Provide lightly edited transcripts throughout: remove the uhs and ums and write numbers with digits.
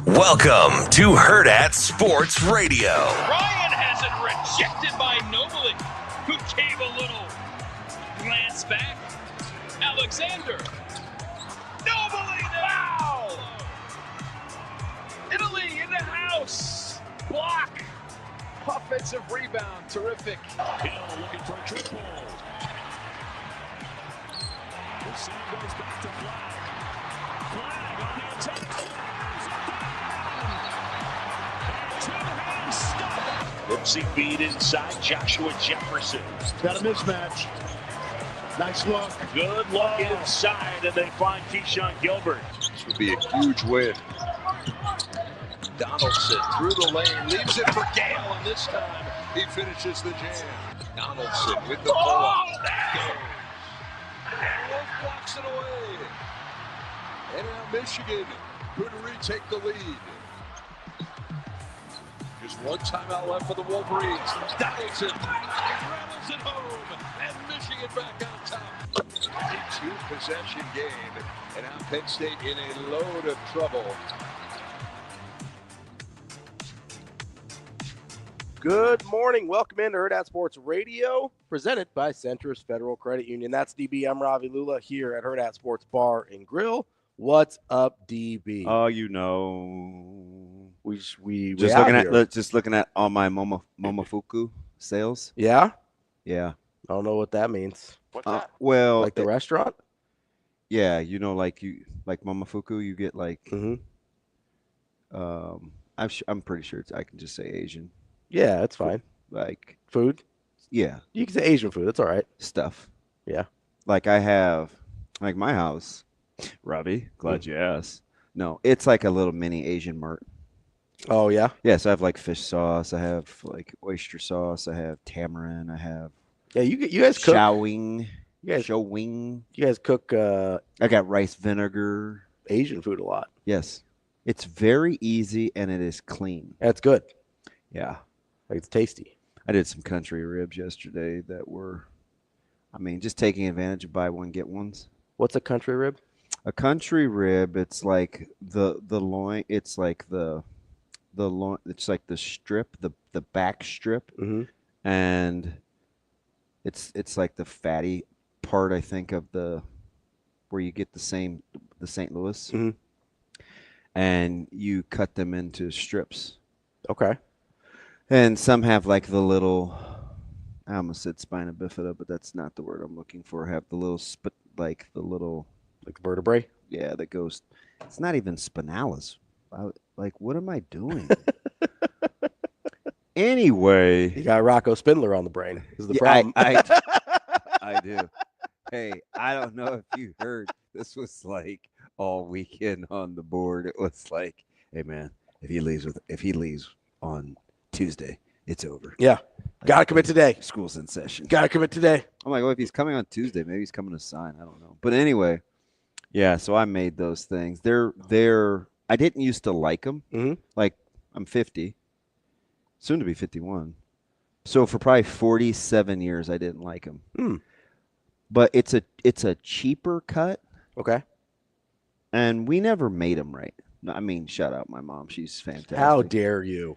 Welcome to Hurrdat Sports Radio. Ryan has it rejected by Nobly, who gave a little glance back. Alexander. Nobly now! Italy in the house. Block. Offensive rebound. Terrific. Hill looking for a triple. The scene goes back to Flag. Flag on the attack. Lipsy feed inside Joshua Jefferson. Got a mismatch. Nice look. Good look inside, and they find Keyshawn Gilbert. This would be a huge win. Donaldson through the lane, leaves it for Gale, and this time he finishes the jam. Donaldson with the pull-up. Wolf blocks it away. And now Michigan could retake the lead. Just one timeout left for the Wolverines. Donaldson rattles it home, and Michigan back on top. A two-possession game, and now Penn State in a load of trouble. Good morning. Welcome into Hurrdat Sports Radio, presented by Centris Federal Credit Union. That's DB. I'm Ravi Lulla here at Hurrdat Sports Bar and Grill. What's up, DB? Oh, you know, we just looking at all my Momofuku sales. Yeah, Yeah. I don't know what that means. What's that? Well, Like the restaurant? yeah, you know, like Momofuku, you get like, Mm-hmm. I'm pretty sure I can just say Asian, Yeah, that's fine. like, Food? yeah, You can say Asian food. That's all right. stuff. Yeah. Like I have, like my house, Ravi, glad you asked. No, it's like a little mini Asian mart. Oh, yeah? Yeah, so I have like fish sauce, I have like oyster sauce, I have tamarind, I have Yeah, you guys cook. shawing, You guys, showing. you guys cook I got rice vinegar. Asian food a lot. Yes. It's very easy and it is clean. That's good. Yeah. Like, it's tasty. I did some country ribs yesterday that were, I mean, just taking advantage of buy one, get ones. What's a country rib? A country rib, it's like the loin, it's like the loin, it's like the strip, the back strip, Mm-hmm. and it's like the fatty part, I think, of where you get the St. Louis. Mm-hmm. And you cut them into strips. Okay. And some have like the little, I almost said spina bifida, but that's not the word I'm looking for. Have the little, like the little, Like vertebrae? yeah, that goes, it's not even spinalis. Like, what am I doing? Anyway. You got Rocco Spindler on the brain is the Yeah, problem. I do. Hey, I don't know if you heard, this was like all weekend on the board. It was like, hey man, if he leaves on Tuesday, it's over. Yeah. Got to commit today. School's in session. Got to commit today. I'm like, well, if he's coming on Tuesday, maybe he's coming to sign. I don't know. But anyway, yeah, so I made those things. I didn't used to like them. Mhm. Like, I'm 50, soon to be 51. So for probably 47 years, I didn't like them. Hmm. But it's a cheaper cut, Okay. and we never made them right. I mean, shout out my mom. She's fantastic. How dare you?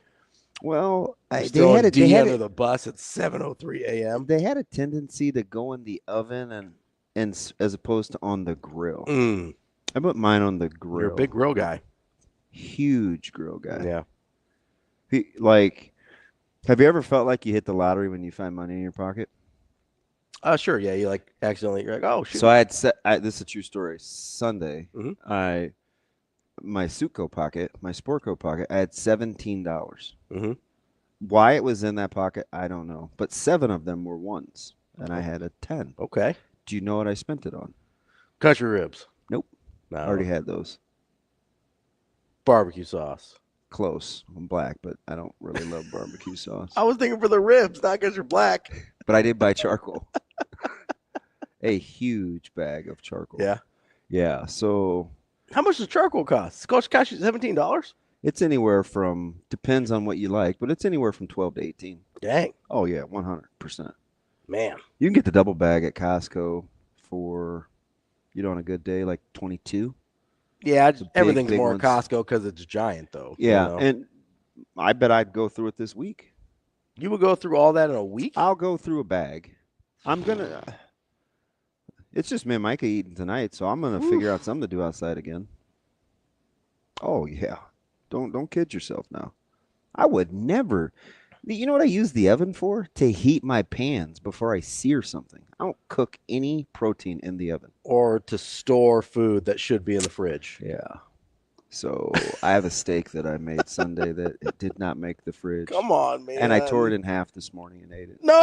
Well, You're they had under the bus at 7:03 a.m. they had a tendency to go in the oven and as opposed to on the grill. Mm. I put mine on the grill. You're a big grill guy. Huge grill guy. Yeah. Have you ever felt like you hit the lottery when you find money in your pocket? Sure. Yeah. You like accidentally. You're like, oh shoot. So I had this is a true story. Sunday, Mhm. my suit coat pocket, my sport coat pocket, I had $17. Mm-hmm. Why it was in that pocket, I don't know. But 7 of them were ones, and I had a 10. Okay. Do you know what I spent it on? Country ribs. Nope. No. I already had those. Barbecue sauce. Close. I'm black, but I don't really love barbecue sauce. I was thinking for the ribs, not because you're black. But I did buy charcoal. A huge bag of charcoal. Yeah. Yeah. So How much does charcoal cost? It cost you $17? it's anywhere from, depends on what you like, but it's anywhere from 12 to 18. Dang. Oh, yeah, 100%. Man. You can get the double bag at Costco for, on a good day, like 22. Yeah, The everything's big more ones. at Costco because it's giant, though. Yeah, you know? and I bet I'd go through it this week. You would go through all that in a week? I'll go through a bag. I'm gonna. It's just me and Micah eating tonight, so I'm gonna figure out something to do outside again. Oh yeah, don't kid yourself now. I would never. You know what I use the oven for? To heat my pans before I sear something. I don't cook any protein in the oven. Or to store food that should be in the fridge. Yeah. So I have a steak that I made Sunday that it did not make the fridge. Come on, man. And I tore it in half this morning and ate it. No.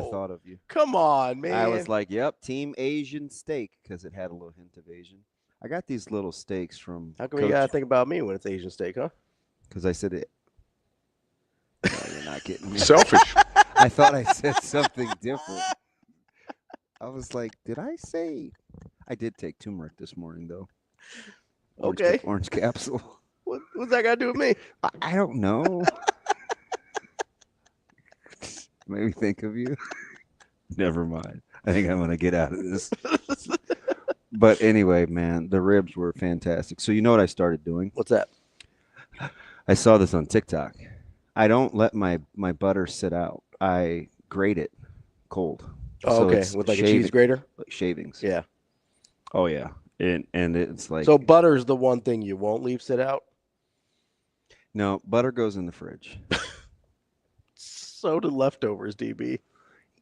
I thought of you. Come on, man. I was like, yep, team Asian steak, because it had a little hint of Asian. I got these little steaks from how come you got to think about me when it's Asian steak, huh? Because I said it. No, you're not getting me. Selfish. I thought I said something different. I was like, did I say? I did take turmeric this morning, though. Okay. Orange capsule. What's that got to do with me? I don't know. Made me think of you. Never mind. I think I'm going to get out of this. But anyway, man, the ribs were fantastic. So you know what I started doing? What's that? I saw this on TikTok. I don't let my butter sit out. I grate it cold. Oh, So okay. it's With like a cheese grater? like shavings. Yeah. Oh yeah. And it's like, So butter's the one thing you won't leave sit out? no, butter goes in the fridge. So do leftovers, DB.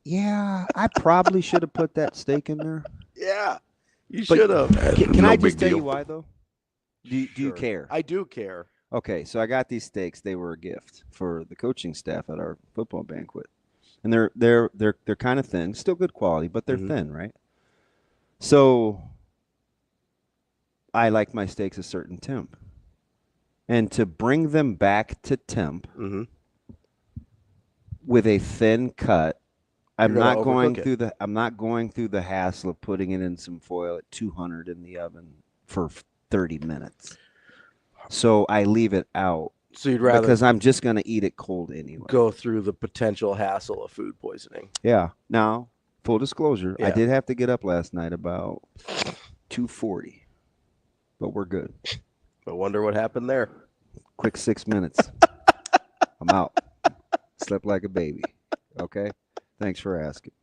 Yeah, I probably should have put that steak in there. Yeah. You But should have. Can No I big just tell deal. you why though? Do you Sure. care? I do care. Okay, so I got these steaks. They were a gift for the coaching staff at our football banquet, and they're kind of thin, still good quality, but they're thin, right? So I like my steaks a certain temp, and to bring them back to temp with a thin cut, I'm You're gonna not going overcook it. through the I'm not going through the hassle of putting it in some foil at 200 in the oven for 30 minutes. So I leave it out So you'd rather because I'm just going to eat it cold anyway. go through the potential hassle of food poisoning. Yeah. Now, full disclosure, I Yeah. did have to get up last night about 2:40, but we're good. I wonder what happened there. Quick 6 minutes. I'm out. Slept like a baby. Okay. Thanks for asking.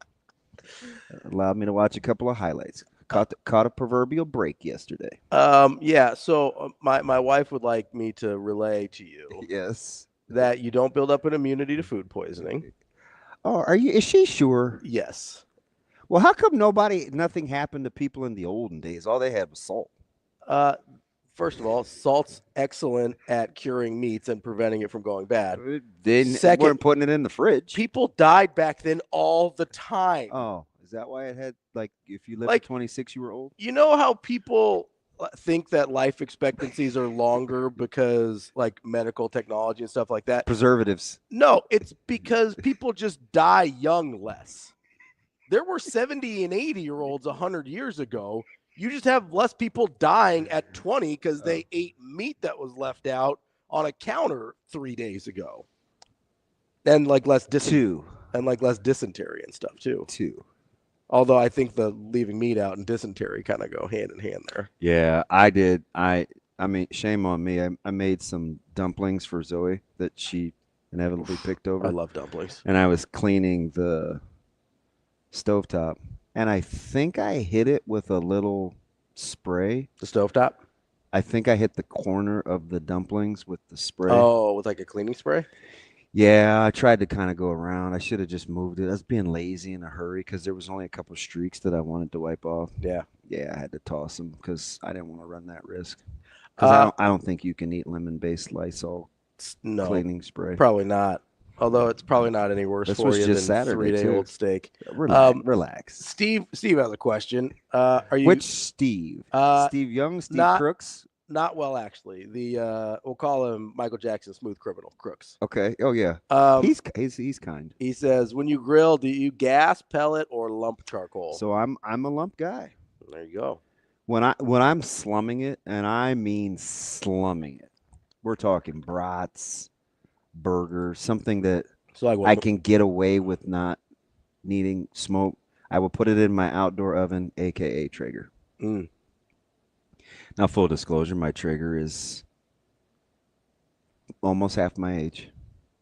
Allowed me to watch a couple of highlights. Caught a proverbial break yesterday. Yeah. So my wife would like me to relay to you Yes. that you don't build up an immunity to food poisoning. Oh, is she sure? Yes. Well, how come nothing happened to people in the olden days? All they had was salt. First of all, salt's excellent at curing meats and preventing it from going bad. They Second- weren't putting it in the fridge. People died back then all the time. Oh, is that why it had, like, if you lived Like- to 26, you were old? You know how people think that life expectancies are longer because like medical technology and stuff like that? Preservatives. No, it's because people just die young less. There were 70 and 80-year-olds 100 years ago. You just have less people dying at 20 because they ate meat that was left out on a counter 3 days ago. And like less Two. dysentery and stuff too. Two. Although I think the leaving meat out and dysentery kind of go hand in hand there. Yeah, I did. I mean, shame on me. I made some dumplings for Zoe that she inevitably picked over. I love dumplings. And I was cleaning the stovetop, and I think I hit it with a little spray. The stovetop? I think I hit the corner of the dumplings with the spray. Oh, with like a cleaning spray? Yeah, I tried to kind of go around. I should have just moved it. I was being lazy in a hurry because there was only a couple streaks that I wanted to wipe off. Yeah. Yeah, I had to toss them because I didn't want to run that risk. Because I don't think you can eat lemon-based Lysol No, cleaning spray. probably not. Although it's probably not any worse This for was you just than Saturday, 3-day-old steak. Relax. Steve has a question. Are you Which Steve? Steve Young, Steve not- Crooks? not well actually? The we'll call him Michael Jackson, smooth criminal, Crooks. Okay. Oh yeah. He's kind. He says, when you grill, do you gas, pellet, or lump charcoal? So I'm a lump guy. There you go. When I'm slumming it, and I mean slumming it, we're talking brats, burgers, something that So like I can get away with not needing smoke. I will put it in my outdoor oven, aka Traeger. Mm. Now, full disclosure, my trigger is almost half my age.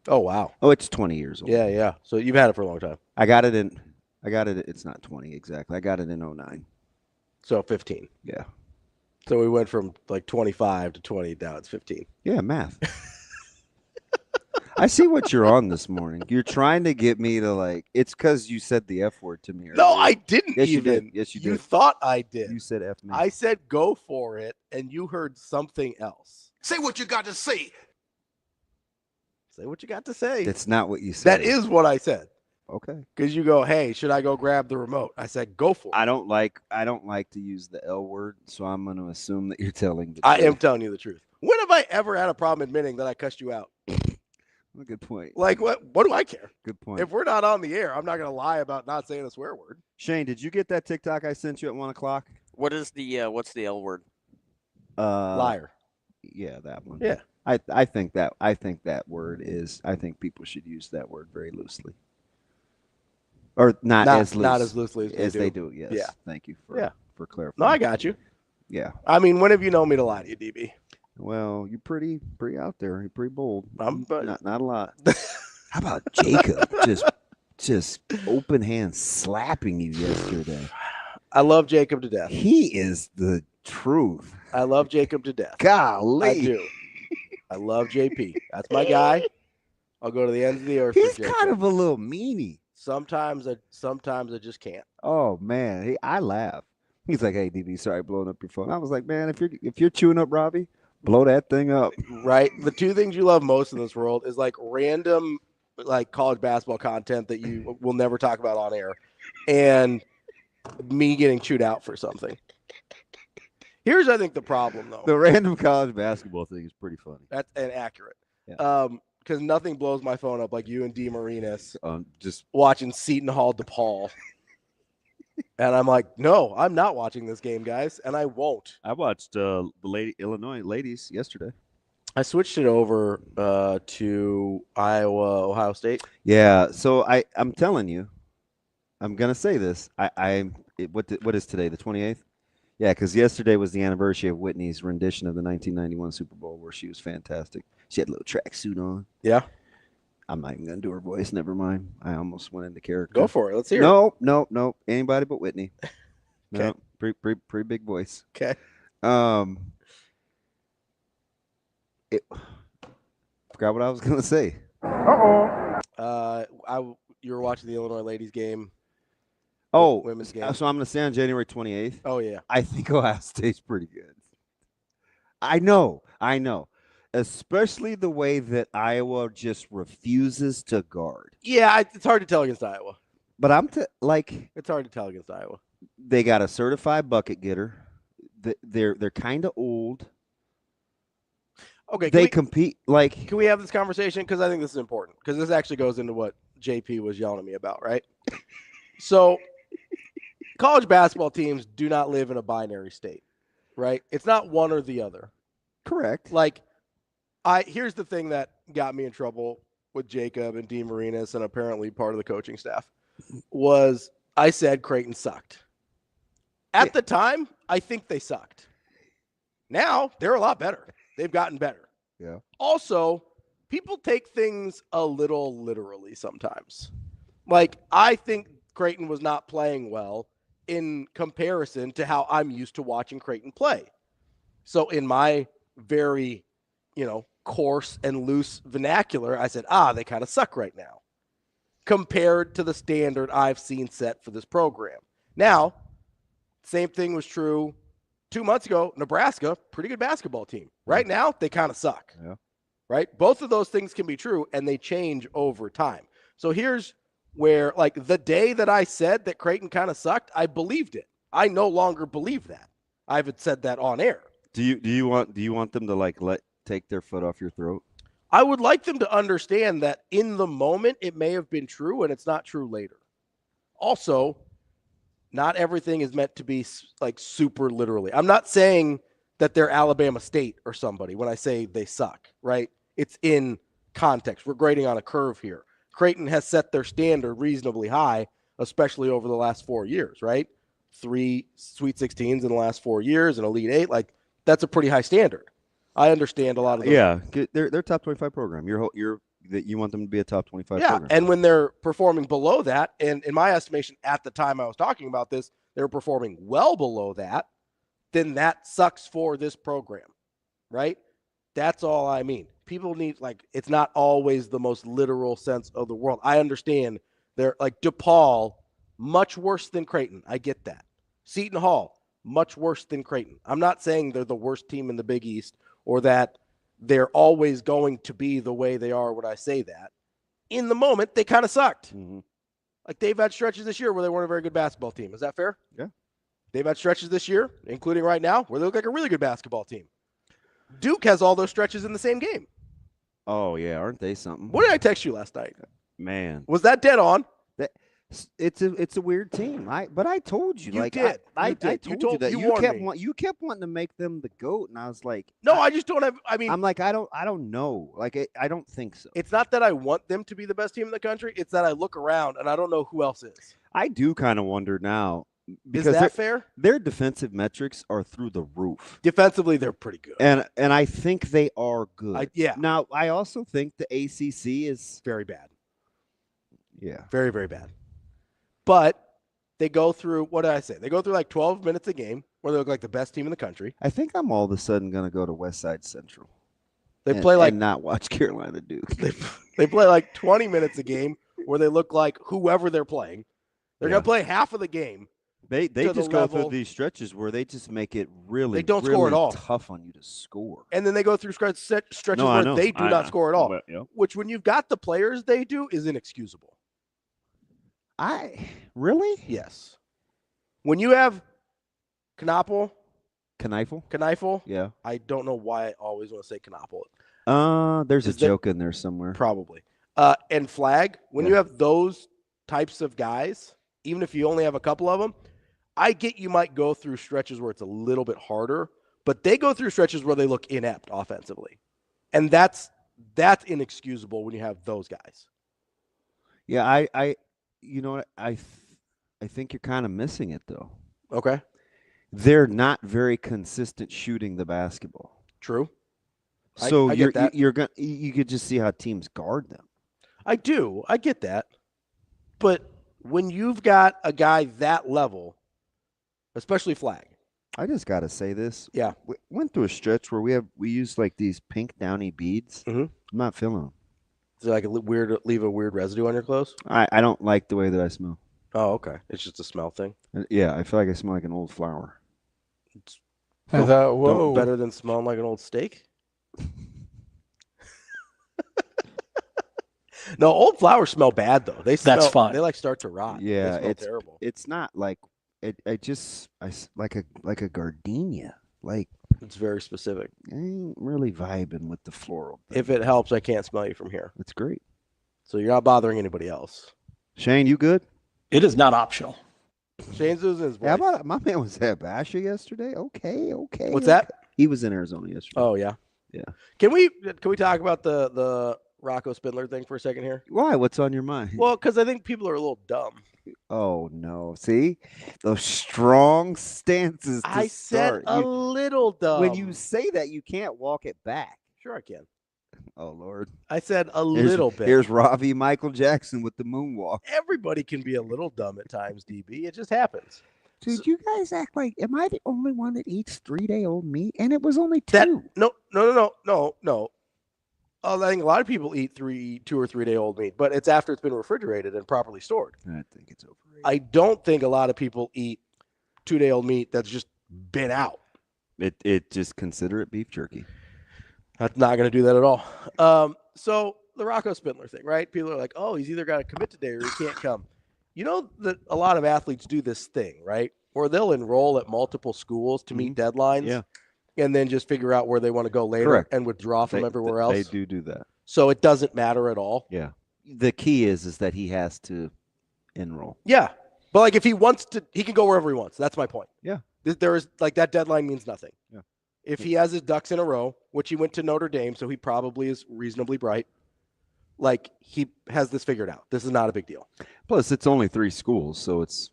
Oh, wow. Oh, it's 20 years old. Yeah. So you've had it for a long time. It's not 20 exactly. I got it in 09. So 15. Yeah. So we went from like 25 to 20. Now it's 15. Yeah, math. I see what you're on this morning. You're trying to get me to it's because you said the F word to me earlier. No, I didn't Yes, even. You did. Yes, you did. You thought I did. You said F me. I said go for it, and you heard something else. Say what you got to say. Say what you got to say. That's not what you said. That is what I said. Okay. Because you go, hey, should I go grab the remote? I said go for it. I don't like to use the L word, so I'm going to assume that you're telling the truth. I am telling you the truth. When have I ever had a problem admitting that I cussed you out? Good point. Like, what do I care? Good point. If we're not on the air, I'm not going to lie about not saying a swear word. Shane, did you get that TikTok I sent you at 1 o'clock? What is the what's the L word? Liar. Yeah, that one. Yeah. I think that word is. I think people should use that word very loosely, or not as loosely as they do. Yes. Yeah. Thank you for clarifying. No, I got you. Yeah. I mean, when have you known me to lie to you, DB? Well, you're pretty out there. You're pretty bold. Not a lot. How about Jacob just open hand slapping you yesterday? I love Jacob to death. He is the truth. I love Jacob to death. Golly. I do. I love JP. That's my guy. I'll go to the ends of the earth. He's for Jacob. kind of a little meanie. Sometimes I just can't. Oh man, I laugh. He's like, "Hey, DB, sorry, blowing up your phone." I was like, "Man, if you're chewing up Ravi, blow that thing up." Right. The two things you love most in this world is like random, like college basketball content that you will never talk about on air, and me getting chewed out for something. Here's, I think, the problem though. The random college basketball thing is pretty funny. That's inaccurate. Yeah. Because nothing blows my phone up like you and D. Marinas just watching Seton Hall DePaul. And I'm like, no, I'm not watching this game, guys, and I won't. I watched the Illinois ladies yesterday. I switched it over to Iowa, Ohio State. Yeah, so I'm telling you, I'm gonna say this. What is today? The 28th? Yeah, because yesterday was the anniversary of Whitney's rendition of the 1991 Super Bowl, where she was fantastic. She had a little tracksuit on. Yeah. I'm not even gonna do her voice. Never mind. I almost went into character. Go for it. Let's hear it. No. Anybody but Whitney. Okay. No, pretty big voice. Okay. Forgot what I was gonna say. You were watching the Illinois ladies game. Oh, women's game. So I'm gonna say on January 28th. Oh yeah. I think Ohio State's pretty good. I know. Especially the way that Iowa just refuses to guard. Yeah, it's hard to tell against Iowa. But it's hard to tell against Iowa. They got a certified bucket getter. They're kind of old. Okay, they compete like. Can we have this conversation? Because I think this is important. Because this actually goes into what JP was yelling at me about, right? So, college basketball teams do not live in a binary state, right? It's not one or the other. Correct. Like, here's the thing that got me in trouble with Jacob and Dean Marinas and apparently part of the coaching staff was I said Creighton sucked. At the time, I think they sucked. Now, they're a lot better. They've gotten better. Yeah. Also, people take things a little literally sometimes. Like, I think Creighton was not playing well in comparison to how I'm used to watching Creighton play. So in my very, coarse and loose vernacular, I said, they kind of suck right now compared to the standard I've seen set for this program. Now, same thing was true 2 months ago. Nebraska, pretty good basketball team. Right now, they kind of suck. Yeah. Right? Both of those things can be true, and they change over time. So here's where, the day that I said that Creighton kind of sucked, I believed it. I no longer believe that. I haven't said that on air. Do you want them to take their foot off your throat? I would like them to understand that in the moment it may have been true and it's not true later. Also, not everything is meant to be super literally. I'm not saying that they're Alabama State or somebody when I say they suck, right? It's in context. We're grading on a curve here. Creighton has set their standard reasonably high, especially over the last 4 years, right? 3 Sweet 16s in the last 4 years, an Elite Eight. that's a pretty high standard. I understand a lot of those. Yeah, they're top 25 program. You want them to be a top 25 program. And when they're performing below that, and in my estimation at the time I was talking about this, they were performing well below that, then that sucks for this program, right? That's all I mean. People need, like, it's not always the most literal sense of the world. I understand they're like DePaul, much worse than Creighton. I get that. Seton Hall, much worse than Creighton. I'm not saying they're the worst team in the Big East or that they're always going to be the way they are when I say that. In the moment, they kind of sucked. Mm-hmm. Like, they've had stretches this year where they weren't a very good basketball team. Is that fair? Yeah. They've had stretches this year, including right now, where they look like a really good basketball team. Duke has all those stretches in the same game. Oh, yeah. Aren't they something? What did I text you last night? Man. Was that dead on? It's a weird team. But I told you. You did. I told you that. You kept wanting to make them the GOAT, and I was like, no, I just don't have. I mean, I'm like, I don't know. Like, I don't think so. It's not that I want them to be the best team in the country. It's that I look around and I don't know who else is. I do kind of wonder now. Because is that fair? Their defensive metrics are through the roof. Defensively, they're pretty good. And I think they are good. Yeah. Now, I also think the ACC is very bad. Yeah. Very, very bad. But they go through, what did I say? They go through like 12 minutes a game where they look like the best team in the country. I think I'm all of a sudden going to go to Westside Central. They play like and not watch Carolina Duke. They play like 20 minutes a game where they look like whoever they're playing. They're going to play half of the game. They just go through these stretches where they just make it really, they don't score at all. Tough on you to score. And then they go through stretches where they do not score at all, but, yeah. which when you've got the players they do is inexcusable. Really? Yes. When you have Kneifel, yeah. I don't know why I always want to say Kneifel. There's a joke in there somewhere. Probably. And Flag, when you have those types of guys, even if you only have a couple of them, I get you might go through stretches where it's a little bit harder, but they go through stretches where they look inept offensively. And that's inexcusable when you have those guys. Yeah, I you know what, I think you're kind of missing it though. Okay. They're not very consistent shooting the basketball. True. So I get that. you could just see how teams guard them. I do. I get that. But when you've got a guy that level, especially Flag. I just got to say this. Yeah. We went through a stretch where we used like these pink downy beads. Mm-hmm. I'm not feeling them. Is it like leave a weird residue on your clothes? I don't like the way that I smell. Oh, okay. It's just a smell thing. Yeah, I feel like I smell like an old flower. I thought, whoa. Better than smelling like an old steak? No, old flowers smell bad though. That's fine. They like start to rot. Yeah, it's terrible. It's not like I like a gardenia. Like it's very specific. I ain't really vibing with the floral thing. If it helps, I can't smell you from here. That's great. So you're not bothering anybody else. Shane, you good? It is not optional. Shane's losing his voice. How about my man was at Basha yesterday? Okay. What's that? He was in Arizona yesterday. Oh yeah. Yeah. Can we talk about the Rocco Spindler thing for a second here? Why? What's on your mind? Well, because I think people are a little dumb. Oh no! See those strong stances. I said a little dumb. When you say that, you can't walk it back. Sure, I can. Oh Lord! I said a little bit. Here's Ravi Michael Jackson with the moonwalk. Everybody can be a little dumb at times, DB. It just happens. Dude, you guys act like, am I the only one that eats 3-day-old meat? And it was only 2. No. I think a lot of people eat 2 or 3 day old meat, but it's after it's been refrigerated and properly stored. I think it's overrated. I don't think a lot of people eat 2 day old meat that's just been out. It just consider it beef jerky. That's not going to do that at all. So the Rocco Spindler thing, right? People are like, oh, he's either got to commit today or he can't come. You know that a lot of athletes do this thing, right? Where they'll enroll at multiple schools to meet deadlines. Yeah. And then just figure out where they want to go later. Correct. And withdraw from everywhere else. They do that. So it doesn't matter at all. Yeah. The key is that he has to enroll. Yeah. But like if he wants to, he can go wherever he wants. That's my point. Yeah. There is like that deadline means nothing. Yeah. If he has his ducks in a row, which he went to Notre Dame, so he probably is reasonably bright. Like he has this figured out. This is not a big deal. Plus, it's only 3 schools, so it's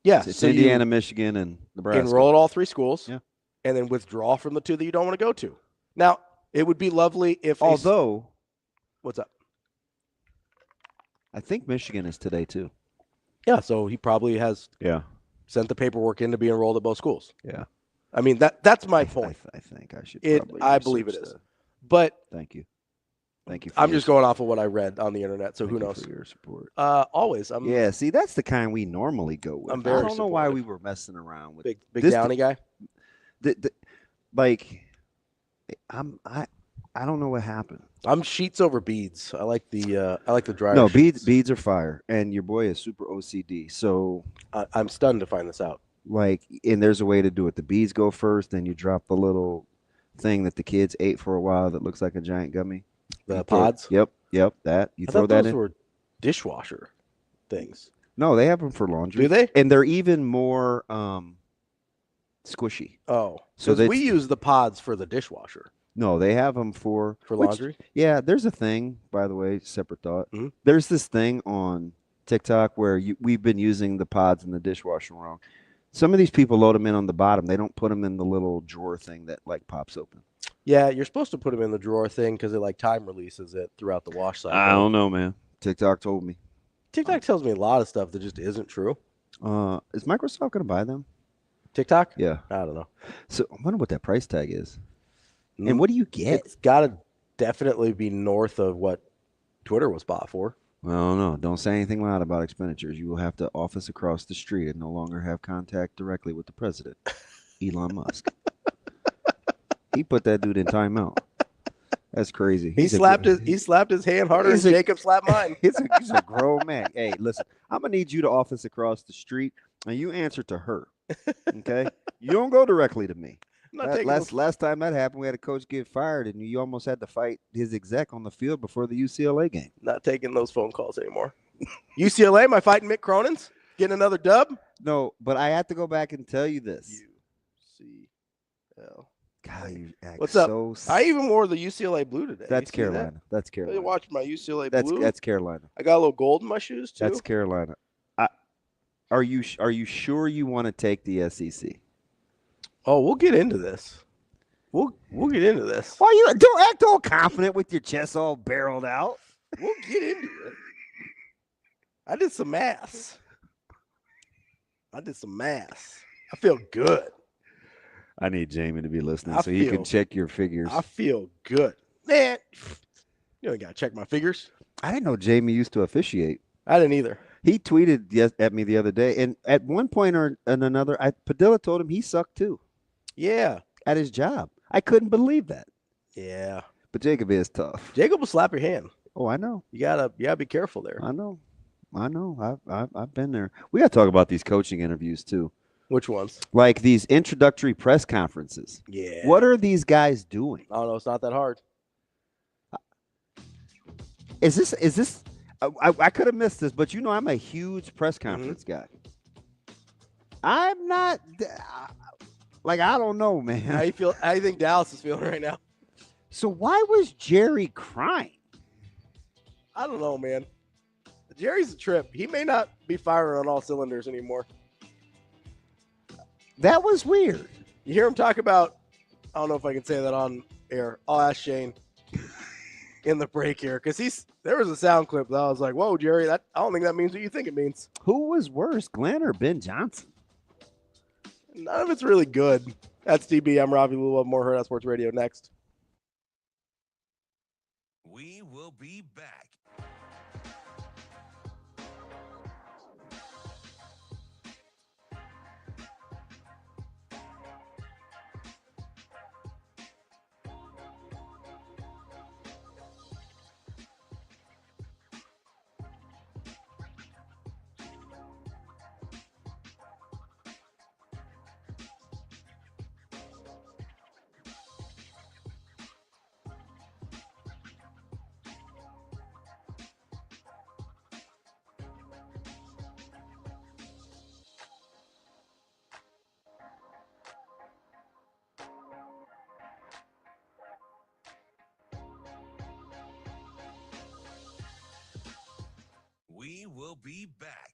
yeah. It's so Indiana, Michigan, and Nebraska. Enroll at all 3 schools. Yeah. and then withdraw from the two that you don't want to go to. Now, it would be lovely if Although, what's up? I think Michigan is today too. Yeah, so he probably has sent the paperwork in to be enrolled at both schools. Yeah. I mean, that's my point. I think I should I believe it is. But thank you. Thank you. I'm just going off of what I read on the internet, so who knows? For your support. Always. See, that's the kind we normally go with. I'm very I don't know why supportive. we were messing around with Big Downey guy. I don't know what happened. I'm sheets over beads. I like the dryer. No, sheets. beads are fire, and your boy is super OCD. So I'm stunned to find this out. And there's a way to do it. The beads go first, then you drop the little thing that the kids ate for a while that looks like a giant gummy. The pods. Yep. That you I throw thought that those in. were dishwasher things. No, they have them for laundry. Do they? And they're even more squishy. Oh, so we use the pods for the dishwasher. No, they have them for laundry. Yeah, there's a thing. By the way, separate thought. Mm-hmm. There's this thing on TikTok where we've been using the pods in the dishwasher wrong. Some of these people load them in on the bottom. They don't put them in the little drawer thing that pops open. Yeah, you're supposed to put them in the drawer thing because it time releases it throughout the wash cycle. I don't know, man. TikTok told me. TikTok tells me a lot of stuff that just isn't true. Is Microsoft going to buy them? TikTok? Yeah. I don't know. So I wonder what that price tag is. And what do you get? It's got to definitely be north of what Twitter was bought for. Well, no. Don't say anything loud about expenditures. You will have to office across the street and no longer have contact directly with the president, Elon Musk. He put that dude in timeout. That's crazy. He slapped his hand harder than Jacob slapped mine. He's a grown man. Hey, listen, I'm gonna need you to office across the street, and you answer to her. Okay, you don't go directly to me. Last time that happened, we had a coach get fired, and you almost had to fight his exec on the field before the UCLA game. Not taking those phone calls anymore. UCLA, am I fighting Mick Cronin's? Getting another dub? No, but I have to go back and tell you this. UCL. God, you act What's up? so I even wore the UCLA blue today. That's Carolina. That's Carolina. You watched my UCLA blue? That's Carolina. I got a little gold in my shoes too. That's Carolina. Are you sure you want to take the SEC? Oh, we'll get into this. We'll get into this. Why you don't act all confident with your chest all barreled out? We'll get into it. I did some math. I feel good. I need Jamie to be listening so he can check your figures. I feel good. Man, you ain't got to check my figures. I didn't know Jamie used to officiate. I didn't either. He tweeted at me the other day, and at one point or another, Padilla told him he sucked too. Yeah. At his job. I couldn't believe that. Yeah. But Jacob is tough. Jacob will slap your hand. Oh, I know. You gotta be careful there. I know. I've been there. We got to talk about these coaching interviews too. Which ones? Like these introductory press conferences. Yeah. What are these guys doing? I don't know. It's not that hard. Is this? I could have missed this, but I'm a huge press conference guy. I'm not. I don't know, man. How you feel? How do you think Dallas is feeling right now? So why was Jerry crying? I don't know, man. Jerry's a trip. He may not be firing on all cylinders anymore. That was weird. You hear him talk about, I don't know if I can say that on air. I'll ask Shane in the break here because there was a sound clip that I was like, whoa, Jerry, I don't think that means what you think it means. Who was worse, Glenn or Ben Johnson? None of it's really good. That's DB. I'm Ravi. Lulla. More Hurrdat Sports Radio next. We will be back. We will be back.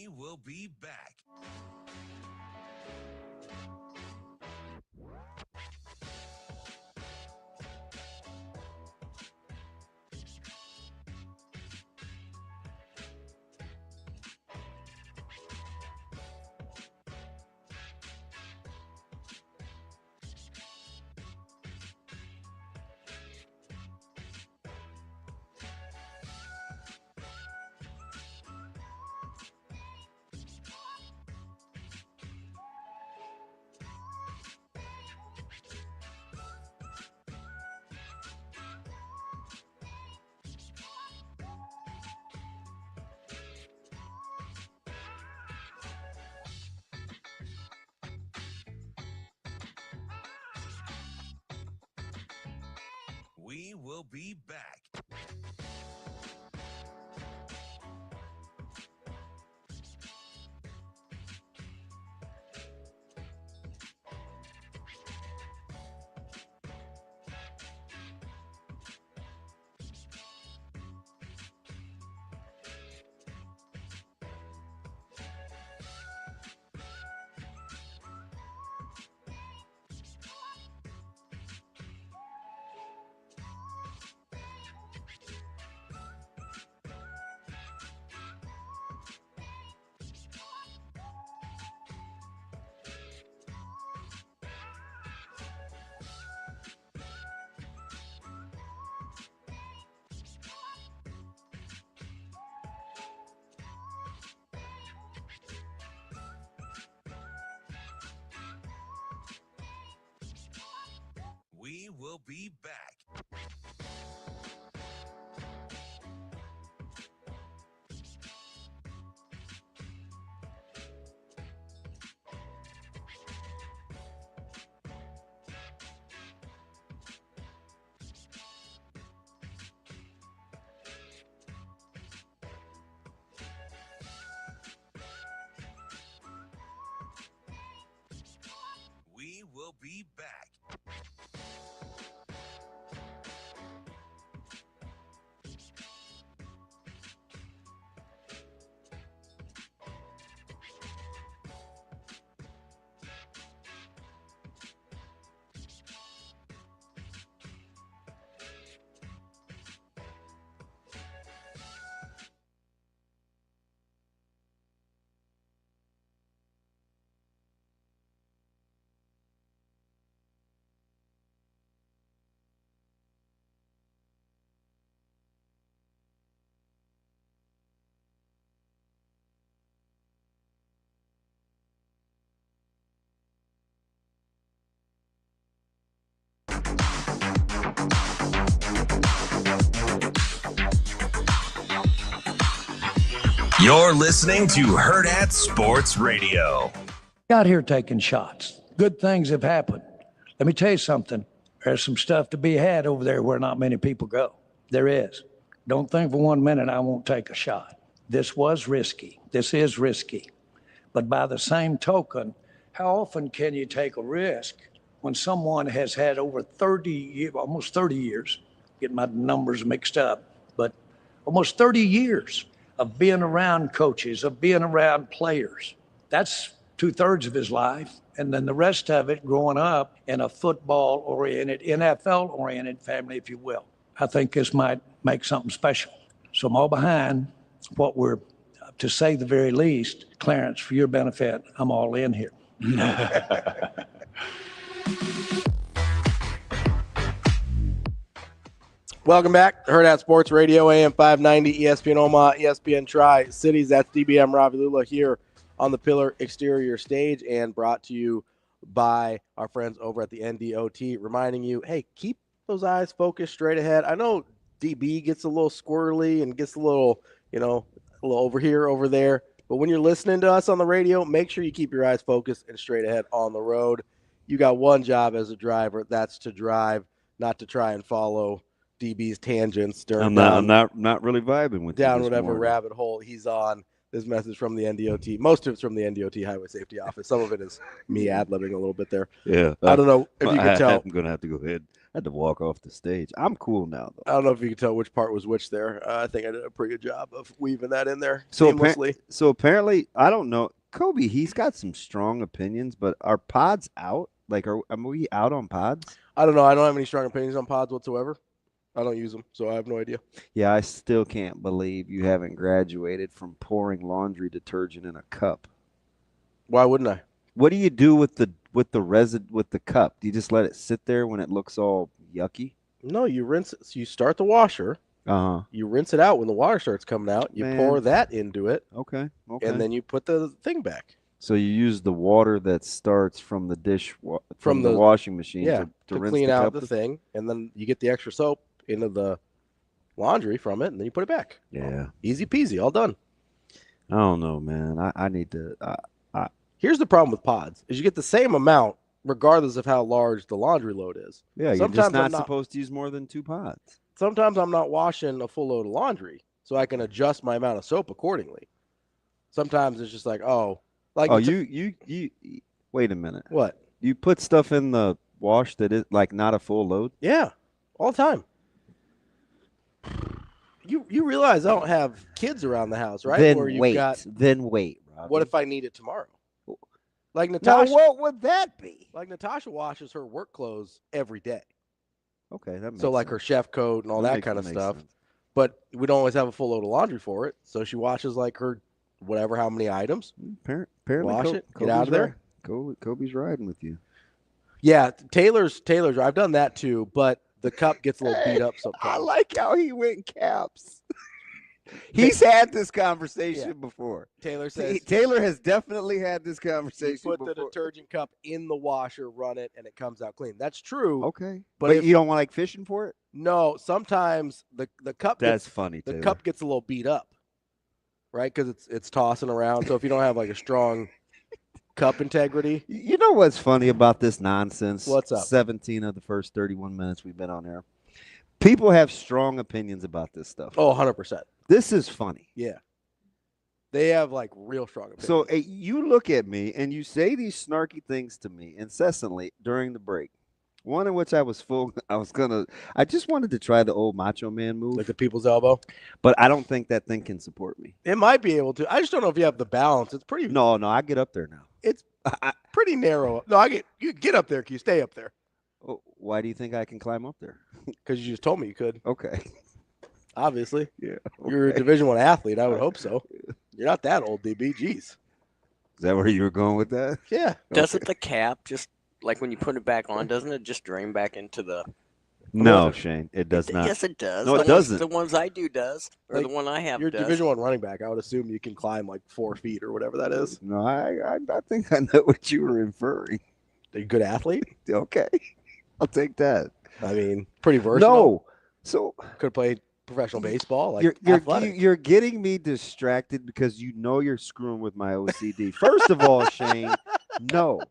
We will be back. We will be back. We will be back. We will be back. You're listening to Hurrdat Sports Radio. Out here taking shots. Good things have happened. Let me tell you something. There's some stuff to be had over there where not many people go. There is. Don't think for 1 minute I won't take a shot. This was risky. This is risky. But by the same token, how often can you take a risk when someone has had over 30 years, almost 30 years, get my numbers mixed up, but almost 30 years of being around coaches, of being around players. That's 2/3 of his life. And then the rest of it growing up in a football-oriented, NFL-oriented family, if you will. I think this might make something special. So I'm all behind what we're, to say the very least, Clarence, for your benefit, I'm all in here. Welcome back. Hurrdat Sports Radio, AM 590, ESPN Omaha, ESPN Tri-Cities. That's DBM Ravi Lulla here on the Pillar Exterior stage and brought to you by our friends over at the NDOT, reminding you, hey, keep those eyes focused straight ahead. I know DB gets a little squirrely and gets a little, a little over here, over there. But when you're listening to us on the radio, make sure you keep your eyes focused and straight ahead on the road. You got one job as a driver. That's to drive, not to try and follow DB's tangents. I'm not really vibing with down you whatever morning. rabbit hole he's on. This message from the NDOT. Most of it's from the NDOT Highway Safety Office. Some of it is me ad-libbing a little bit there. Yeah. I don't know if you can tell. I'm going to have to go ahead. had to walk off the stage. I'm cool now, though. I don't know if you can tell which part was which there. I think I did a pretty good job of weaving that in there So, seamlessly. so apparently, I don't know. Kobe, he's got some strong opinions, but are pods out? Like, are we out on pods? I don't know. I don't have any strong opinions on pods whatsoever. I don't use them, so I have no idea. Yeah, I still can't believe you haven't graduated from pouring laundry detergent in a cup. Why wouldn't I? What do you do with the cup? Do you just let it sit there when it looks all yucky? No, you rinse it. So you start the washer. You rinse it out when the water starts coming out. You pour that into it. Okay. And then you put the thing back. So you use the water that starts from the from the washing machine to rinse clean the out cup the thing, and then you get the extra soap into the laundry from it, and then you put it back. Yeah. Easy peasy, all done. I don't know, man. I need to. Here's the problem with pods: is you get the same amount regardless of how large the laundry load is. Yeah, you're just not supposed to use more than 2 pods. Sometimes I'm not washing a full load of laundry, so I can adjust my amount of soap accordingly. Sometimes it's just like, you wait a minute. What? You put stuff in the wash that is like not a full load? Yeah, all the time. You realize I don't have kids around the house, right? Then wait, Robbie. What if I need it tomorrow? Like Natasha. Now, what would that be? Like Natasha washes her work clothes every day. Okay, that makes so like sense. her chef coat and all that kind of stuff. Sense. But we don't always have a full load of laundry for it, so she washes like her whatever, how many items. Apparently, wash it, get out of there. Kobe's riding with you. Yeah, Taylor's. I've done that too, but the cup gets a little beat up sometimes. I like how he went caps. He's had this conversation before. Taylor says Taylor has definitely had this conversation before. Put the detergent cup in the washer, run it, and it comes out clean. That's true. Okay. But you don't want like fishing for it? No, sometimes the cup That's funny, the Taylor. cup gets a little beat up. Right? Because it's tossing around. So if you don't have like a strong cup integrity. You know what's funny about this nonsense? What's up? 17 of the first 31 minutes we've been on air. People have strong opinions about this stuff. Oh, 100%. This is funny. Yeah. They have like real strong opinions. So you look at me and you say these snarky things to me incessantly during the break. One in which I just wanted to try the old Macho Man move. Like the people's elbow. But I don't think that thing can support me. It might be able to. I just don't know if you have the balance. It's pretty. No, I get up there now. It's pretty narrow. No, you get up there. Can you stay up there? Oh, why do you think I can climb up there? Because you just told me you could. Okay. Obviously. Yeah. Okay. You're a Division I athlete. I would hope so. You're not that old, DB. Jeez. Is that where you were going with that? Yeah. Doesn't the cap just, like when you put it back on, doesn't it just drain back into the... No, Shane, it does not. Yes, it does. No, it doesn't. The ones I do does, or Like, the one I have You're does. Division I running back. I would assume you can climb like 4 feet or whatever that is. No, I think I know what you were inferring. Are you a good athlete? Okay. I'll take that. I mean, pretty versatile. No. So could have played professional baseball. Like you're getting me distracted because you know you're screwing with my OCD. First of all, Shane, no.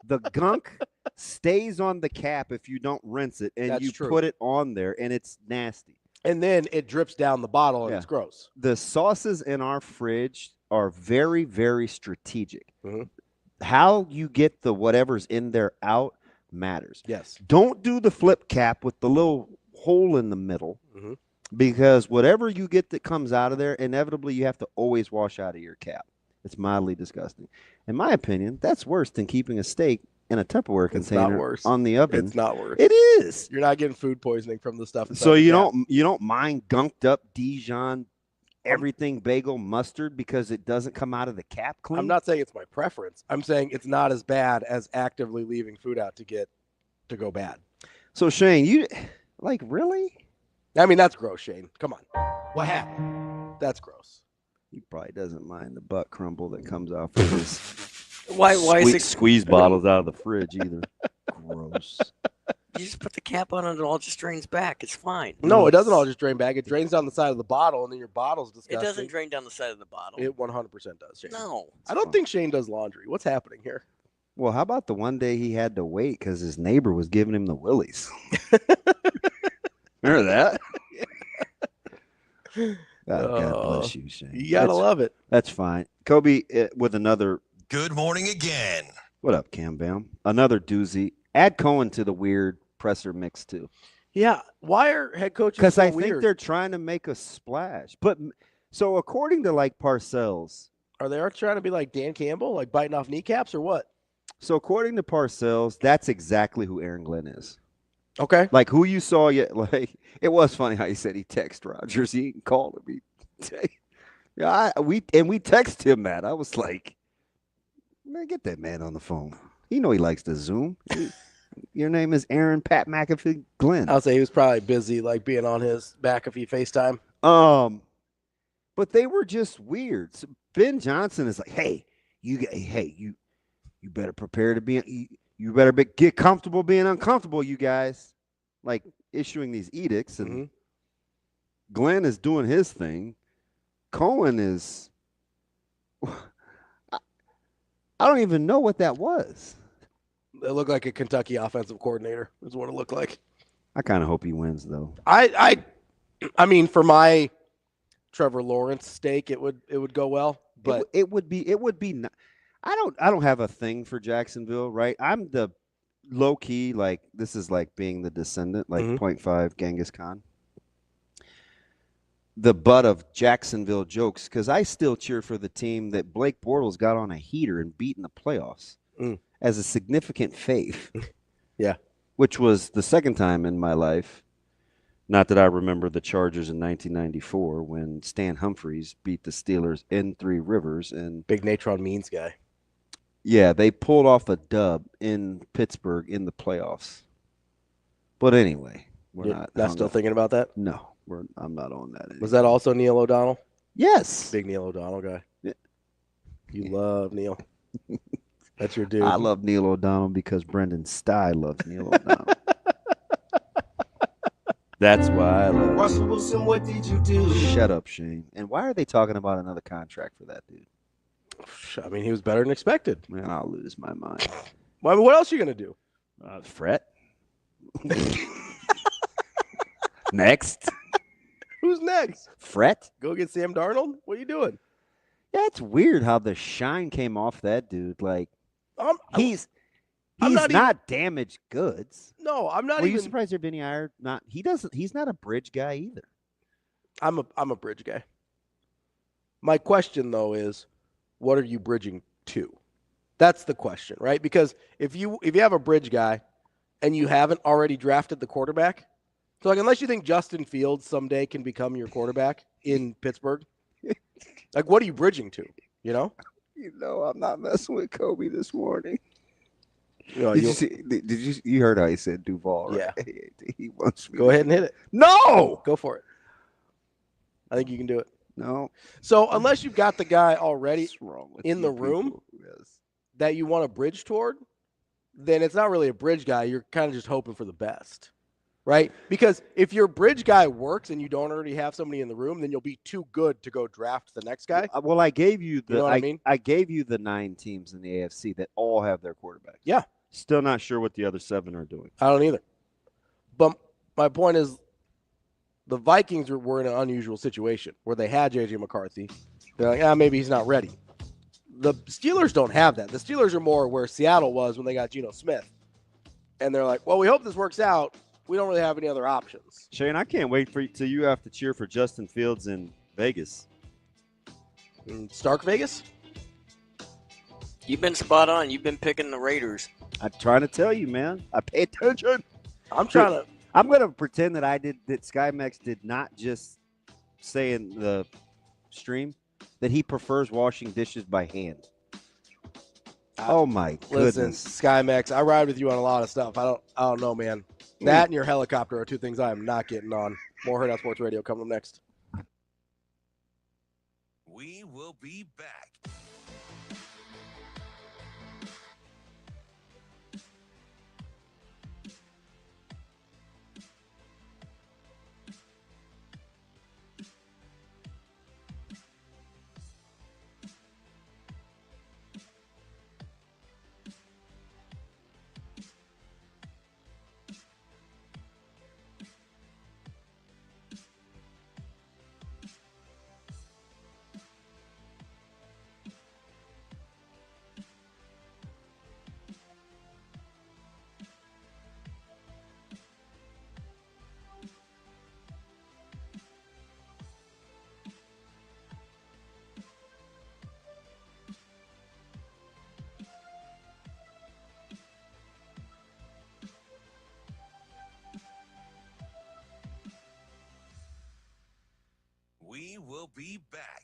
The gunk stays on the cap if you don't rinse it, and you put it on there, and it's nasty. And then it drips down the bottle, and it's gross. The sauces in our fridge are very, very strategic. Mm-hmm. How you get the whatever's in there out matters. Yes. Don't do the flip cap with the little hole in the middle, because whatever you get that comes out of there, inevitably you have to always wash out of your cap. It's mildly disgusting. In my opinion, that's worse than keeping a steak in a Tupperware container on the oven. It's not worse. It is. You're not getting food poisoning from the stuff. So you don't mind gunked up Dijon everything bagel mustard because it doesn't come out of the cap clean? I'm not saying it's my preference. I'm saying it's not as bad as actively leaving food out to go bad. So Shane, you like really? I mean, that's gross, Shane. Come on. What happened? That's gross. He probably doesn't mind the butt crumble that comes off of his why is it squeeze bottles out of the fridge either. Gross. You just put the cap on and it all just drains back. It's fine. No, it doesn't all just drain back. It drains down the side of the bottle, and then your bottle's disgusting. It doesn't drain down the side of the bottle. It 100% does, Shane. No. I don't think Shane does laundry. What's happening here? Well, how about the one day he had to wait because his neighbor was giving him the willies? Remember that? God bless you, Shane. You gotta love it. That's fine. Kobe with another. Good morning again. What up, Cam Bam? Another doozy. Add Cohen to the weird presser mix too. Yeah, why are head coaches Because so I weird? think they're trying to make a splash. But so according to like Parcells, Are they trying to be like Dan Campbell, like biting off kneecaps or what? so according to Parcells, that's exactly who Aaron Glenn is. Okay. Like who you saw yet? Like it was funny how he said he texted Rodgers. He didn't call him. We texted him that. I was like, man, get that man on the phone. You know he likes to Zoom. Your name is Aaron Pat McAfee Glenn. I'll say he was probably busy, like being on his McAfee FaceTime. But they were just weird. So Ben Johnson is like, hey, you better prepare to be. You better get comfortable being uncomfortable, you guys. Like issuing these edicts, and Glenn is doing his thing. Cohen is. I don't even know what that was. It looked like a Kentucky offensive coordinator is what it looked like. I kind of hope he wins, though. I mean, for my Trevor Lawrence stake, it would go well, but it would be. I don't have a thing for Jacksonville, right? I'm the low key, like this is like being the descendant, like 0.5 Genghis Khan. The butt of Jacksonville jokes, because I still cheer for the team that Blake Bortles got on a heater and beat in the playoffs as a significant fave. Yeah. Which was the second time in my life. Not that I remember the Chargers in 1994 when Stan Humphries beat the Steelers in Three Rivers. And big Natron Means guy. Yeah, they pulled off a dub in Pittsburgh in the playoffs. But anyway, we're not still thinking about that? No. I'm not on that anymore. Was that also Neil O'Donnell? Yes. Big Neil O'Donnell guy. Yeah. You love Neil. That's your dude. I love Neil O'Donnell because Brendan Stye loves Neil O'Donnell. That's why I love Russell Wilson, what did you do? Shut up, Shane. And why are they talking about another contract for that dude? I mean, he was better than expected. Man, I'll lose my mind. Well, what else are you going to do? Fret. Next. Who's next? Fret. Go get Sam Darnold? What are you doing? Yeah, it's weird how the shine came off that dude. Like, he's not damaged goods. No, I'm not. Were you surprised there, Benny Iyer? He's not a bridge guy either. I'm a bridge guy. My question though is, what are you bridging to? That's the question, right? Because if you have a bridge guy and you haven't already drafted the quarterback, so like unless you think Justin Fields someday can become your quarterback in Pittsburgh, like what are you bridging to? You know? You know, I'm not messing with Kobe this morning. You know, you heard how he said Duval, right? Yeah. He wants me. Go ahead and hit it. No! Go for it. I think you can do it. No. So unless you've got the guy already in the you room people? Yes. that you want to bridge toward, then it's not really a bridge guy. You're kind of just hoping for the best, right? Because if your bridge guy works and you don't already have somebody in the room, then you'll be too good to go draft the next guy. Well, I gave you the You know what I mean? I gave you the 9 teams in the AFC that all have their quarterbacks. Yeah. Still not sure what the other 7 are doing. I don't either. But my point is the Vikings were in an unusual situation where they had J.J. McCarthy. They're like, maybe he's not ready. The Steelers don't have that. The Steelers are more where Seattle was when they got Geno Smith. And they're like, well, we hope this works out. We don't really have any other options. Shane, I can't wait till you have to cheer for Justin Fields in Vegas. In Stark Vegas? You've been spot on. You've been picking the Raiders. I'm trying to tell you, man. I pay attention. I'm going to pretend that that SkyMax did not just say in the stream that he prefers washing dishes by hand. Oh my goodness. Listen, SkyMax, I ride with you on a lot of stuff. I don't know, man. That and your helicopter are 2 things I am not getting on. More Hurrdat Sports Radio coming up next. We will be back. will be back.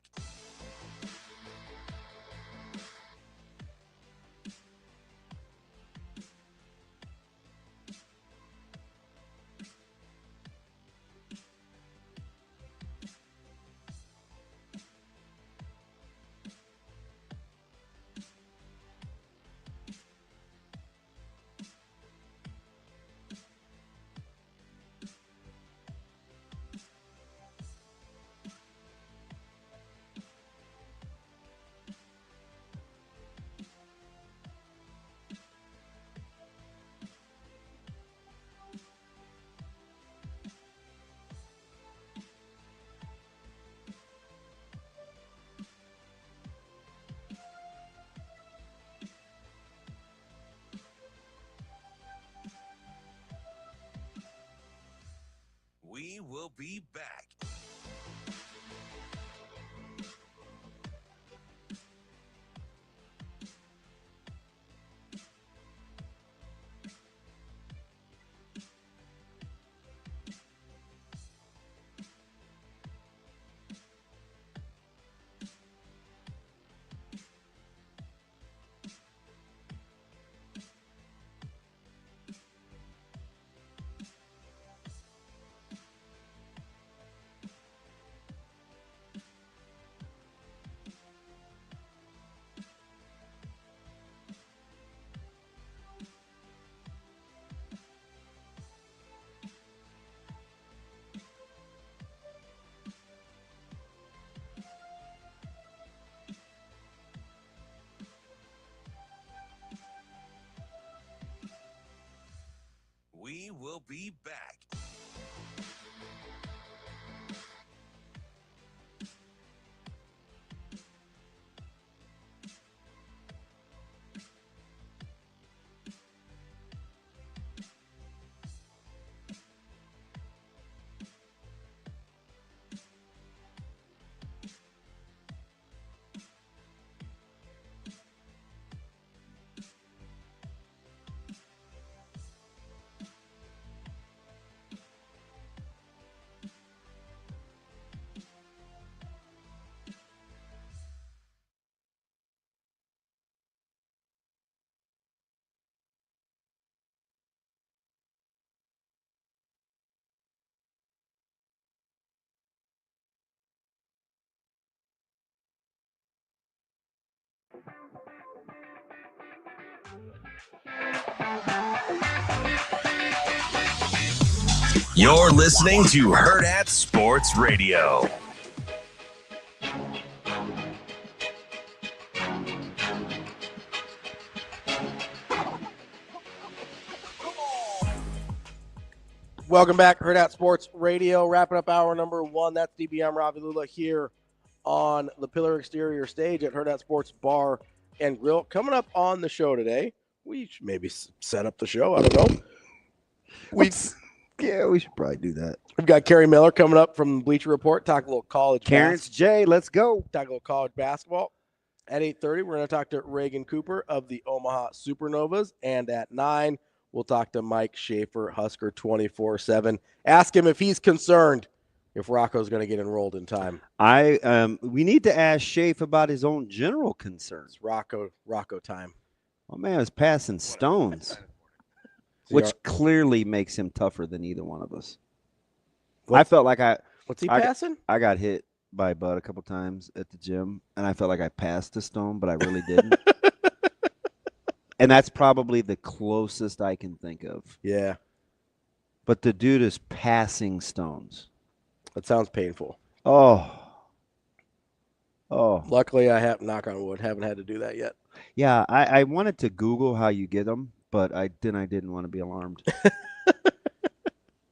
We will be back. We will be back. You're listening to Hurrdat Sports Radio. Welcome back, Hurrdat Sports Radio. Wrapping up hour number 1. That's DBM Ravi Lulla here on the Pillar Exterior stage at Hurrdat Sports Bar and Grill. Coming up on the show today, we should maybe set up the show. I don't know. We should probably do that. We've got Kerry Miller coming up from Bleacher Report. Talk a little college Terrence J, let's go. Talk a little college basketball. At 8:30, we're going to talk to Reagan Cooper of the Omaha Supernovas. And at 9, we'll talk to Mike Schaefer, Husker 24/7. Ask him if he's concerned if Rocco's going to get enrolled in time. We need to ask Schaefer about his own general concerns. It's Rocco time. My man is passing stones, which clearly makes him tougher than either one of us. I felt like what's he passing? I got hit by Bud a couple times at the gym, and I felt like I passed a stone, but I really didn't. And that's probably the closest I can think of. Yeah. But the dude is passing stones. That sounds painful. Oh. Luckily, I have, knock on wood, haven't had to do that yet. Yeah, I wanted to Google how you get them, but I didn't want to be alarmed.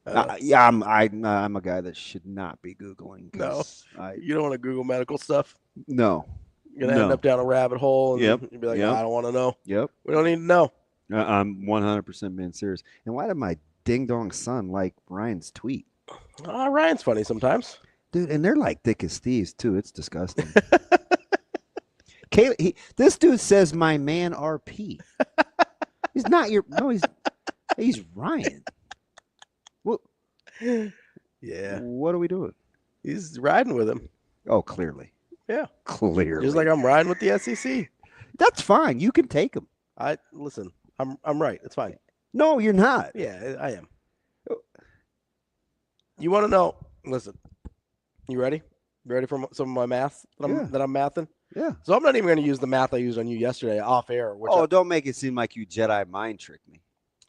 I'm a guy that should not be Googling. No, you don't want to Google medical stuff. No, you're gonna end up down a rabbit hole, and you'll be like, I don't want to know. Yep, we don't need to know. I'm 100% being serious. And why did my ding dong son like Ryan's tweet? Ryan's funny sometimes, dude, and they're like thick as thieves too. It's disgusting. This dude says my man RP. He's not your he's Ryan. What? Yeah. What are we doing? He's riding with him. Oh, clearly. Yeah. Clearly. Just like I'm riding with the SEC. That's fine. You can take them. Listen, I'm right. It's fine. No, you're not. Yeah, I am. You want to know? Listen, you ready? You ready for some of my math that I'm mathing? Yeah. So I'm not even going to use the math I used on you yesterday off air. Don't make it seem like you Jedi mind tricked me.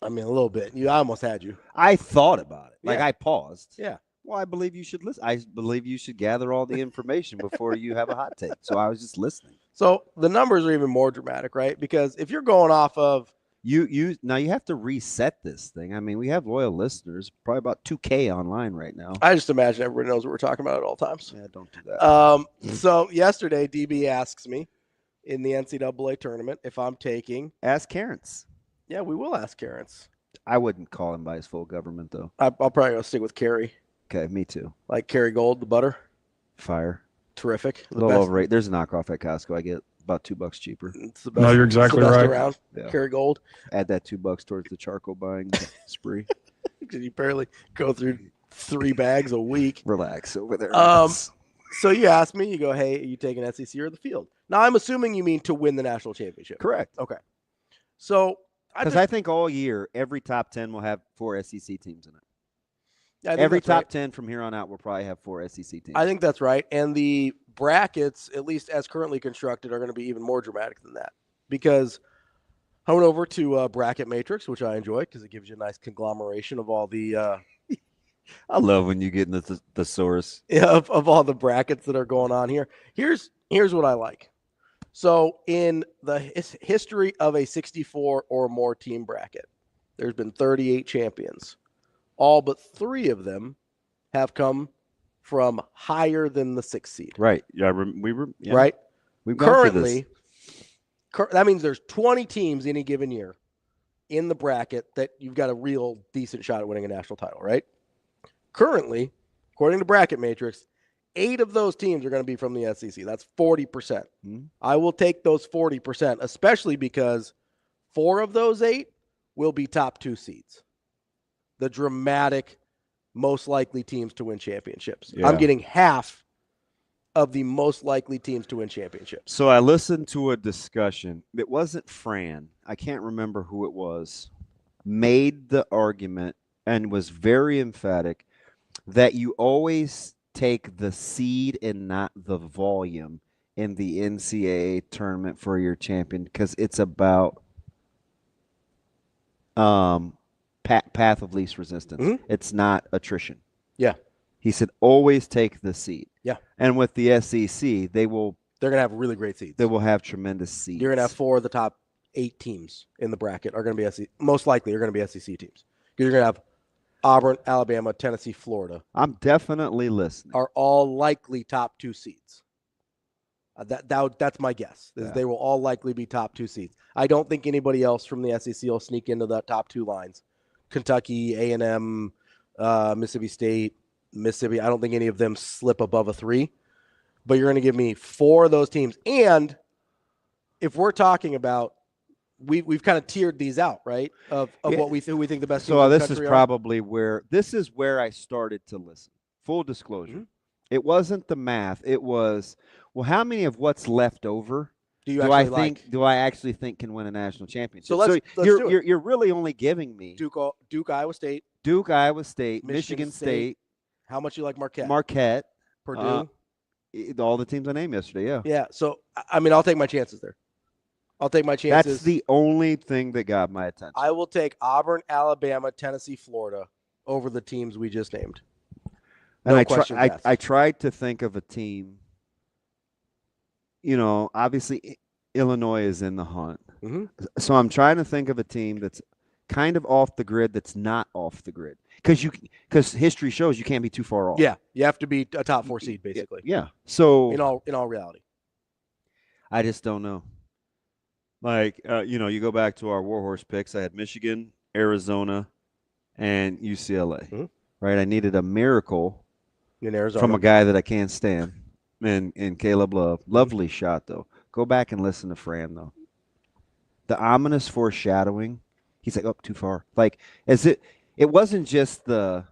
I mean, a little bit. I almost had you. I thought about it. Like Yeah. I paused. Yeah. Well, I believe you should listen. I believe you should gather all the information before you have a hot take. So I was just listening. So the numbers are even more dramatic, right? Because if you're going off of now you have to reset this thing. I mean, we have loyal listeners, probably about 2K online right now. I just imagine everybody knows what we're talking about at all times. Yeah, don't do that. So yesterday, DB asks me in the NCAA tournament if I'm taking. Ask Cairns. Yeah, we will ask Cairns. I wouldn't call him by his full government, though. I'll probably go stick with Kerry. Okay, me too. Like Kerry Gold, the butter. Fire. Terrific. A little overrated. There's a knockoff at Costco. I get about $2 cheaper. It's the best, No, you're exactly right. Around. Yeah. Kerry Gold. Add that $2 towards the charcoal buying spree. Because you barely go through 3 bags a week. Relax over there. So you asked me, you go, hey, are you taking SEC or the field? Now, I'm assuming you mean to win the national championship. Correct. Okay. So because I think all year, every top 10 will have 4 SEC teams in it. Every top 10 from here on out will probably have 4 SEC teams. I think that's right. And the brackets, at least as currently constructed, are going to be even more dramatic than that. Because I went over to Bracket Matrix, which I enjoy because it gives you a nice conglomeration of all the I love when you get in the thesaurus. of all the brackets that are going on here. Here's what I like. So in the history of a 64 or more team bracket, there's been 38 champions. All but 3 of them have come from higher than the 6th seed. Right. Yeah, we were. Yeah. Right. We've gone through Currently, that means there's 20 teams any given year in the bracket that you've got a real decent shot at winning a national title, right? Currently, according to Bracket Matrix, 8 of those teams are going to be from the SEC. That's 40%. Mm-hmm. I will take those 40%, especially because 4 of those 8 will be top 2 seeds. The dramatic, most likely teams to win championships. Yeah. I'm getting half of the most likely teams to win championships. So I listened to a discussion. It wasn't Fran. I can't remember who it was. Made the argument and was very emphatic that you always take the seed and not the volume in the NCAA tournament for your champion because it's about path of least resistance. Mm-hmm. It's not attrition. Yeah. He said always take the seed. Yeah. And with the SEC, they're going to have really great seeds. They will have tremendous seeds. You're going to have 4 of the top 8 teams in the bracket are going to be SEC. Most likely are going to be SEC teams. You're going to have Auburn, Alabama, Tennessee, Florida. I'm definitely listening. Are all likely top 2 seeds. That's my guess. Yeah. They will all likely be top 2 seeds. I don't think anybody else from the SEC will sneak into the top 2 lines. Kentucky, A&M, Mississippi State, Mississippi. I don't think any of them slip above a 3. But you're going to give me 4 of those teams. And if we're talking about, we've kind of tiered these out, right? Of what we think the best. So this is probably where I started to listen. Full disclosure, Mm-hmm. It wasn't the math. It was, well, how many of what's left over do I actually think can win a national championship? So let's you're really only giving me Duke, Iowa State, Michigan State. How much you like Marquette? Purdue. All the teams I named yesterday, yeah. Yeah, so, I mean, I'll take my chances there. That's the only thing that got my attention. I will take Auburn, Alabama, Tennessee, Florida over the teams we just named. And I tried to think of a team. You know, obviously Illinois is in the hunt. Mm-hmm. So I'm trying to think of a team that's kind of off the grid that's not off the grid. Because history shows you can't be too far off. Yeah, you have to be a top 4 seed, basically. Yeah. So in all reality, I just don't know. Like you go back to our Warhorse picks. I had Michigan, Arizona, and UCLA. Mm-hmm. Right. I needed a miracle in Arizona from a guy that I can't stand, and Caleb Love. Lovely shot though. Go back and listen to Fran though. The ominous foreshadowing. He's like, oh, too far. Like it wasn't just I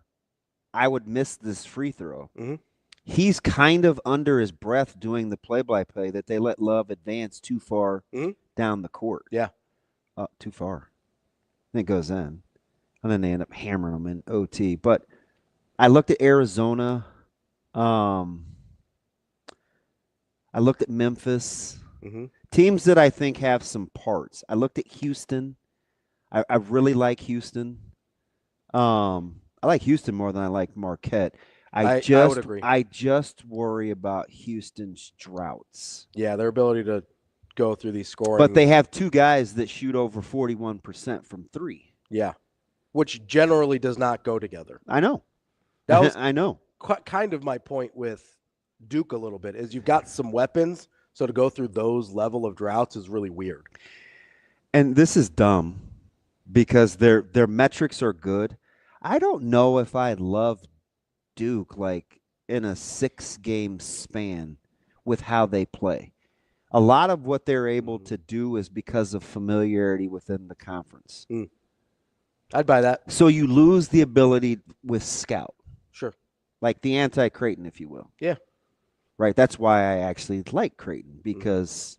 would miss this free throw. Mm-hmm. he's kind of under his breath doing the play-by-play that they let Love advance too far down the court. Yeah. Too far. And it goes in. And then they end up hammering them in OT. But I looked at Arizona. I looked at Memphis. Teams that I think have some parts. I looked at Houston. I really like Houston. I like Houston more than I like Marquette. I would agree. I just worry about Houston's droughts. Yeah, their ability to go through these scoring. But they have two guys that shoot over 41% from three. Yeah, which generally does not go together. I know. That was I know. Kind of my point with Duke a little bit is you've got some weapons, so to go through those level of droughts is really weird. And this is dumb because their metrics are good. I don't know if I love Duke like in a 6-game span with how they play. A lot of what they're able to do is because of familiarity within the conference. I'd buy that. So you lose the ability with scout. Sure. Like the anti-Creighton, if you will. Yeah. Right. That's why I actually like Creighton because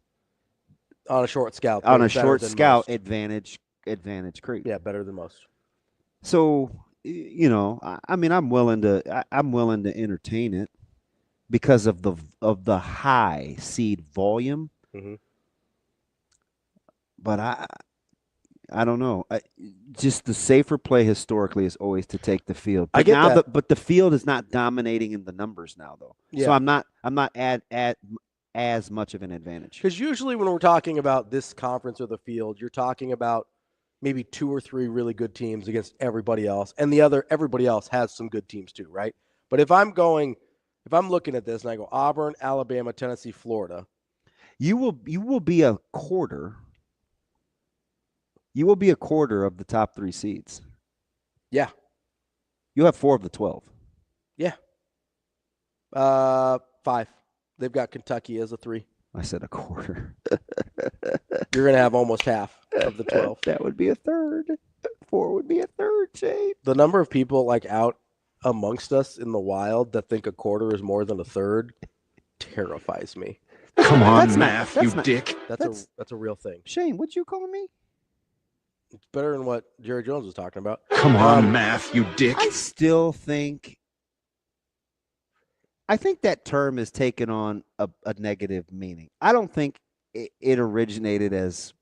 on a short scout. Advantage Creighton. Yeah, better than most. So, you know, I mean, I'm willing to entertain it because of the high seed volume. But I don't know. Just the safer play historically is always to take the field. But I get that. But the field is not dominating in the numbers now, though. Yeah. So I'm not at as much of an advantage. Because usually when we're talking about this conference or the field, you're talking about maybe 2 or 3 really good teams against everybody else, and everybody else has some good teams too, right? But if I'm looking at this and I go Auburn, Alabama, Tennessee, Florida, you will be a quarter. You will be a quarter of the top 3 seeds. Yeah. You have 4 of the 12. Yeah. 5. They've got Kentucky as a 3. I said a quarter. You're going to have almost half of the 12. That would be a third. 4 would be a third, Shane. The number of people like out amongst us in the wild that think a quarter is more than a third terrifies me. Come on, math, you dick. That's a real thing. Shane, what you calling me? It's better than what Jerry Jones was talking about. Come on, math, you dick. I still think that term is taken on a negative meaning. I don't think it originated as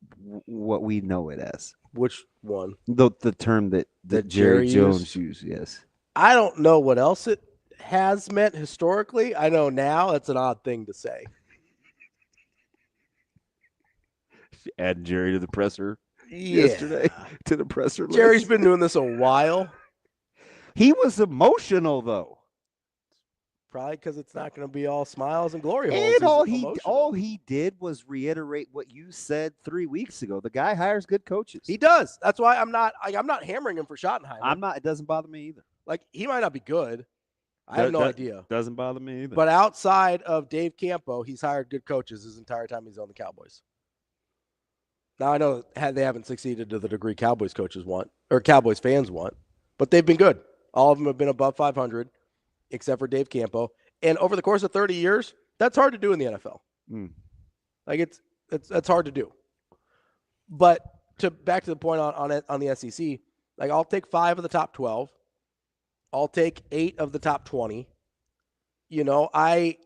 what we know it as. Which one? The term that Jerry Jones used, yes. I don't know what else it has meant historically. I know now it's an odd thing to say. Add Jerry to the presser yesterday to the presser list. Jerry's been doing this a while. He was emotional, though. Probably because it's not going to be all smiles and glory holes. And all he did was reiterate what you said 3 weeks ago. The guy hires good coaches. He does. That's why I'm not hammering him for Schottenheimer. I'm not. It doesn't bother me either. Like, he might not be good. I have no idea. Doesn't bother me either. But outside of Dave Campo, he's hired good coaches his entire time he's on the Cowboys. Now, I know they haven't succeeded to the degree Cowboys coaches want or Cowboys fans want, but they've been good. All of them have been above 500, except for Dave Campo. And over the course of 30 years, that's hard to do in the NFL. Like, it's hard to do. But back to the point on the SEC, like, I'll take 5 of the top 12. I'll take 8 of the top 20. You know, I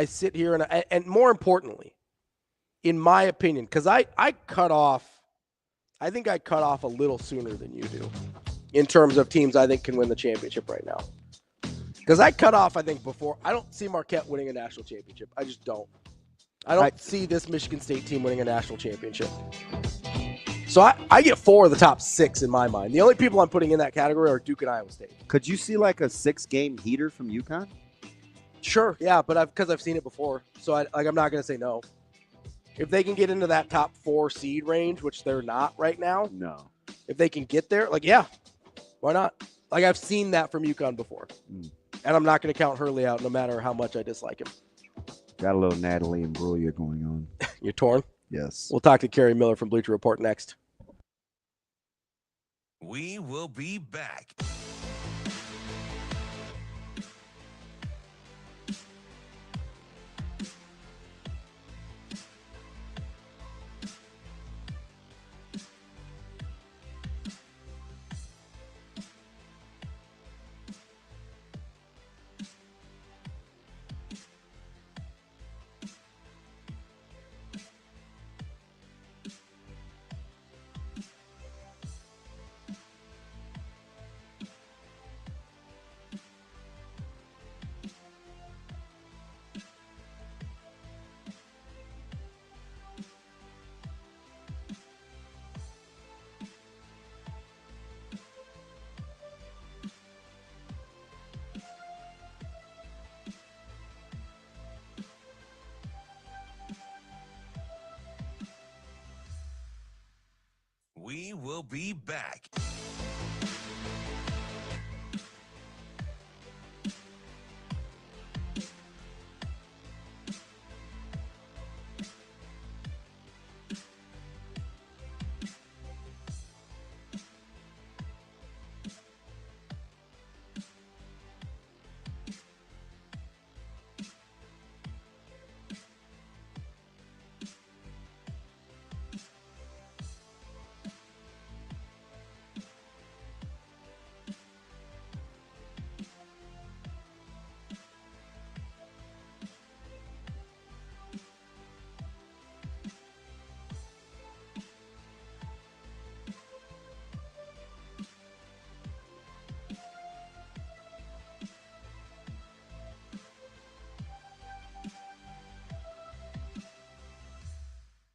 sit here and more importantly, in my opinion, because I cut off a little sooner than you do in terms of teams I think can win the championship right now. Because I cut off, I think, before. I don't see Marquette winning a national championship. I just don't. I don't see this Michigan State team winning a national championship. So I get 4 of the top 6 in my mind. The only people I'm putting in that category are Duke and Iowa State. Could you see like a 6-game heater from UConn? Sure, yeah, but because I've seen it before, so I'm not going to say no. If they can get into that top 4 seed range, which they're not right now, no. If they can get there, like, yeah, why not? Like, I've seen that from UConn before, and I'm not going to count Hurley out no matter how much I dislike him. Got a little Natalie Imbruglia going on. You're torn? Yes. We'll talk to Kerry Miller from Bleacher Report next. We will be back. will be back.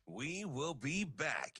We will be back.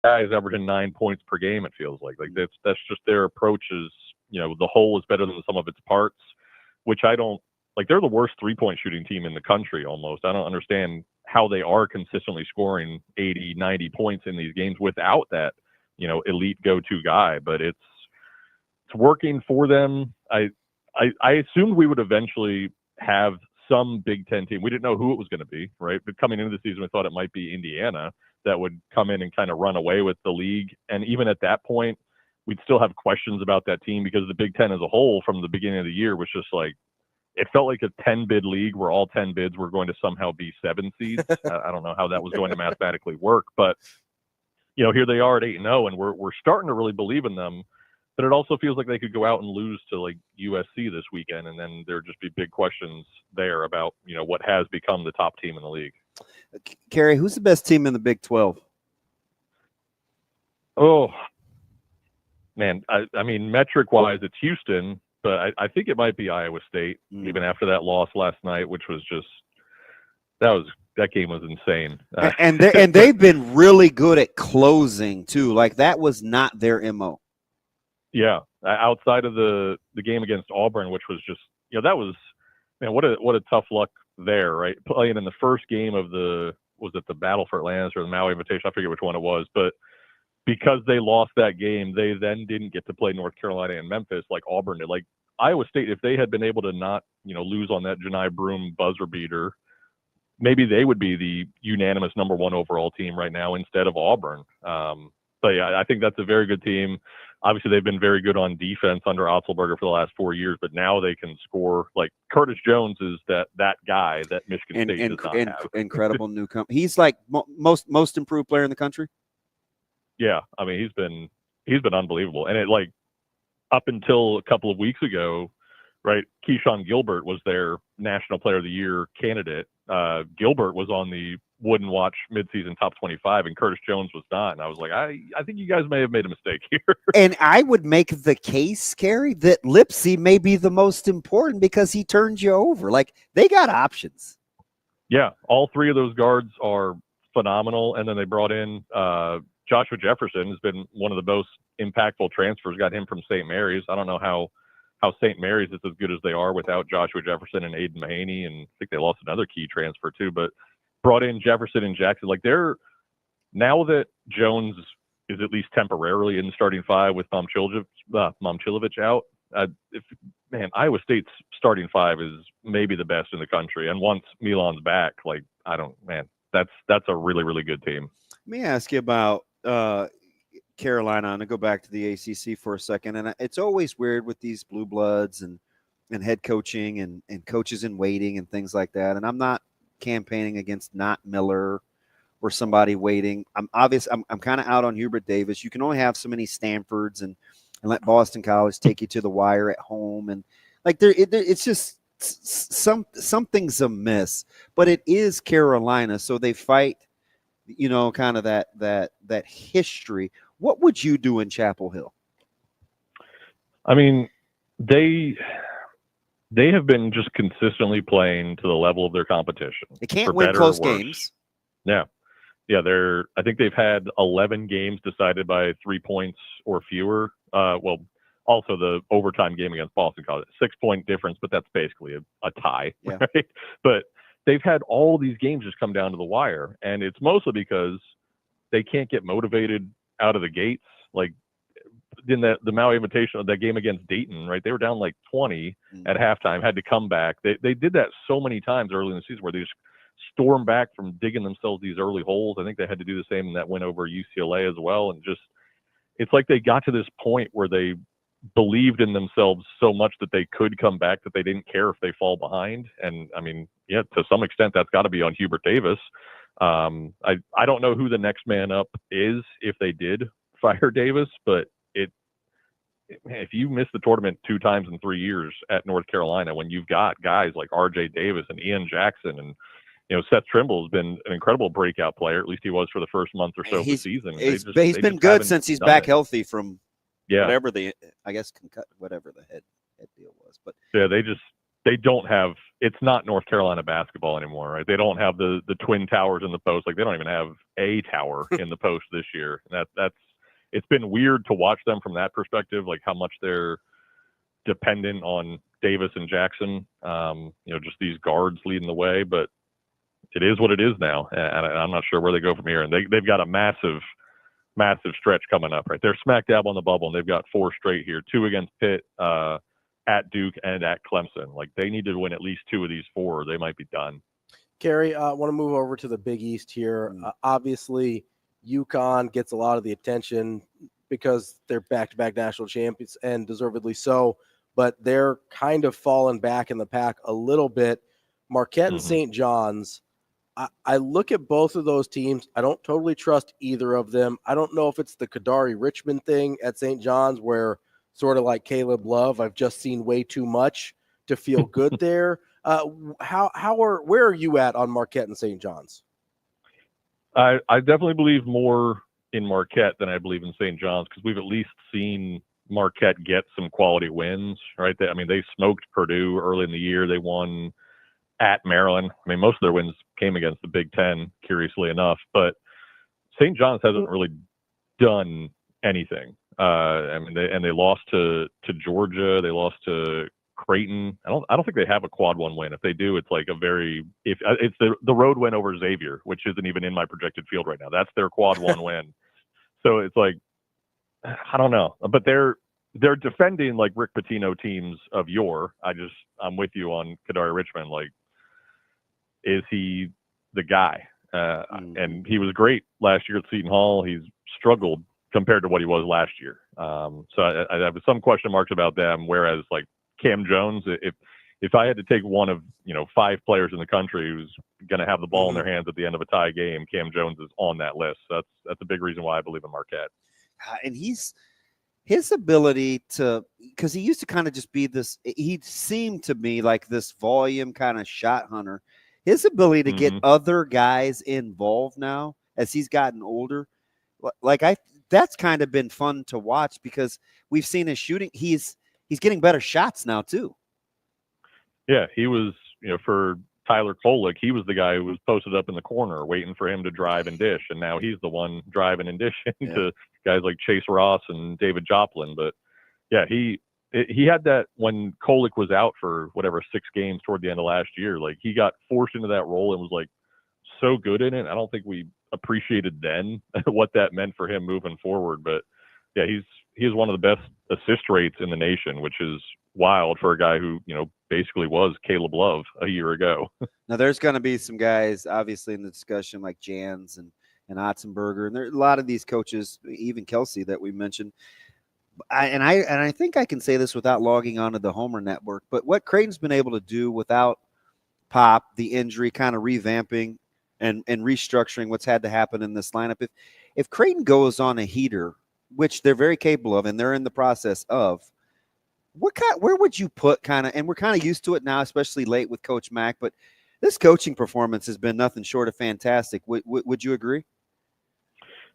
guys averaging 9 points per game. It feels like that's just their approach. Is the whole is better than the sum of its parts, which I don't like. They're the worst 3-point shooting team in the country almost. I don't understand how they are consistently scoring 80, 90 points in these games without that elite go-to guy. But it's working for them. I assumed we would eventually have some Big Ten team. We didn't know who it was going to be, right? But coming into the season, we thought it might be Indiana that would come in and kind of run away with the league. And even at that point, we'd still have questions about that team because the Big Ten as a whole from the beginning of the year was just like, it felt like a 10-bid league where all 10 bids were going to somehow be 7 seeds. I don't know how that was going to mathematically work, but here they are at 8-0, and we're starting to really believe in them. But it also feels like they could go out and lose to like USC this weekend, and then there'd just be big questions there about what has become the top team in the league. Kerry, who's the best team in the Big 12? Oh, man. I mean, metric-wise, it's Houston, but I think it might be Iowa State, even after that loss last night, which was just that game was insane. And they've been really good at closing, too. Like, that was not their MO. Yeah, outside of the game against Auburn, which was just, that was, man, what a tough luck there, right? Playing in the first game of was it the Battle for Atlantis or the Maui Invitation? I forget which one it was, but because they lost that game, they then didn't get to play North Carolina and Memphis like Auburn did. Like Iowa State, if they had been able to not, lose on that Janai Broome buzzer beater, maybe they would be the unanimous number 1 overall team right now instead of Auburn. But yeah, I think that's a very good team. Obviously, they've been very good on defense under Otzelberger for the last 4 years, but now they can score. Like Curtis Jones is that guy that Michigan State does not have. Incredible newcomer. He's like most improved player in the country. Yeah, I mean he's been unbelievable, and it like up until a couple of weeks ago, right? Keyshawn Gilbert was their National Player of the Year candidate. Gilbert was on the Wooden Watch midseason top 25, and Curtis Jones was not. And I was like, I think you guys may have made a mistake here. And I would make the case, Kerry, that Lipsy may be the most important because he turns you over. Like, they got options. Yeah, all 3 of those guards are phenomenal. And then they brought in Joshua Jefferson, has been one of the most impactful transfers, got him from St. Mary's. I don't know how St. Mary's is as good as they are without Joshua Jefferson and Aiden Mahaney, and I think they lost another key transfer too, but brought in Jefferson and Jackson. Like now that Jones is at least temporarily in the starting 5 with Momcilovic out, Iowa State's starting 5 is maybe the best in the country. And once Milan's back, that's a really, really good team. Let me ask you about Carolina, and to go back to the ACC for a second. And it's always weird with these blue bloods and head coaching and coaches in waiting and things like that. And I'm not campaigning against not Miller or somebody waiting. I'm kind of out on Hurrdat Davis. You can only have so many Stanfords and let Boston College take you to the wire at home. And like it's just something's amiss, but it is Carolina. So they fight, kind of that history. What would you do in Chapel Hill? I mean, they have been just consistently playing to the level of their competition. They can't win close games. Yeah. Yeah, I think they've had 11 games decided by 3 points or fewer. Also the overtime game against Boston College, 6-point difference, but that's basically a tie, yeah. Right? But they've had all these games just come down to the wire, and it's mostly because they can't get motivated out of the gates. Like in the Maui Invitational, that game against Dayton, right? They were down like 20 at halftime, had to come back. They did that so many times early in the season where they just stormed back from digging themselves these early holes. I think they had to do the same in that win over UCLA as well. And just, it's like they got to this point where they believed in themselves so much that they could come back that they didn't care if they fall behind. And I mean, yeah, to some extent that's got to be on Hurrdat Davis. I don't know who the next man up is if they did fire Davis, but if you miss the tournament 2 times in 3 years at North Carolina, when you've got guys like RJ Davis and Ian Jackson and Seth Trimble has been an incredible breakout player. At least he was for the first month or so of the season. He's been good since he's back healthy from whatever the head deal was. But yeah, they don't have. It's not North Carolina basketball anymore, right? They don't have the twin towers in the post. Like they don't even have a tower in the post this year. And that's it's been weird to watch them from that perspective, like how much they're dependent on Davis and Jackson. Just these guards leading the way, but it is what it is now, and I'm not sure where they go from here. And they've got a massive stretch coming up, right? They're smack dab on the bubble, and they've got 4 straight here, 2 against Pitt, at Duke, and at Clemson. Like they need to win at least 2 of these 4, or they might be done. Kerry, I want to move over to the Big East here. Obviously, UConn gets a lot of the attention because they're back-to-back national champions, and deservedly so. But they're kind of falling back in the pack a little bit. Marquette and St. John's. I look at both of those teams. I don't totally trust either of them. I don't know if it's the Kadari Richmond thing at St. John's where sort of like Caleb Love, I've just seen way too much to feel good there. Where are you at on Marquette and St. John's? I definitely believe more in Marquette than I believe in St. John's because we've at least seen Marquette get some quality wins, right? They smoked Purdue early in the year. They won at Maryland. Most of their wins came against the Big Ten, curiously enough, but St. John's hasn't really done anything. They lost to Georgia. They lost to Creighton. I don't think they have a quad 1 win. If they do, it's like it's the road win over Xavier, which isn't even in my projected field right now. That's their quad 1 win. So it's like, I don't know, but they're defending like Rick Pitino teams of yore. I'm with you on Kadari Richmond. Like, is he the guy? And he was great last year at Seton Hall. He's struggled compared to what he was last year. So I have some question marks about them. Whereas like Cam Jones, if I had to take one of 5 players in the country who's going to have the ball in their hands at the end of a tie game, Cam Jones is on that list. So that's a big reason why I believe in Marquette. And his ability to, because he used to kind of just be this, he seemed to me like this volume kind of shot hunter. His ability to get other guys involved now as he's gotten older, that's kind of been fun to watch because we've seen his shooting. He's getting better shots now too. Yeah, he was, for Tyler Kolek, he was the guy who was posted up in the corner waiting for him to drive and dish, and now he's the one driving and dishing to guys like Chase Ross and David Joplin. But yeah, he had that when Kolek was out for 6 games toward the end of last year. Like he got forced into that role and was like so good in it. I don't think we appreciated then what that meant for him moving forward. But yeah, he's one of the best assist rates in the nation, which is wild for a guy who basically was Caleb Love a year ago. Now there's going to be some guys obviously in the discussion like Jans and Otzenberger, and there are a lot of these coaches, even Kelsey that we mentioned. I think I can say this without logging onto the Homer Network, but what Creighton's been able to do without Pop, the injury, kind of revamping and restructuring what's had to happen in this lineup. If Creighton goes on a heater, which they're very capable of, and they're in the process of, where would you put and we're kind of used to it now, especially late with Coach Mack, but this coaching performance has been nothing short of fantastic. Would you agree?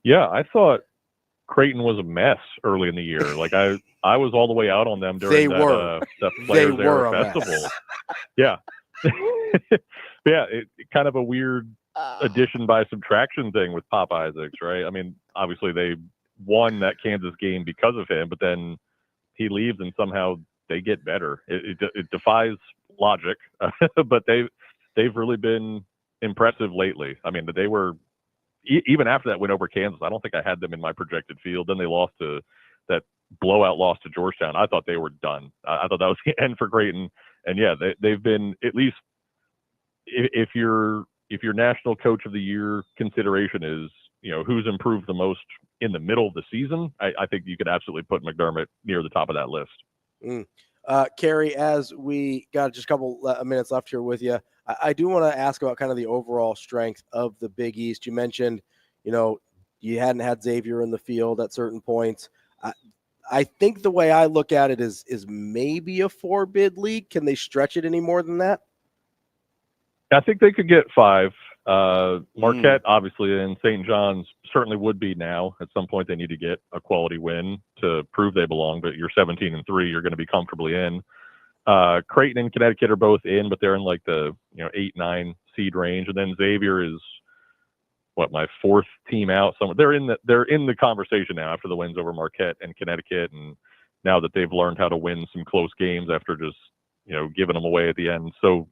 Yeah, I thought Creighton was a mess early in the year. Like I was all the way out on them during that Players Era Festival. Yeah. Yeah, kind of a weird addition by subtraction thing with Pop Isaacs, right? Obviously they won that Kansas game because of him, but then he leaves and somehow they get better. It defies logic, but they've really been impressive lately. They were, even after that win over Kansas, I don't think I had them in my projected field. Then they lost to that blowout loss to Georgetown. I thought they were done. I thought that was the end for Creighton. And yeah, they've been, at least if your national coach of the year consideration is, who's improved the most in the middle of the season, I think you could absolutely put McDermott near the top of that list. Kerry, as we got just a couple minutes left here with you, I do want to ask about kind of the overall strength of the Big East. You mentioned, you hadn't had Xavier in the field at certain points. I think the way I look at it is maybe a 4-bid league. Can they stretch it any more than that? I think they could get 5. Marquette, obviously, and St. John's certainly would be now. At some point, they need to get a quality win to prove they belong. But you're 17-3, you're going to be comfortably in. Creighton and Connecticut are both in, but they're in like the 8-9 seed range, and then Xavier is my fourth team out. They're in the conversation now after the wins over Marquette and Connecticut, and now that they've learned how to win some close games after just giving them away at the end so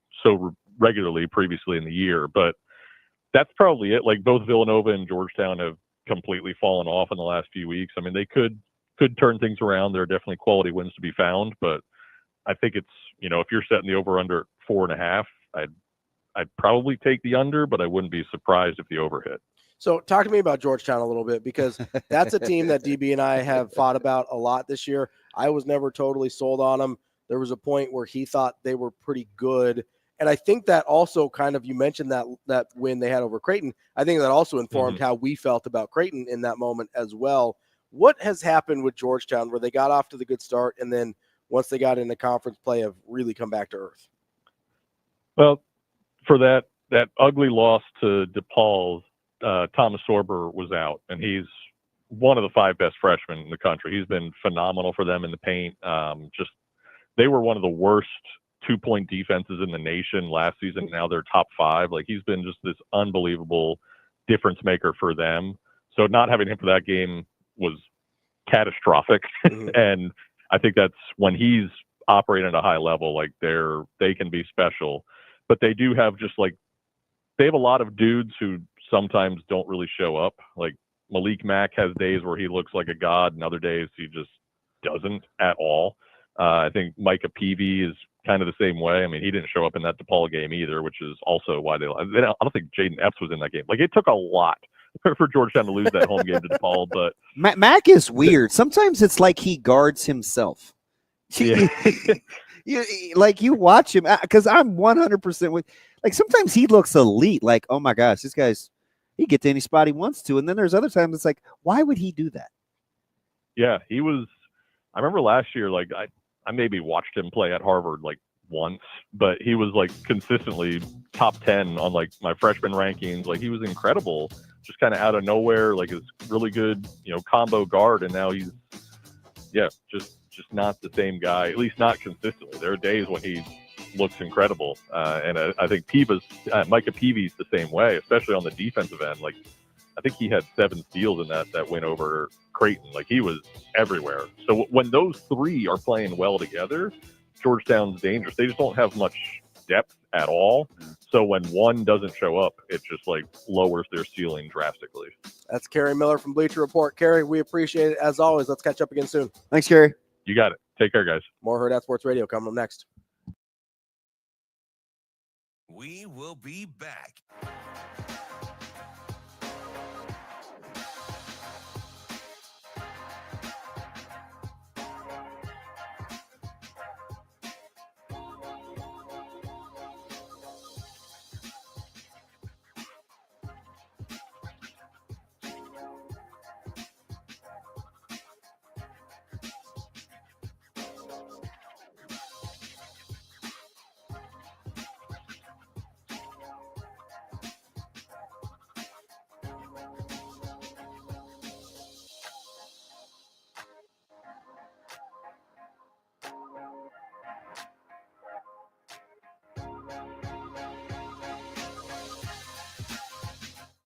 regularly previously in the year. But that's probably it. Like both Villanova and Georgetown have completely fallen off in the last few weeks. I mean, they could turn things around. There are definitely quality wins to be found, but I think it's, if you're setting the over under 4.5, I'd probably take the under, but I wouldn't be surprised if the over hit. So talk to me about Georgetown a little bit, because that's a team that DB and I have fought about a lot this year. I was never totally sold on them. There was a point where he thought they were pretty good. And I think that also kind of, you mentioned that win they had over Creighton. I think that also informed how we felt about Creighton in that moment as well. What has happened with Georgetown where they got off to the good start and then once they got into conference play have really come back to earth? Well, for that ugly loss to DePaul, Thomas Sorber was out, and he's one of the 5 best freshmen in the country. He's been phenomenal for them in the paint. They were one of the worst 2-point defenses in the nation last season. Now they're top 5. Like, he's been just this unbelievable difference maker for them. So not having him for that game was catastrophic. And I think that's when he's operating at a high level, like they can be special, but they do have they have a lot of dudes who sometimes don't really show up. Like Malik Mack has days where he looks like a god, and other days he just doesn't at all. I think Micah Peavy is kind of the same way. I mean, he didn't show up in that DePaul game either, which is also why I don't think Jaden Epps was in that game. Like, it took a lot for Georgetown to lose that home game to DePaul, but Mac is weird. Sometimes it's like he guards himself. Yeah. you watch him, because I'm 100% with. Like, sometimes he looks elite. Like, oh my gosh, this guy's he get to any spot he wants to, and then there's other times it's like, why would he do that? Yeah, he was. I remember last year, like I maybe watched him play at Harvard like once, but he was like consistently top 10 on like my freshman rankings. Like, he was incredible, just kind of out of nowhere, like his really good, combo guard. And now he's, just not the same guy, at least not consistently. There are days when he looks incredible. And I think Micah Peavy's the same way, especially on the defensive end. Like, I think he had 7 steals in that win over Creighton. Like, he was everywhere. So when those 3 are playing well together, Georgetown's dangerous. They just don't have much depth at all. So when one doesn't show up, it just like lowers their ceiling drastically. That's Kerry Miller from Bleacher Report. Kerry, we appreciate it as always. Let's catch up again soon. Thanks, Kerry. You got it. Take care, guys. More Hurrdat Sports Radio coming up next. We will be back.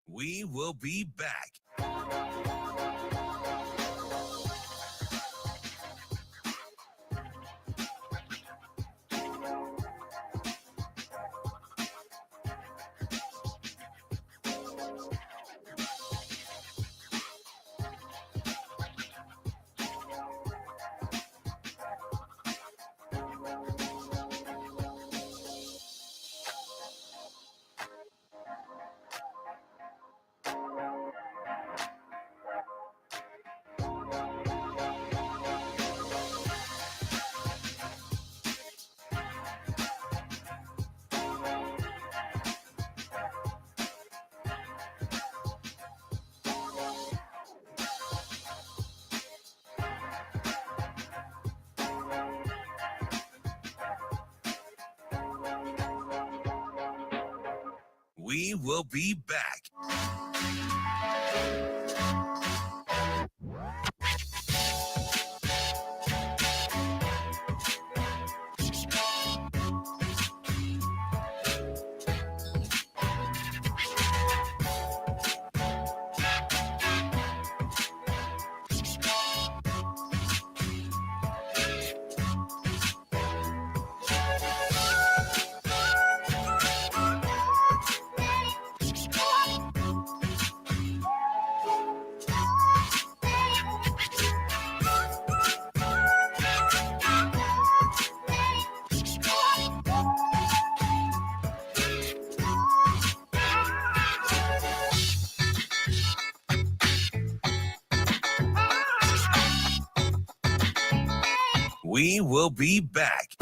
We will be back. We will be back. We will be back.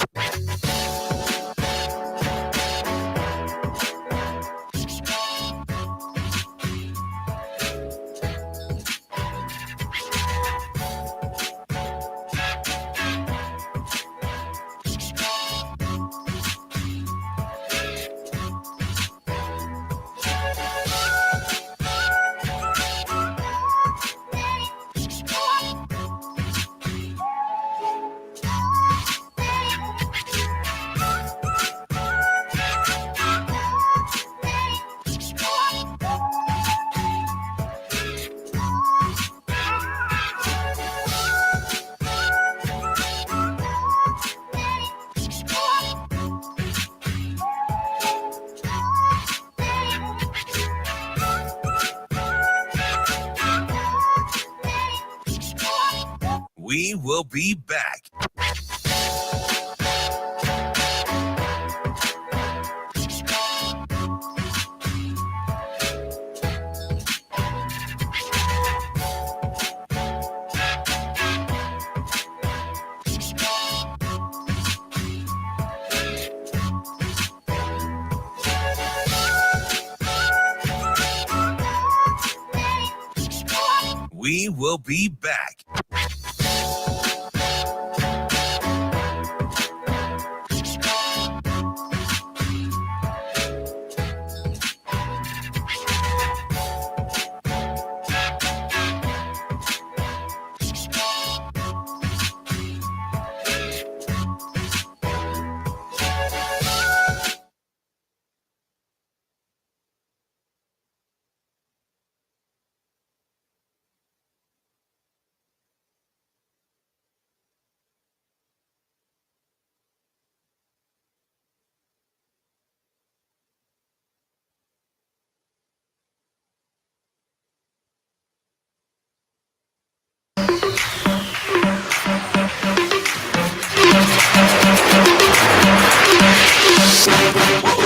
We will be back. We will be back.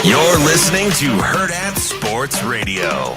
You're listening to Hurrdat Sports Radio.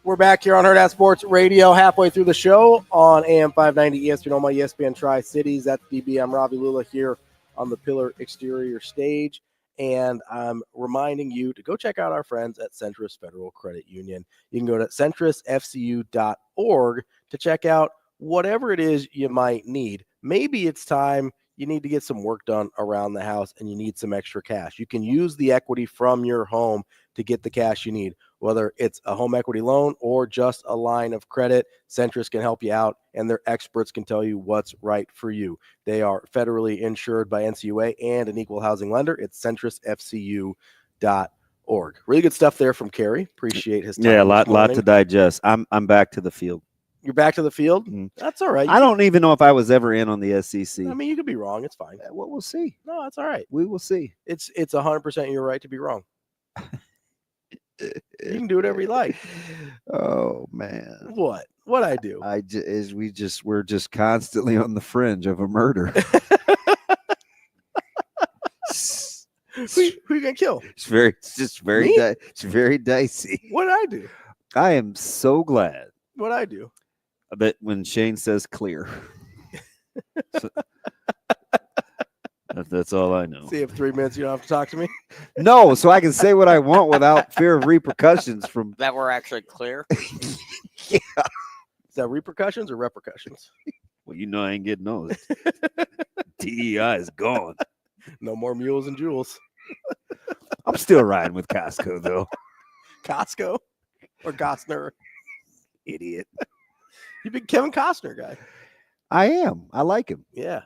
We're back here on Hurrdat Sports Radio, halfway through the show on AM 590 ESPN Omaha, ESPN Tri-Cities. That's DB. I'm Ravi Lulla here on the Pillar Exterior stage. And I'm reminding you to go check out our friends at Centris Federal Credit Union. You can go to centrisfcu.org to check out whatever it is you might need. Maybe it's time you need to get some work done around the house and you need some extra cash. You can use the equity from your home to get the cash you need, whether it's a home equity loan or just a line of credit. Centris can help you out, and their experts can tell you what's right for you. They are federally insured by NCUA and an equal housing lender. It's centrisfcu.org. Really good stuff there from Kerry. Appreciate his time. Yeah, a lot to digest. I'm back to the field. You're back to the field? Mm-hmm. That's all right. I don't even know if I was ever in on the SEC. I mean, you could be wrong. It's fine. Well, we'll see. No, that's all right. We will see. It's 100% your right to be wrong. You can do whatever you like. Oh man. What I do? We're just constantly on the fringe of a murder. Who you gonna kill? It's very dicey. What did I do? I am so glad. What I do? I bet when Shane says clear. That's all I know. See, you have 3 minutes. You don't have to talk to me. No, so I can say what I want without fear of repercussions from that. We're actually clear. Yeah. Is that repercussions or repercussions? Well, you know I ain't getting those. DEI is gone. No more mules and jewels. I'm still riding with Costco though. Costco or Costner? Idiot. You big Kevin Costner guy. I am. I like him. Yeah.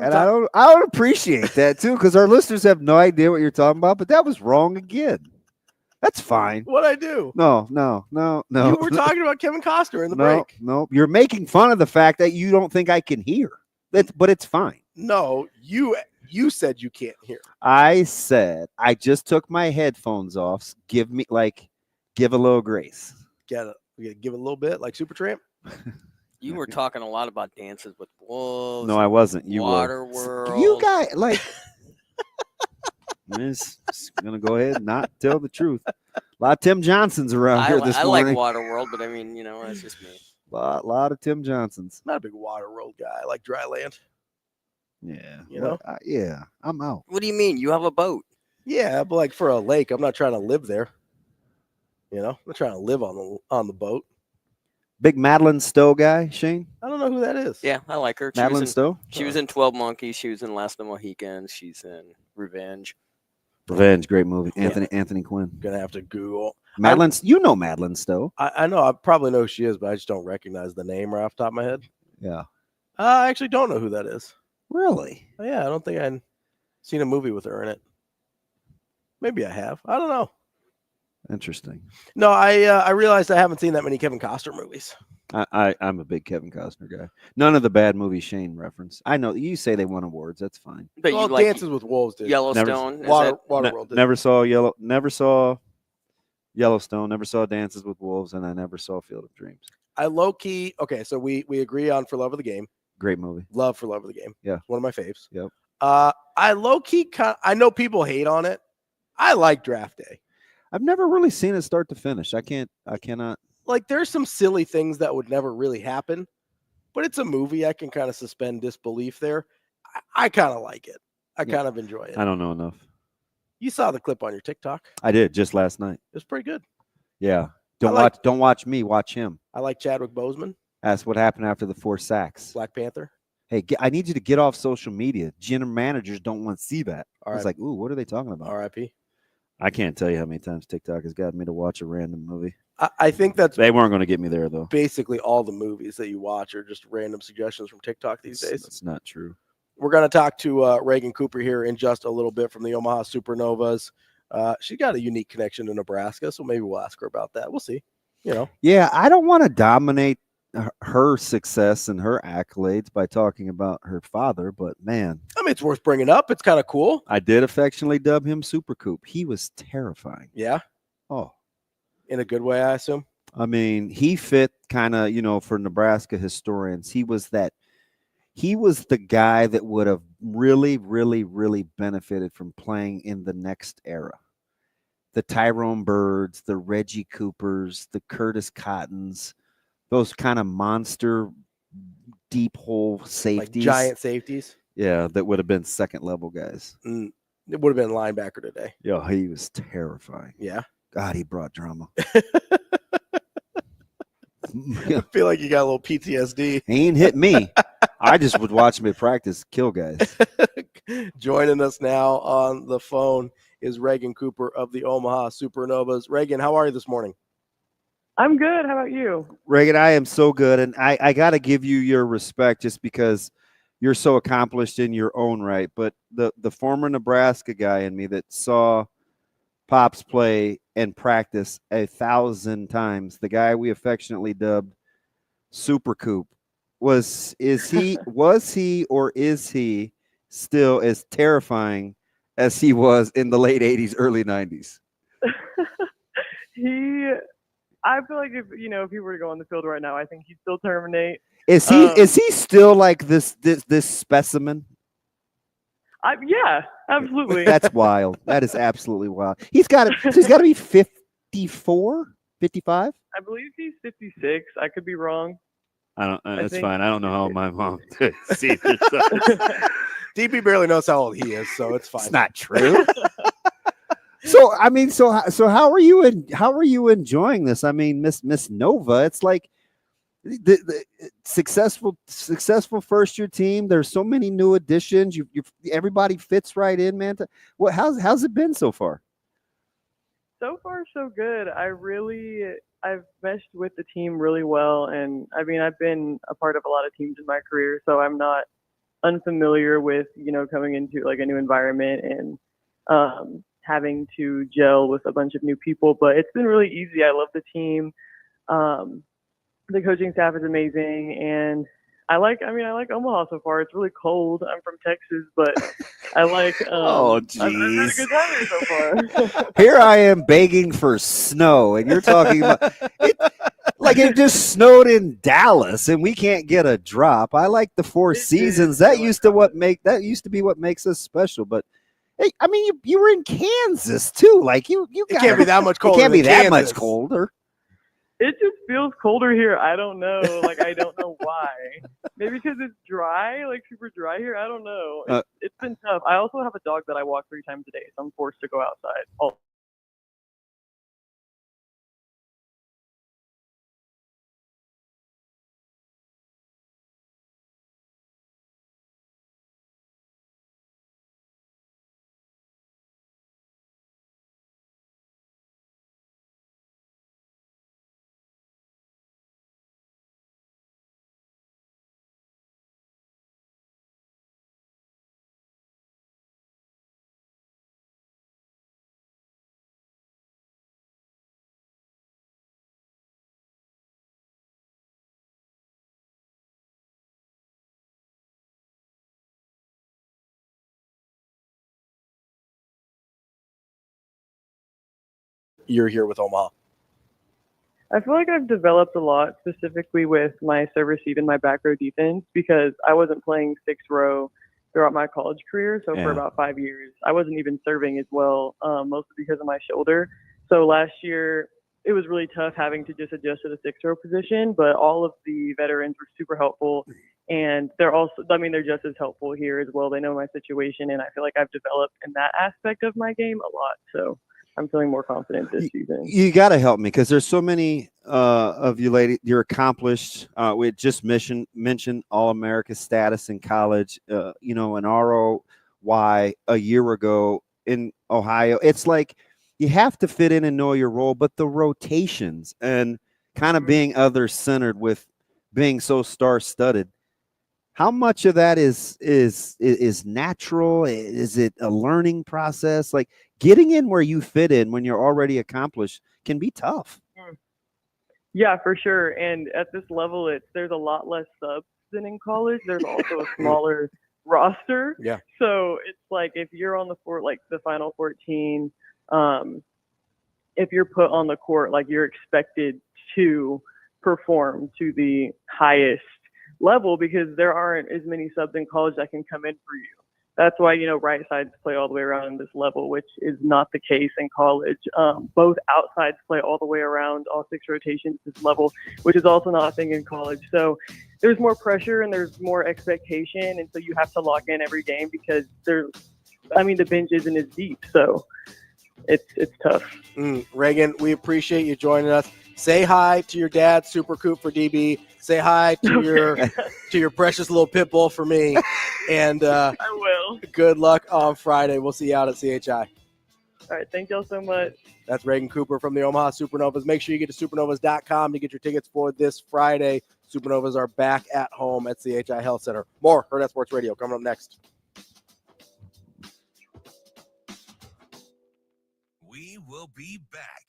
And I don't appreciate that too, because our listeners have no idea what you're talking about, but that was wrong again. That's fine. What'd I do? No. You were talking about Kevin Costner in the break. No, you're making fun of the fact that you don't think I can hear. But it's fine. No, you said you can't hear. I said I just took my headphones off. Give a little grace. Give it a little bit, like Supertramp. You were talking a lot about Dances with Wolves. No, I wasn't. You Water were. World. You guys, like, I'm just gonna go ahead and not tell the truth. A lot of Tim Johnsons around here this morning. I like Waterworld, but I mean, that's just me. Lot of Tim Johnsons. Not a big Waterworld guy. I like dry land. Yeah. Yeah, I'm out. What do you mean? You have a boat? Yeah, but like for a lake, I'm not trying to live there. I'm not trying to live on the boat. Big Madeline Stowe guy, Shane? I don't know who that is. Yeah, I like her. Madeline Stowe? She was in 12 Monkeys. She was in Last of the Mohicans. She's in Revenge. Revenge, great movie. Anthony Quinn. Gonna have to Google. Madeline, you know Madeline Stowe. I know. I probably know who she is, but I just don't recognize the name right off the top of my head. Yeah. I actually don't know who that is. Really? Yeah, I don't think I've seen a movie with her in it. Maybe I have. I don't know. Interesting. No, I realized I haven't seen that many Kevin Costner movies. I'm a big Kevin Costner guy. None of the bad movies Shane referenced. I know you say they won awards. That's fine. But well, you like Dances with Wolves did. Yellowstone. Waterworld. Never saw Yellowstone. Never saw Dances with Wolves, and I never saw Field of Dreams. I low key. Okay, so we agree on For Love of the Game. Great movie. Love For Love of the Game. Yeah, one of my faves. Yep. I low key. I know people hate on it. I like Draft Day. I've never really seen it start to finish. I cannot. Like, there's some silly things that would never really happen, but it's a movie. I can kind of suspend disbelief there. I kind of like it. I kind of enjoy it. I don't know enough. You saw the clip on your TikTok. I did just last night. It was pretty good. Yeah. Don't watch me. Watch him. I like Chadwick Boseman. Ask what happened after the 4 sacks. Black Panther. Hey, I need you to get off social media. General managers don't want to see that. I was like, ooh, what are they talking about? R.I.P. I can't tell you how many times TikTok has gotten me to watch a random movie. I think that's they weren't going to get me there, though. Basically, all the movies that you watch are just random suggestions from TikTok these days. That's not true. We're going to talk to Reagan Cooper here in just a little bit from the Omaha Supernovas. She got a unique connection to Nebraska, so maybe we'll ask her about that. We'll see. Yeah, I don't want to dominate her success and her accolades by talking about her father, but man, I mean, it's worth bringing up. It's kind of cool. I did affectionately dub him Super Coop. He was terrifying. Yeah. Oh, in a good way, I assume. I mean, he fit kind of, for Nebraska historians. He was the guy that would have really, really, really benefited from playing in the next era. The Tyrone Birds, the Reggie Coopers, the Curtis Cottons, those kind of monster deep hole safeties. Like giant safeties. Yeah, that would have been second level guys. It would have been linebacker today. Yo, he was terrifying. Yeah. God, he brought drama. I feel like you got a little PTSD. He ain't hit me. I just would watch him at practice kill guys. Joining us now on the phone is Reagan Cooper of the Omaha Supernovas. Reagan, how are you this morning? I'm good. How about you? Reagan, I am so good. And I got to give you your respect just because you're so accomplished in your own right. But the former Nebraska guy in me that saw Pops play and practice 1,000 times, the guy we affectionately dubbed Super Coop, was he or is he still as terrifying as he was in the late 80s, early 90s? I feel like if he were to go on the field right now, I think he'd still terminate. Is he still like this specimen? Yeah, absolutely. That's wild. That is absolutely wild. He's got to be 54, 55. I believe he's 56. I could be wrong. That's fine. I don't know how my mom sees DP barely knows how old he is, so it's fine. It's not true. So I mean, so how are you enjoying this? I mean, Miss Nova, it's like the successful first year team. There's so many new additions. Everybody fits right in, man. How's it been so far? So far, so good. I've meshed with the team really well, and I mean, I've been a part of a lot of teams in my career, so I'm not unfamiliar with coming into like a new environment and having to gel with a bunch of new people. But it's been really easy. I love the team. The coaching staff is amazing, and I like Omaha so far. It's really cold. I'm from Texas, but I like. Oh, geez. I've had a good time here so far. Here I am begging for snow, and you're talking about it, like it just snowed in Dallas, and we can't get a drop. I like the Four Seasons. That used to be what makes us special. But Hey, I mean, you were in Kansas too. Like you it can't be that much colder. It can't be that Kansas. much colder. It just feels colder here. I don't know. Like, I don't know why. Maybe because it's dry, like super dry here. I don't know. It's been tough. I also have a dog that I walk 3 times a day, so I'm forced to go outside. You're here with Omaha. I feel like I've developed a lot, specifically with my server seat and my back row defense, because I wasn't playing 6th row throughout my college career. So for about 5 years, I wasn't even serving as well, mostly because of my shoulder. So last year, it was really tough having to just adjust to the 6th row position, but all of the veterans were super helpful. And they're just as helpful here as well. They know my situation, and I feel like I've developed in that aspect of my game a lot. So I'm feeling more confident this season. You got to help me, because there's so many of you ladies. You're accomplished. We just mentioned All-America status in college. An ROY a year ago in Ohio. It's like you have to fit in and know your role, but the rotations and kind of being other-centered with being so star-studded. How much of that is natural? Is it a learning process? Like, getting in where you fit in when you're already accomplished can be tough. Yeah, for sure. And at this level, there's a lot less subs than in college. There's also a smaller roster. Yeah. So it's like if you're on the final 14, if you're put on the court, like, you're expected to perform to the highest level, because there aren't as many subs in college that can come in for you. That's why, right sides play all the way around this level, which is not the case in college. Both outsides play all the way around all 6 rotations this level, which is also not a thing in college. So there's more pressure and there's more expectation. And so you have to lock in every game, because the bench isn't as deep. So it's tough. Reagan, we appreciate you joining us. Say hi to your dad, Super Coop for DB. Say hi to your precious little pit bull for me. And I will. Good luck on Friday. We'll see you out at CHI. All right. Thank y'all so much. That's Reagan Cooper from the Omaha Supernovas. Make sure you get to supernovas.com to get your tickets for this Friday. Supernovas are back at home at CHI Health Center. More Hurrdat Sports Radio coming up next. We will be back.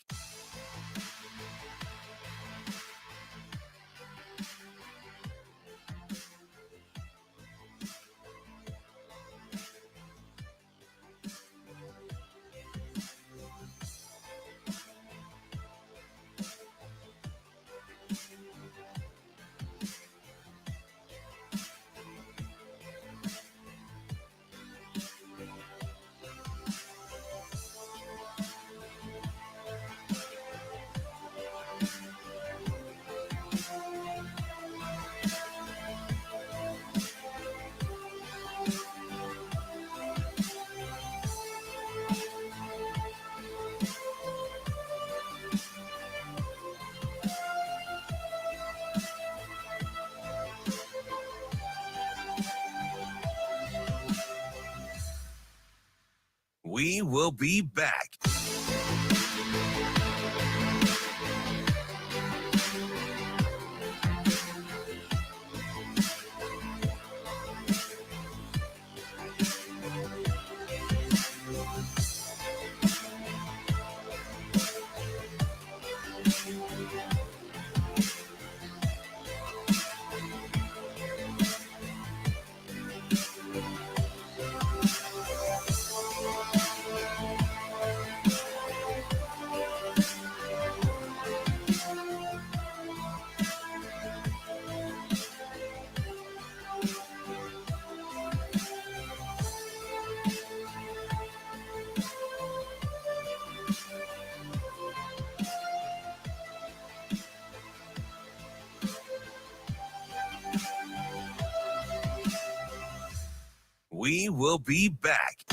We will be back. We will be back.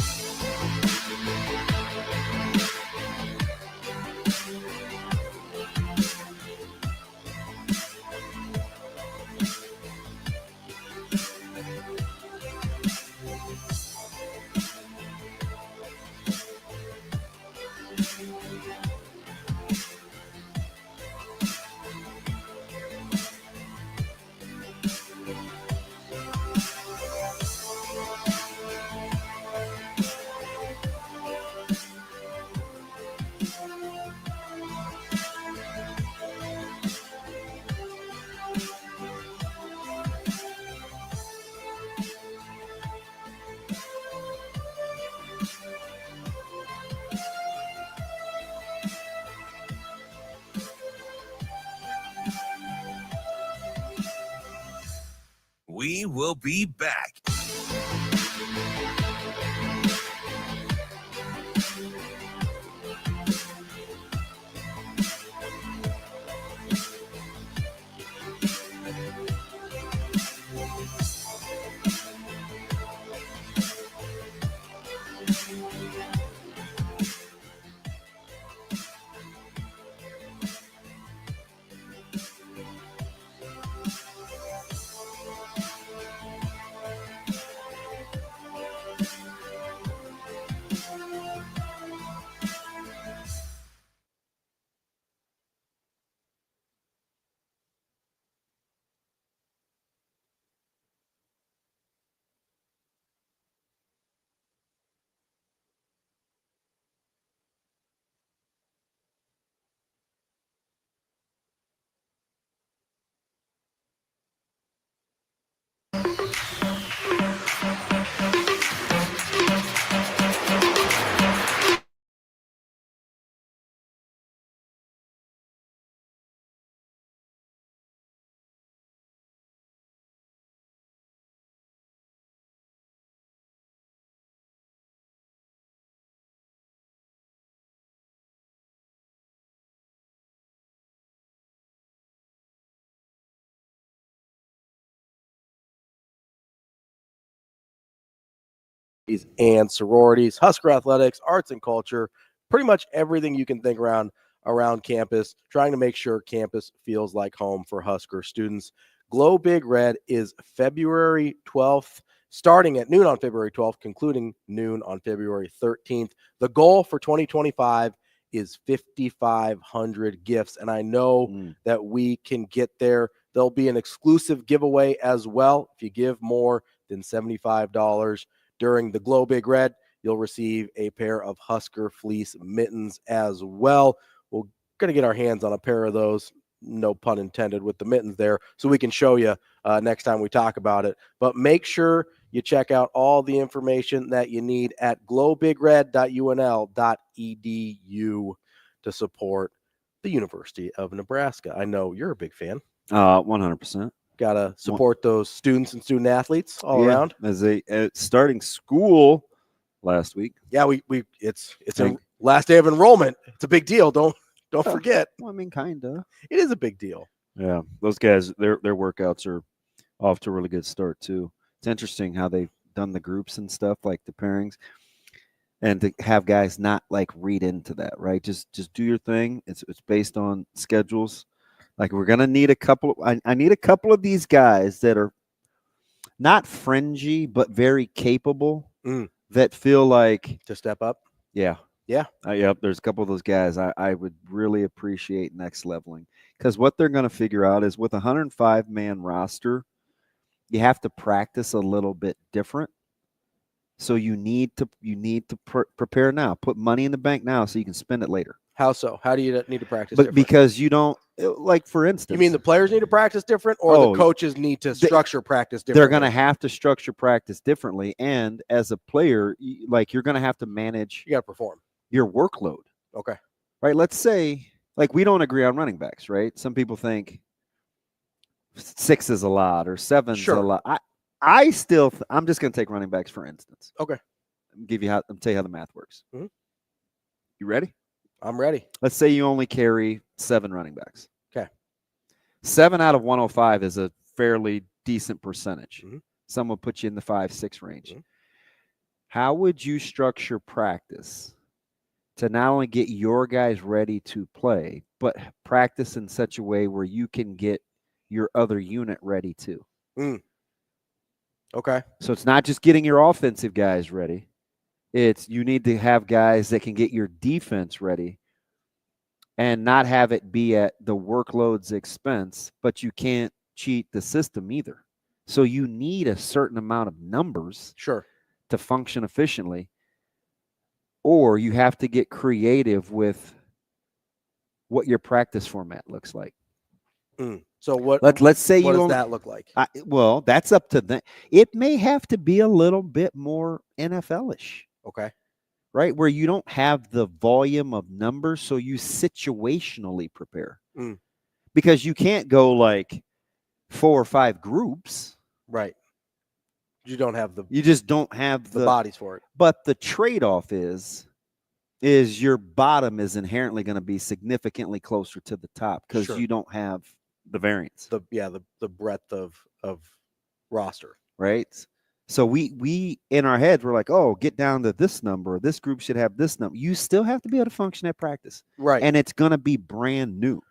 We will be back. And sororities, Husker athletics, arts and culture, pretty much everything you can think around campus, trying to make sure campus feels like home for Husker students. Glow Big Red is February 12th, starting at noon on February 12th, concluding noon on February 13th. The goal for 2025 is 5,500 gifts, and I know that we can get there. There'll be an exclusive giveaway as well. If you give more than $75 during the Glow Big Red, you'll receive a pair of Husker fleece mittens as well. We're going to get our hands on a pair of those, no pun intended with the mittens there, so we can show you next time we talk about it. But make sure you check out all the information that you need at glowbigred.unl.edu to support the University of Nebraska. I know you're a big fan. 100%. Got to support those students and student athletes all around. As starting school last week. Yeah, it's a last day of enrollment. It's a big deal. Don't forget. Well, I mean, kinda. It is a big deal. Yeah, those guys, their workouts are off to a really good start too. It's interesting how they've done the groups and stuff, like the pairings, and to have guys not like read into that, right? Just do your thing. It's based on schedules. Like, we're gonna need a couple. I need a couple of these guys that are not fringy but very capable. That feel like to step up. Yeah. Yep. There's a couple of those guys I would really appreciate next leveling, because what they're going to figure out is with a 105-man roster, you have to practice a little bit different. So you need to prepare now. Put money in the bank now so you can spend it later. How so? How do you need to practice? But because you don't, like, for instance, you mean the players need to practice different, or the coaches need to structure practice differently? They're going to have to structure practice differently, and as a player, like, you're going to have to manage. You got to perform your workload. Okay. Right. Let's say, like, we don't agree on running backs, right? Some people think 6 is a lot or 7's a lot. I'm just going to take running backs for instance. Okay. I'll tell you how the math works. Mm-hmm. You ready? I'm ready. Let's say you only carry 7 running backs. Okay. 7 out of 105 is a fairly decent percentage. Mm-hmm. Some will put you in the 5-6 range. Mm-hmm. How would you structure practice to not only get your guys ready to play, but practice in such a way where you can get your other unit ready too? Okay. So it's not just getting your offensive guys ready. It's you need to have guys that can get your defense ready and not have it be at the workload's expense, but you can't cheat the system either. So you need a certain amount of numbers to function efficiently, or you have to get creative with what your practice format looks like. So let's say what does that look like? Well, that's up to them. It may have to be a little bit more NFL-ish. Okay. Right? Where you don't have the volume of numbers, so you situationally prepare. Because you can't go like 4 or 5 groups. Right. You just don't have the bodies for it. But the trade-off is your bottom is inherently going to be significantly closer to the top because you don't have the variance. The breadth of roster. Right? So we in our heads, we're like, oh, get down to this number. This group should have this number. You still have to be able to function at practice. Right. And it's going to be brand new.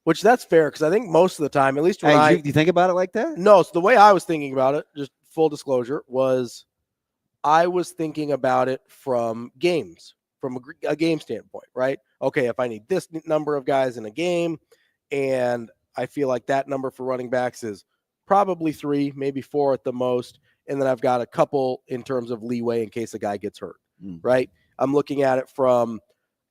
Which that's fair because I think most of the time, at least when you think about it like that? No, so the way I was thinking about it, just full disclosure, was I was thinking about it from games, from a game standpoint, right? Okay, if I need this number of guys in a game and I feel like that number for running backs is probably 3, maybe 4 at the most. And then I've got a couple in terms of leeway in case a guy gets hurt, right? I'm looking at it from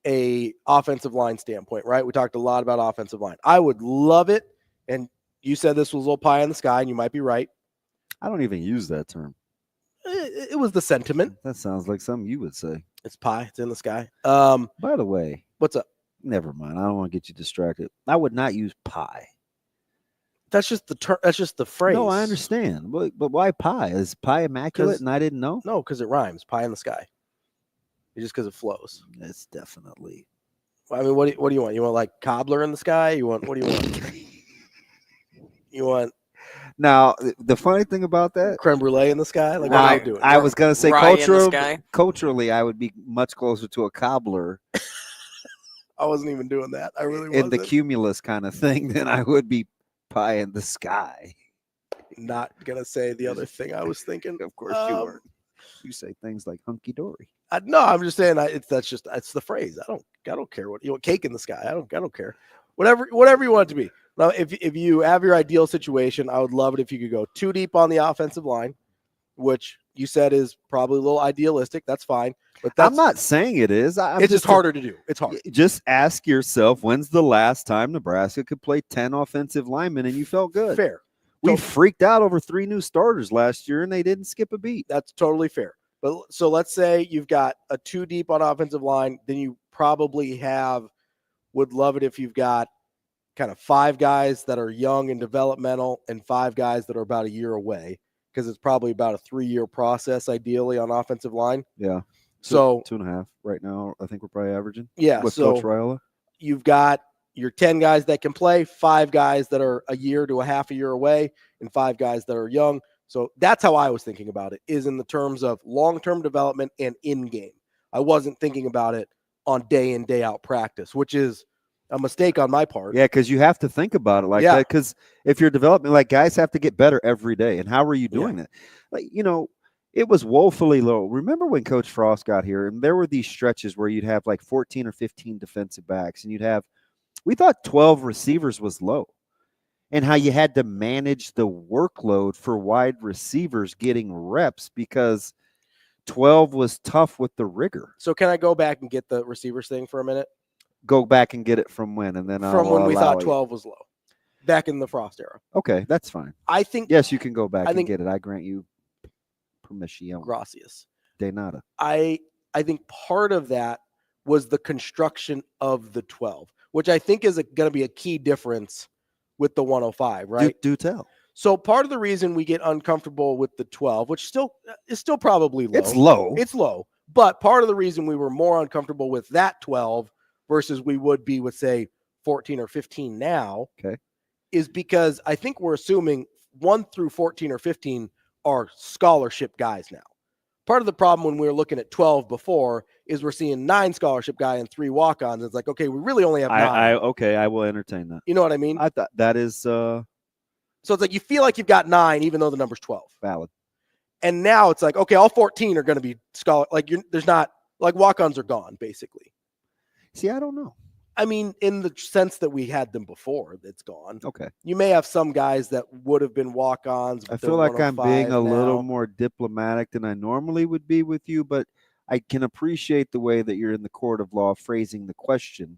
a offensive line standpoint, right? We talked a lot about offensive line. I would love it. And you said this was a little pie in the sky, and you might be right. I don't even use that term. It was the sentiment. That sounds like something you would say. It's pie. It's in the sky. By the way. What's up? Never mind. I don't want to get you distracted. I would not use pie. That's just the term. That's just the phrase. No, I understand. But why pie? Is pie immaculate and I didn't know? No, because it rhymes. Pie in the sky. It's just because it flows. It's definitely. I mean, what do you want? You want like cobbler in the sky? What do you want? You want. Now, the funny thing about that, creme brulee in the sky. Like, what are you doing? I was gonna say culturally, I would be much closer to a cobbler. I wasn't even doing that. I really in wasn't. The cumulus kind of thing than I would be pie in the sky. Not gonna say the other thing I was thinking. Of course you weren't. You say things like hunky dory. No, I'm just saying it's the phrase. I don't care what you want. Cake in the sky. I don't care. Whatever you want it to be. Now, if you have your ideal situation, I would love it if you could go 2 deep on the offensive line, which you said is probably a little idealistic. That's fine. But I'm not saying it is. It's just harder to do. It's hard. Just ask yourself, when's the last time Nebraska could play 10 offensive linemen and you felt good? Fair. We freaked out over 3 new starters last year and they didn't skip a beat. That's totally fair. But so let's say you've got a 2 deep on offensive line, then you probably would love it if you've got kind of 5 guys that are young and developmental and 5 guys that are about a year away, because it's probably about a 3-year process ideally on offensive line. Yeah. So 2.5 right now, I think we're probably averaging. Yeah. With so Coach Riola. You've got your 10 guys that can play, 5 guys that are a year to a half a year away, and 5 guys that are young. So that's how I was thinking about it, is in the terms of long-term development and in-game. I wasn't thinking about it on day in, day out practice, which is a mistake on my part. Yeah, because you have to think about it like that. Because if you're developing, like, guys have to get better every day. And how are you doing that? Like, it was woefully low. Remember when Coach Frost got here, and there were these stretches where you'd have like 14 or 15 defensive backs, and we thought 12 receivers was low. And how you had to manage the workload for wide receivers getting reps because 12 was tough with the rigor. So can I go back and get the receivers thing for a minute? Go back and get it from when, and then from when we thought 12 was low, back in the Frost era. Okay, that's fine. I think yes, you can go back and get it. I grant you permission. Gracias. De nada. I think part of that was the construction of the 12, which I think is going to be a key difference with the 105, right? Do tell. So part of the reason we get uncomfortable with the 12, which is still probably low. It's low. But part of the reason we were more uncomfortable with that 12 versus we would be with, say, 14 or 15 now, is because I think we're assuming 1 through 14 or 15 are scholarship guys now. part of the problem when we were looking at 12 before is we're seeing 9 scholarship guy and 3 walk-ons. It's like, okay, we really only have 9. I will entertain that. You know what I mean? I thought that is so it's like you feel like you've got 9 even though the number's 12. Valid. And now it's like, okay, all 14 are going to be scholar. Like there's not like walk-ons are gone basically. See, I don't know. I mean, in the sense that we had them before, it's gone. Okay. You may have some guys that would have been walk-ons. I feel like I'm being a little more diplomatic than I normally would be with you, but I can appreciate the way that you're in the court of law phrasing the question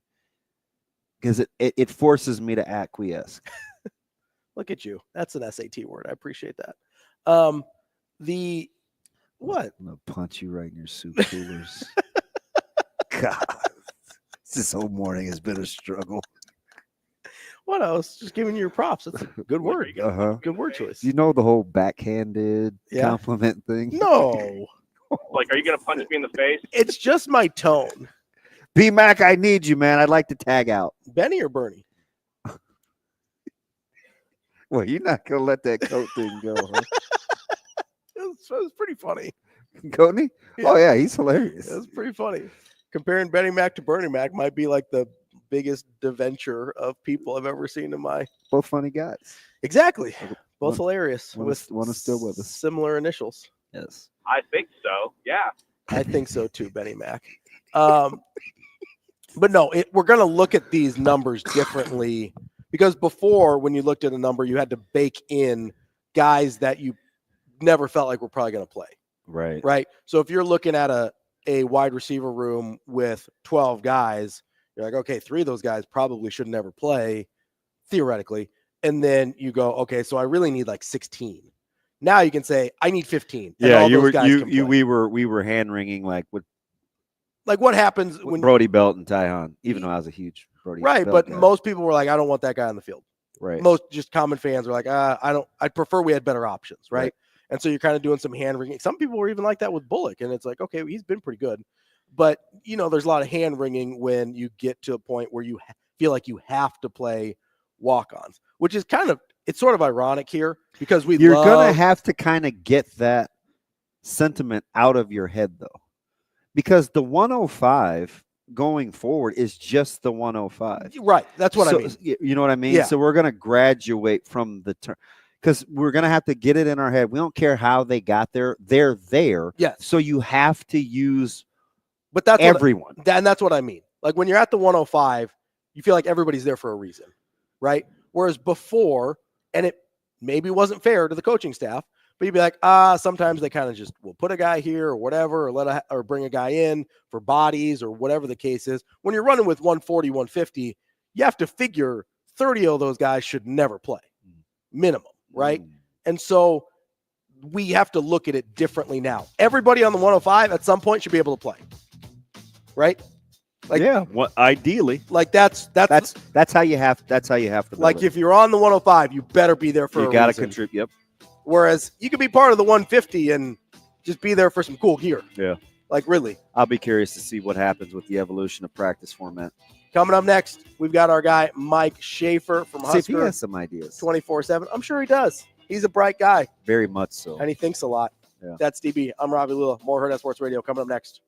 because it forces me to acquiesce. Look at you. That's an SAT word. I appreciate that. What? I'm going to punch you right in your soup coolers. God. This whole morning has been a struggle. What else? Just giving you your props. That's a good word. Good word choice. You know the whole backhanded compliment thing? No. Like, are you going to punch me in the face? It's just my tone. B-Mac, I need you, man. I'd like to tag out. Benny or Bernie? Well, you're not going to let that coat thing go, huh? It was pretty funny. Coatney? Yeah. Oh, yeah, he's hilarious. It was pretty funny. Comparing Benny Mac to Bernie Mac might be like the biggest adventure of people I've ever seen in my. Both funny guys. Exactly. Both hilarious. One is still with us. Similar initials. Yes. I think so. Yeah. I think so too, Benny Mac. But no, we're going to look at these numbers differently because before, when you looked at a number, you had to bake in guys that you never felt like were probably going to play. Right. Right. So if you're looking at a wide receiver room with 12 guys, you're like, okay, 3 of those guys probably should never play theoretically. And then you go, okay, so I really need like 16. Now you can say I need 15. Yeah, we were hand wringing like what happens when Brody Belt and Tyhan, even though I was a huge Brody Right, Belt but guy. most people were like, I don't want that guy on the field. Right. Most just common fans are like, I'd prefer we had better options, right? And so you're kind of doing some hand wringing. Some people were even like that with Bullock, and it's like, okay, he's been pretty good. But, there's a lot of hand wringing when you get to a point where you feel like you have to play walk-ons, which is it's sort of ironic here because you're going to have to kind of get that sentiment out of your head, though, because the 105 going forward is just the 105. Right. That's what I mean. You know what I mean? Yeah. So we're going to graduate from the term. Because we're going to have to get it in our head. We don't care how they got there. They're there. Yes. So you have to use that's everyone. And that's what I mean. Like when you're at the 105, you feel like everybody's there for a reason, right? Whereas before, and it maybe wasn't fair to the coaching staff, but you'd be like, sometimes they kind of just will put a guy here or whatever, or bring a guy in for bodies or whatever the case is. When you're running with 140, 150, you have to figure 30 of those guys should never play, minimum. Right. And so we have to look at it differently now. Everybody on the 105 at some point should be able to play. Right. Like, yeah. Ideally. Like that's how you have to. Like if you're on the 105, you better be there for a reason. You got to contribute. Yep. Whereas you could be part of the 150 and just be there for some cool gear. Yeah. Like really. I'll be curious to see what happens with the evolution of practice format. Coming up next, we've got our guy, Mike Schaefer from Husker. See if he has some ideas. 24/7. I'm sure he does. He's a bright guy. Very much so. And he thinks a lot. Yeah. That's DB. I'm Ravi Lulla. More Hurrdat Sports Radio coming up next.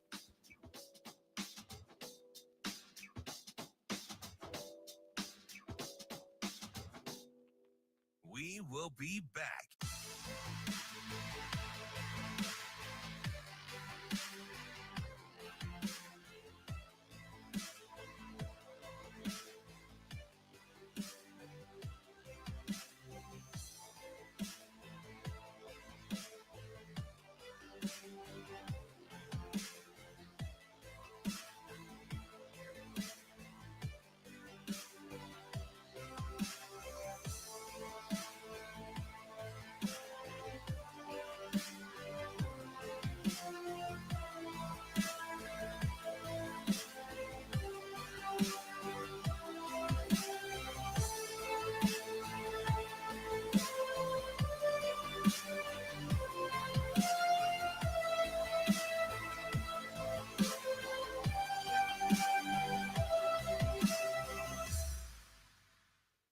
We will be back.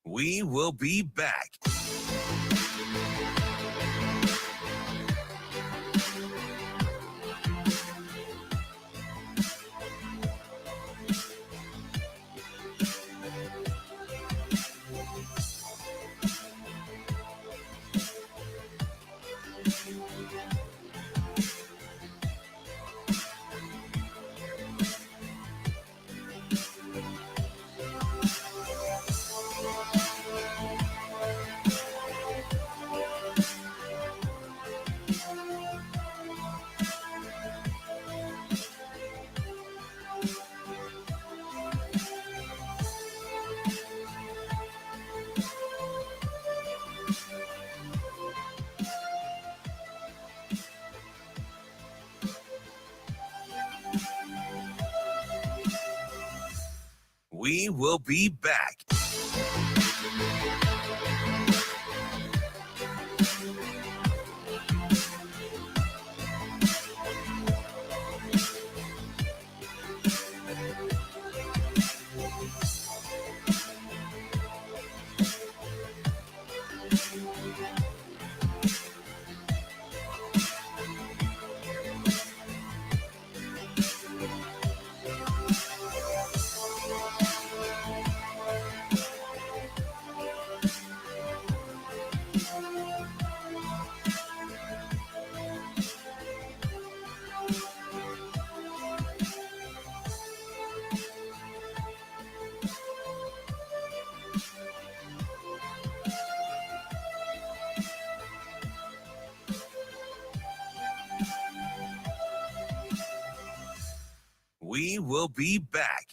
We will be back. will be back. We will be back.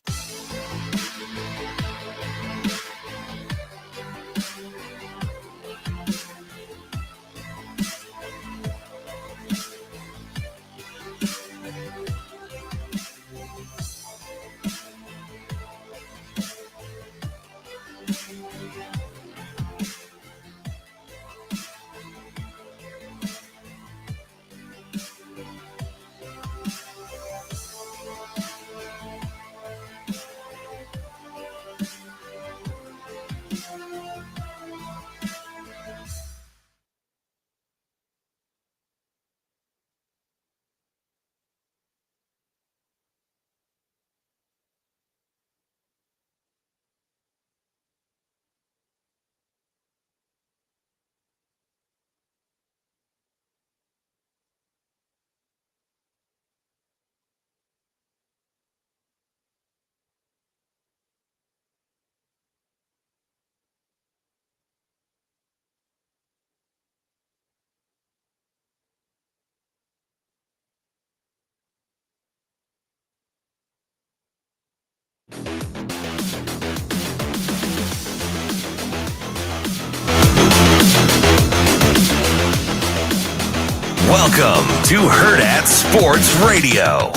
Welcome to Hurrdat Sports Radio.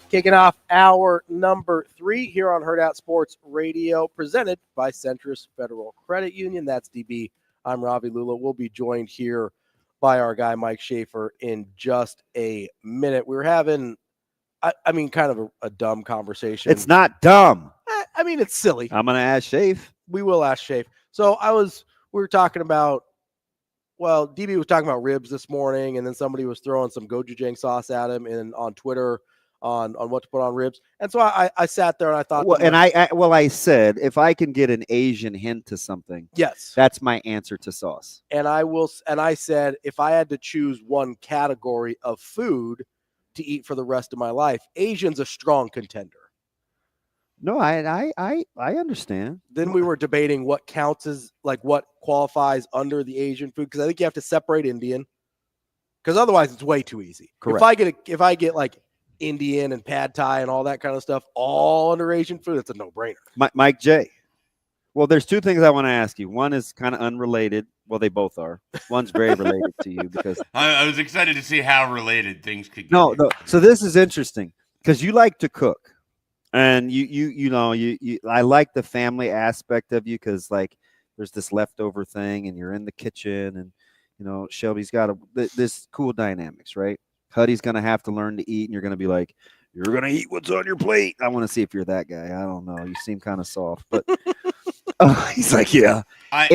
Kicking off hour number 3 here on Hurrdat Sports Radio, presented by Centris Federal Credit Union. That's DB. I'm Ravi. Lulla. We'll be joined here by our guy Mike Schaefer in just a minute. We were having, I mean, kind of a dumb conversation. It's not dumb. I mean, it's silly. I'm going to ask Schaefer. We will ask Schaefer. So we were talking about, well, DB was talking about ribs this morning, and then somebody was throwing some gochujang sauce at him on Twitter on what to put on ribs. And so I sat there and I thought, well, and I said, if I can get an Asian hint to something, yes, that's my answer to sauce. And I said, if I had to choose one category of food to eat for the rest of my life, Asian's a strong contender. No, I understand. Then we were debating what counts as, like, what qualifies under the Asian food, because I think you have to separate Indian, because otherwise it's way too easy. Correct. If I get like Indian and pad thai and all that kind of stuff all under Asian food, it's a no-brainer. Mike J. Well, there's two things I want to ask you. One is kind of unrelated. Well, they both are. One's very related to you because I was excited to see how related things could get. No. So this is interesting because you like to cook, and I like the family aspect of you because, like, there's this leftover thing, and you're in the kitchen, and Shelby's got this cool dynamics, right? Huddy's gonna have to learn to eat, and you're gonna be like, you're gonna eat what's on your plate. I want to see if you're that guy. I don't know. You seem kind of soft, but he's like, yeah. I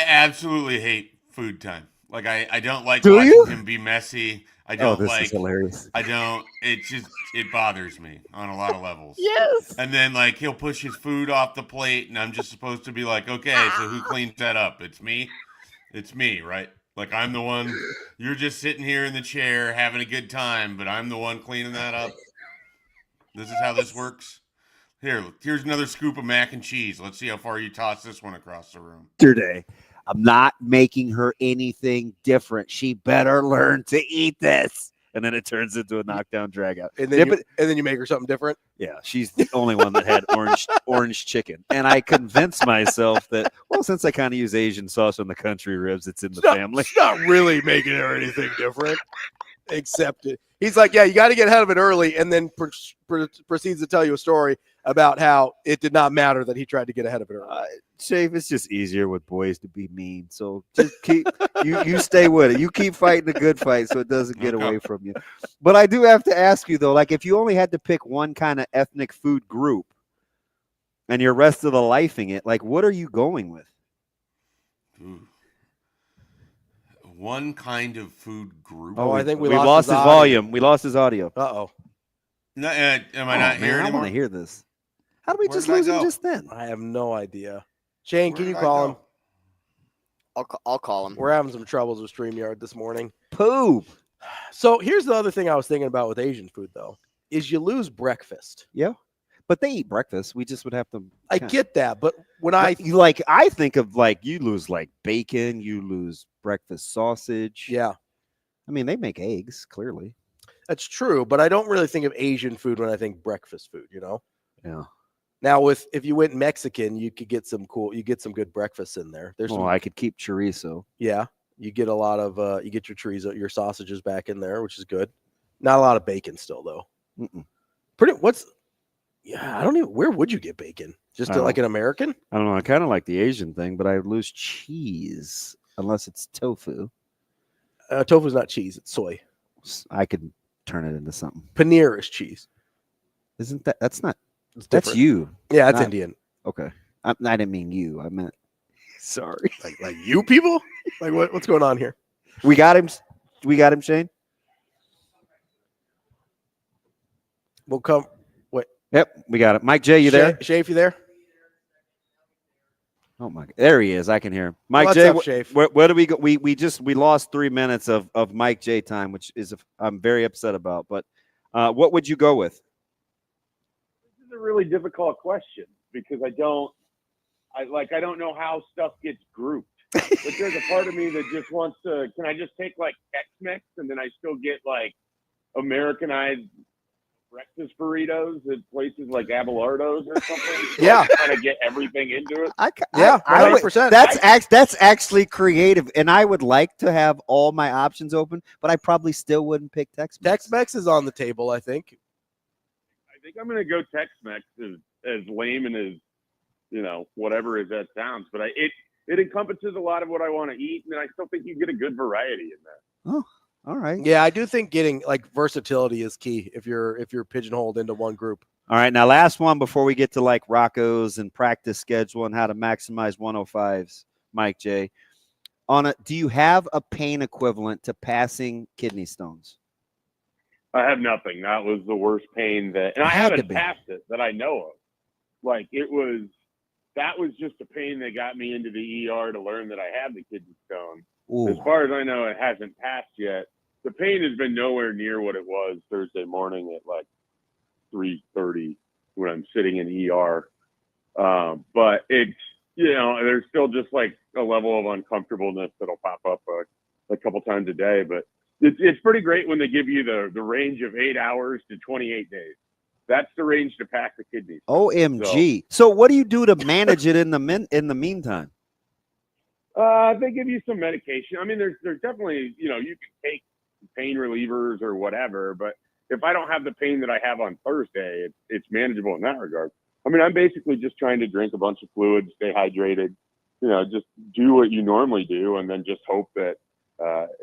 absolutely hate food time. Like, I don't like watching him be messy. I don't this is hilarious. I don't. It bothers me on a lot of levels. Yes. And then, like, he'll push his food off the plate, and I'm just supposed to be like, okay, so who cleans that up? It's me. It's me, right? Like, I'm the one. You're just sitting here in the chair having a good time, but I'm the one cleaning that up. This is how this works. Here's another scoop of mac and cheese. Let's see how far you toss this one across the room. Yesterday, I'm not making her anything different. She better learn to eat this. and then it turns into a knockdown drag out. And then, and then you make her something different. Yeah, she's the only one that had orange chicken. And I convinced myself that, well, since I kind of use Asian sauce on the country ribs, it's in the family. It's not really making her anything different. Except it. He's like, yeah, you got to get ahead of it early, and then proceeds to tell you a story about how it did not matter that he tried to get ahead of it early. Schaefer, it's just easier with boys to be mean. So just keep you stay with it. You keep fighting the good fight so it doesn't get away from you. But I do have to ask you, though, like if you only had to pick one kind of ethnic food group and your rest of the lifing it, like what are you going with? One kind of food group. Oh, I think we lost his volume. We lost his audio. Uh-oh. No, am I not here anymore? I want to hear this. How did we just Where did lose I him go? just then? I have no idea. Shane, can you Where did I call go? him? I'll call him. We're having some troubles with StreamYard this morning. Poop. So here's the other thing I was thinking about with Asian food, though, is you lose breakfast. Yeah. But they eat breakfast. We just would have to. I get that, but when I think of like you lose like bacon, you lose breakfast sausage. Yeah. I mean, they make eggs, clearly. That's true, but I don't really think of Asian food when I think breakfast food, you know? Yeah. Now, if you went Mexican, you could get some good breakfasts in there. I could keep chorizo. Yeah. You get a lot of you get your chorizo, your sausages back in there, which is good. Not a lot of bacon still though. I don't even. Where would you get bacon? Just like an American? I don't know. I kind of like the Asian thing, but I lose cheese unless it's tofu. Tofu's not cheese; it's soy. I could turn it into something. Paneer is cheese. Isn't that? That's not. It's that's different. you. Yeah, that's Indian. Okay, I didn't mean you. I meant. Sorry. Like you people? Like what's going on here? We got him. We got him, Shane. We'll come. Yep, we got it. Mike J, you there? Schaefer, you there? Oh my God, there he is. I can hear him. Mike What's J, up, Schaefer? where do we go? We lost 3 minutes of Mike J time, which is I'm very upset about. But what would you go with? This is a really difficult question because I don't know how stuff gets grouped. But there's a part of me that just wants to. Can I just take like Tex-Mex and then I still get like Americanized breakfast burritos at places like Abelardo's or something? So Yeah, kind of get everything into it. 100%. That's actually creative, and I would like to have all my options open, but I probably still wouldn't pick Tex-Mex. Tex-Mex is on the table, I think. I think I'm going to go Tex-Mex as lame and as whatever as that sounds, but it encompasses a lot of what I want to eat, and I still think you get a good variety in that. Oh. All right. Yeah, I do think getting like versatility is key if you're pigeonholed into one group. All right. Now, last one before we get to like Rocco's and practice schedule and how to maximize 105s, Mike J. Do you have a pain equivalent to passing kidney stones? I have nothing. That was the worst pain and I haven't passed it that I know of. Like that was just a pain that got me into the ER to learn that I had the kidney stone. Ooh. As far as I know, it hasn't passed yet. The pain has been nowhere near what it was Thursday morning at like 3:30 when I'm sitting in ER. But it's, there's still just like a level of uncomfortableness that'll pop up a couple times a day. But it's pretty great when they give you the range of 8 hours to 28 days. That's the range to pass the kidneys. OMG. So what do you do to manage it in the meantime? They give you some medication. I mean, there's definitely, you can take pain relievers or whatever, but if I don't have the pain that I have on Thursday, it's manageable in that regard. I mean, I'm basically just trying to drink a bunch of fluids, stay hydrated, just do what you normally do, and then just hope that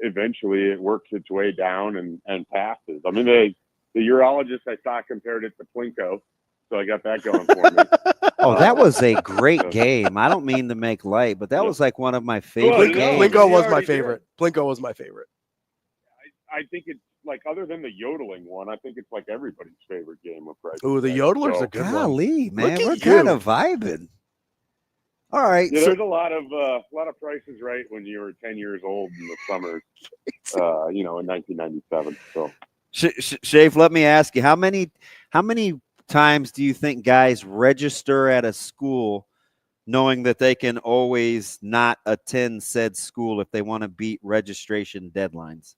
eventually it works its way down and passes. I mean, the urologist I saw compared it to Plinko, so I got that going for me. Oh, that was a great game. I don't mean to make light, but that was like one of my favorite games. Plinko was my favorite. Plinko was my favorite. I think it's like, other than the yodeling one, I think it's like everybody's favorite game of Price. Ooh, the yodeler's a good one. Golly, man, we're kind of vibing. All right. Yeah, there's a lot of Prices Right when you were 10 years old in the summer, in 1997. So, Schaefer, let me ask you, how many times do you think guys register at a school knowing that they can always not attend said school if they want to beat registration deadlines?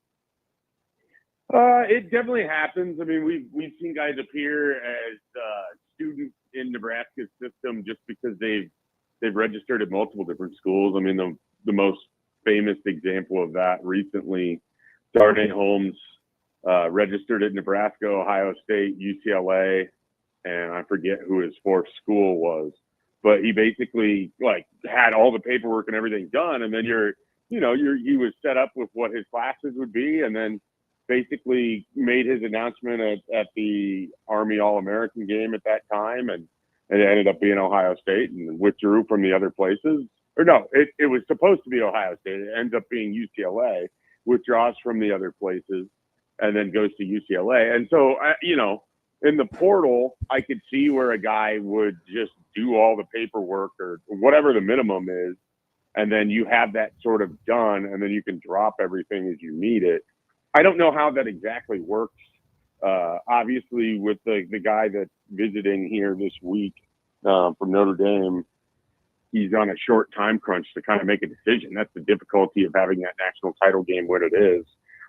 It definitely happens. I mean, we've seen guys appear as students in Nebraska's system just because they've registered at multiple different schools. I mean, the most famous example of that recently, Darnay Holmes registered at Nebraska, Ohio State, UCLA, and I forget who his fourth school was. But he basically had all the paperwork and everything done, and then he was set up with what his classes would be, and then basically made his announcement at the Army All-American game at that time, and it ended up being Ohio State and withdrew from the other places. Or no, it was supposed to be Ohio State. It ends up being UCLA, withdraws from the other places, and then goes to UCLA. And so, in the portal, I could see where a guy would just do all the paperwork or whatever the minimum is, and then you have that sort of done, and then you can drop everything as you need it. I don't know how that exactly works. Obviously, with the guy that's visiting here this week from Notre Dame, he's on a short time crunch to kind of make a decision. That's the difficulty of having that national title game when it is,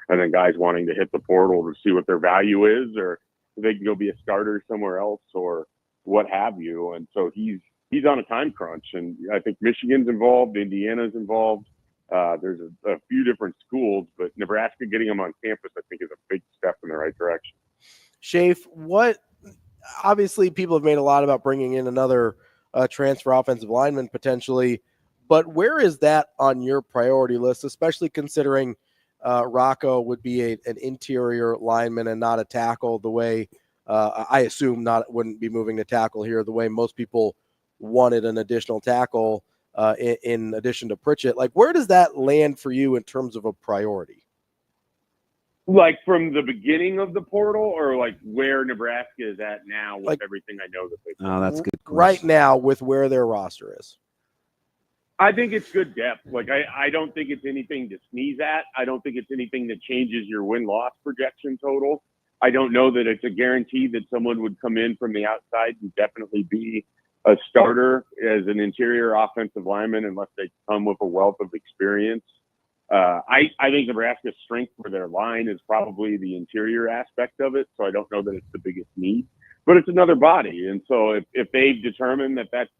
and then guys wanting to hit the portal to see what their value is, or if they can go be a starter somewhere else, or what have you. And so he's on a time crunch, and I think Michigan's involved, Indiana's involved. There's a few different schools, but Nebraska getting them on campus, I think, is a big step in the right direction. Schaefer, obviously people have made a lot about bringing in another transfer offensive lineman potentially, but where is that on your priority list, especially considering Rocco would be an interior lineman and not a tackle the way I assume wouldn't be moving to tackle here the way most people wanted an additional tackle in addition to Pritchett. Where does that land for you in terms of a priority? From the beginning of the portal, or where Nebraska is at now with everything I know that they've done? Oh, that's a good question. Right now with where their roster is. I think it's good depth. I don't think it's anything to sneeze at. I don't think it's anything that changes your win-loss projection total. I don't know that it's a guarantee that someone would come in from the outside and definitely be a starter as an interior offensive lineman unless they come with a wealth of experience. I think Nebraska's strength for their line is probably the interior aspect of it, so I don't know that it's the biggest need. But it's another body, and so if they've determined that that's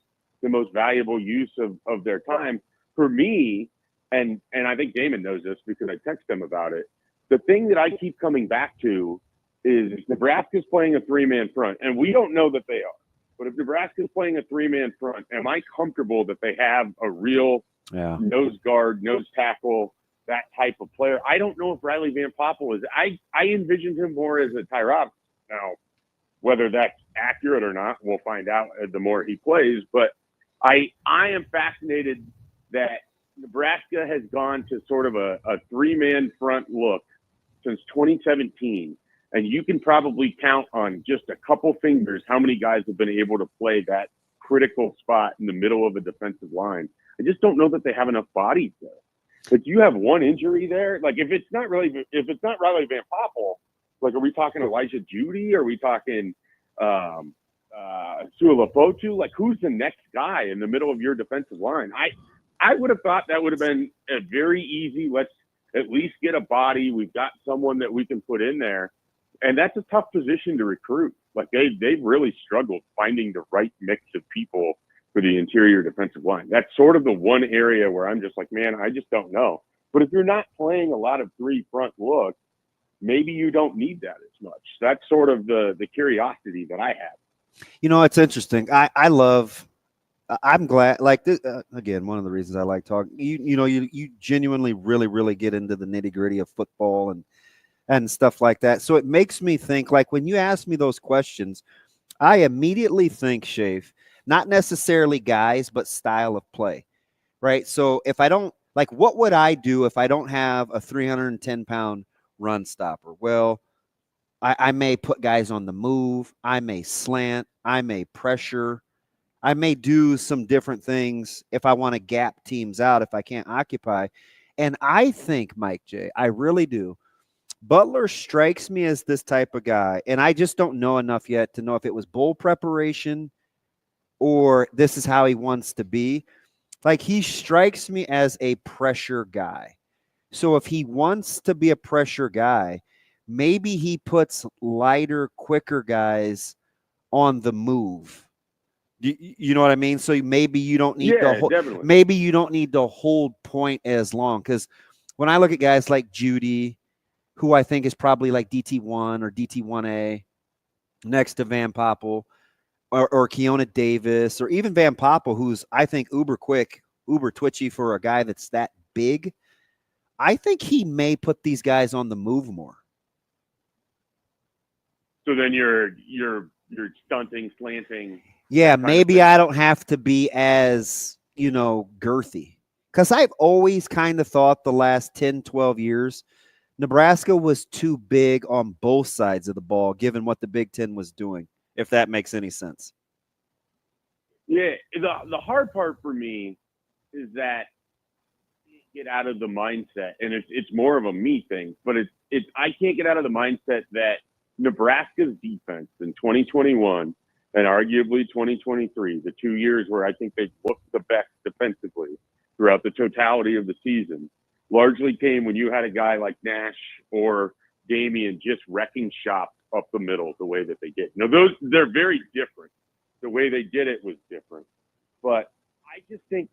the most valuable use of their time, for me, and I think Damon knows this because I text him about it, the thing that I keep coming back to is Nebraska's playing a three-man front, and we don't know that they are. But if Nebraska's playing a three-man front, am I comfortable that they have a real nose guard, nose tackle, that type of player? I don't know if Riley Van Poppel is. I envisioned him more as a Tyrod. Now, whether that's accurate or not, we'll find out the more he plays. But I am fascinated that Nebraska has gone to sort of a three-man front look since 2017. And you can probably count on just a couple fingers how many guys have been able to play that critical spot in the middle of a defensive line. I just don't know that they have enough bodies there. But you have one injury there. If it's not Riley Van Poppel, are we talking Elijah Judy? Are we talking Sualafotu? Who's the next guy in the middle of your defensive line? I would have thought that would have been a very easy, let's at least get a body. We've got someone that we can put in there. And that's a tough position to recruit. They've really struggled finding the right mix of people for the interior defensive line. That's sort of the one area where I'm just man, I just don't know. But if you're not playing a lot of three front looks, maybe you don't need that as much. That's sort of the curiosity that I have. It's interesting. I'm glad, again, one of the reasons I like talking, you genuinely really, really get into the nitty gritty of football and stuff like that. So it makes me think, when you ask me those questions, I immediately think, Schaefer, not necessarily guys, but style of play, right? So if I don't, what would I do if I don't have a 310-pound run stopper? Well, I may put guys on the move. I may slant. I may pressure. I may do some different things if I want to gap teams out, if I can't occupy. And I think, Mike J., I really do, Butler strikes me as this type of guy, and I just don't know enough yet to know if it was bowl preparation or this is how he wants to be. He strikes me as a pressure guy. So if he wants to be a pressure guy, maybe he puts lighter, quicker guys on the move. You know what I mean? So maybe you don't need maybe you don't need to hold point as long. Because when I look at guys like Judy, who I think is probably like DT1 or DT1A, next to Van Poppel, or Keona Davis, or even Van Poppel, who's I think uber quick, uber twitchy for a guy that's that big. I think he may put these guys on the move more. So then you're stunting, slanting. Yeah, maybe I don't have to be as, girthy. Because I've always kind of thought the last 10, 12 years, Nebraska was too big on both sides of the ball, given what the Big Ten was doing, if that makes any sense. Yeah, the hard part for me is that get out of the mindset, and it's more of a me thing, but I can't get out of the mindset that Nebraska's defense in 2021 and arguably 2023, the 2 years where I think they looked the best defensively throughout the totality of the season, largely came when you had a guy like Nash or Damon just wrecking shop up the middle the way that they did. Now, they're very different. The way they did it was different. But I just think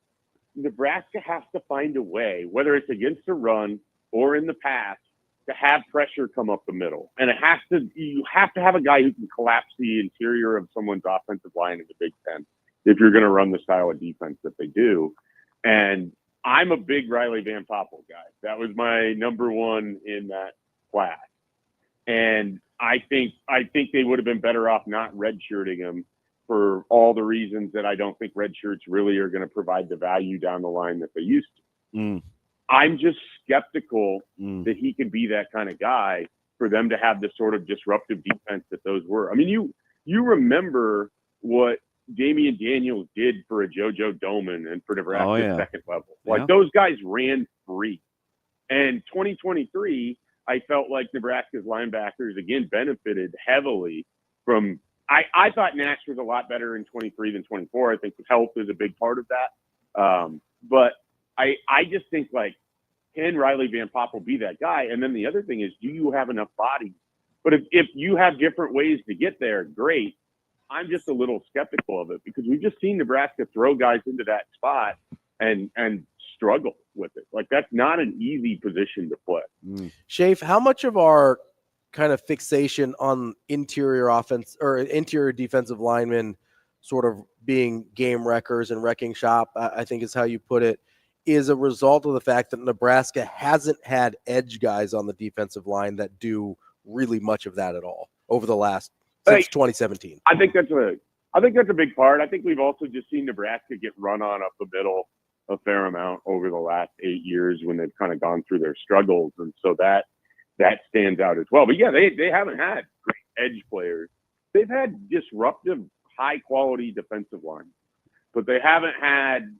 Nebraska has to find a way, whether it's against the run or in the pass, to have pressure come up the middle. And you have to have a guy who can collapse the interior of someone's offensive line in the Big Ten if you're going to run the style of defense that they do. And I'm a big Riley Van Poppel guy. That was my number one in that class. And I think they would have been better off not redshirting him for all the reasons that I don't think red shirts really are going to provide the value down the line that they used to. I'm just skeptical that he can be that kind of guy for them to have the sort of disruptive defense that those were. I mean, you remember what Damian Daniels did for a JoJo Doman and for Nebraska's second level. Like those guys ran free. And 2023, I felt like Nebraska's linebackers again benefited heavily from. I thought Nash was a lot better in 23 than 24. I think health is a big part of that. But I just think, like, can Riley Van Poppel be that guy? And then the other thing is, do you have enough bodies? But if you have different ways to get there, great. I'm just a little skeptical of it because we've just seen Nebraska throw guys into that spot and struggle with it. Like, that's not an easy position to play. Schaefer, how much of our kind of fixation on interior offense or interior defensive linemen sort of being game wreckers and wrecking shop, I think is how you put it, is a result of the fact that Nebraska hasn't had edge guys on the defensive line that do really much of that at all over the last since 2017. I think that's a big part. I think we've also just seen Nebraska get run on up the middle a fair amount over the last 8 years when they've kind of gone through their struggles, and so that stands out as well. But yeah, they haven't had great edge players. They've had disruptive, high quality defensive line, but they haven't had.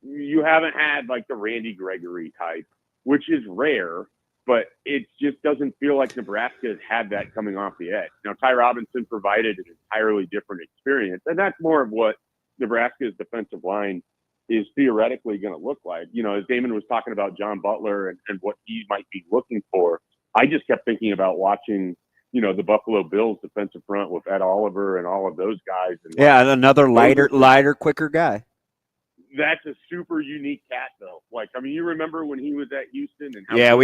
You haven't had like the Randy Gregory type, which is rare, but it just doesn't feel like Nebraska has had that coming off the edge. Now, Ty Robinson provided an entirely different experience, and that's more of what Nebraska's defensive line is theoretically going to look like. You know, as Damon was talking about John Butler and what he might be looking for, I just kept thinking about watching, the Buffalo Bills defensive front with Ed Oliver and all of those guys. And another lighter, quicker guy. That's a super unique cat, though. Like, I mean, you remember when he was at Houston and how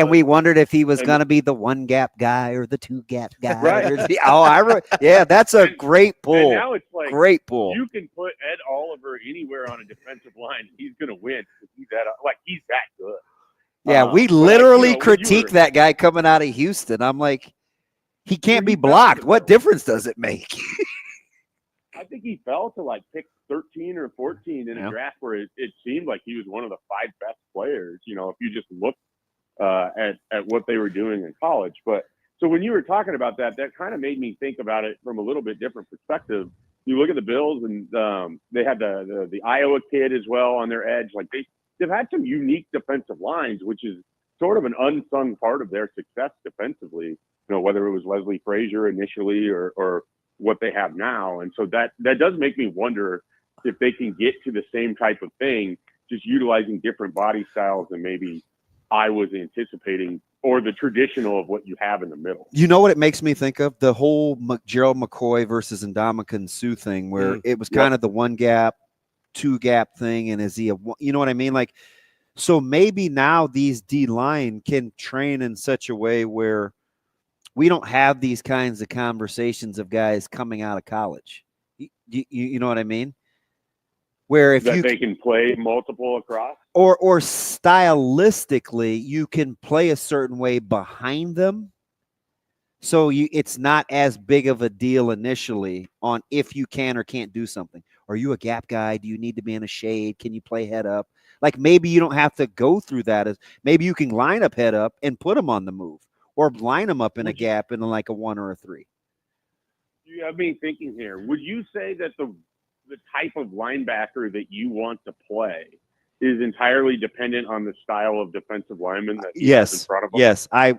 we wondered if he was going to be the one gap guy or the two gap guy. Right. That's a great pull. And now it's like great pull. You can put Ed Oliver anywhere on a defensive line. He's going to win. He's that good. Yeah, we literally critique that guy coming out of Houston. I'm like, he can't be blocked. What difference does it make? I think he fell to like pick 13 or 14 in a draft where it seemed like he was one of the 5 best players, if you just look at what they were doing in college. But so when you were talking about that kind of made me think about it from a little bit different perspective. You look at the Bills and they had the Iowa kid as well on their edge. Like they've had some unique defensive lines, which is sort of an unsung part of their success defensively, whether it was Leslie Frazier initially or what they have now. And so that does make me wonder if they can get to the same type of thing, just utilizing different body styles and maybe I was anticipating, or the traditional of what you have in the middle. You know what it makes me think of? The whole Gerald McCoy versus Ndamukong Suh thing, where it was kind of the 1 gap, 2 gap thing, and is he a, you know what I mean? Like, so maybe now these D-line can train in such a way where we don't have these kinds of conversations of guys coming out of college. You know what I mean? Where if they can play multiple across, or stylistically you can play a certain way behind them, so it's not as big of a deal initially on if you can or can't do something. Are you a gap guy? Do you need to be in a shade? Can you play head up? Like maybe you don't have to go through that. As maybe you can line up head up and put them on the move, or line them up in a gap in like a 1 or a 3. You have me thinking here. Would you say that the type of linebacker that you want to play is entirely dependent on the style of defensive lineman that he has in front of him? Yes. I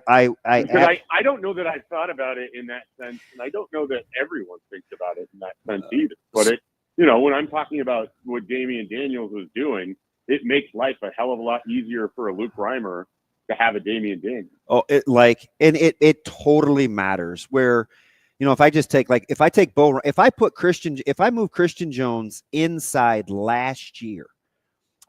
don't know that I thought about it in that sense, and I don't know that everyone thinks about it in that sense either. But when I'm talking about what Damian Daniels was doing, it makes life a hell of a lot easier for a Luke Reimer to have a Damian Daniels. Oh, it totally matters where. If I just take if I move Christian Jones inside last year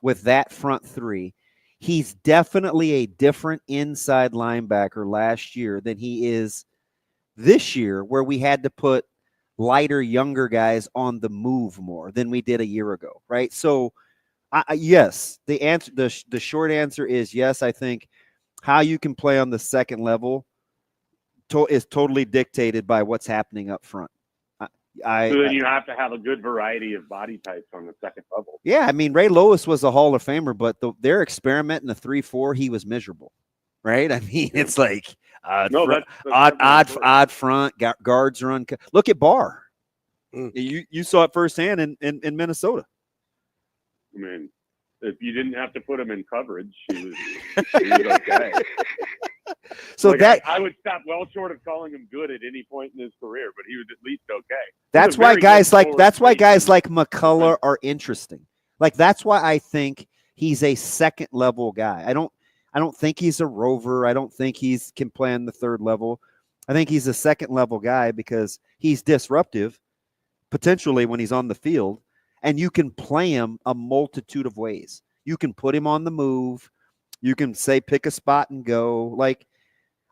with that front 3, he's definitely a different inside linebacker last year than he is this year, where we had to put lighter, younger guys on the move more than we did a year ago. Right. So yes, the short answer is yes. I think how you can play on the second level is totally dictated by what's happening up front. So then you have to have a good variety of body types on the second level. Yeah, I mean, Ray Lewis was a Hall of Famer, but they're experimenting a 3-4. He was miserable, right? I mean, it's like odd front, guards are on. Look at Barr. You saw it firsthand in Minnesota. I mean, if you didn't have to put him in coverage, he was okay. So I would stop well short of calling him good at any point in his career, but he was at least okay. That's why guys like McCullough are interesting. Like that's why I think he's a second level guy. I don't think he's a rover. I don't think he's can play on the third level. I think he's a second level guy because he's disruptive potentially when he's on the field, and you can play him a multitude of ways. You can put him on the move. You can say pick a spot and go. Like,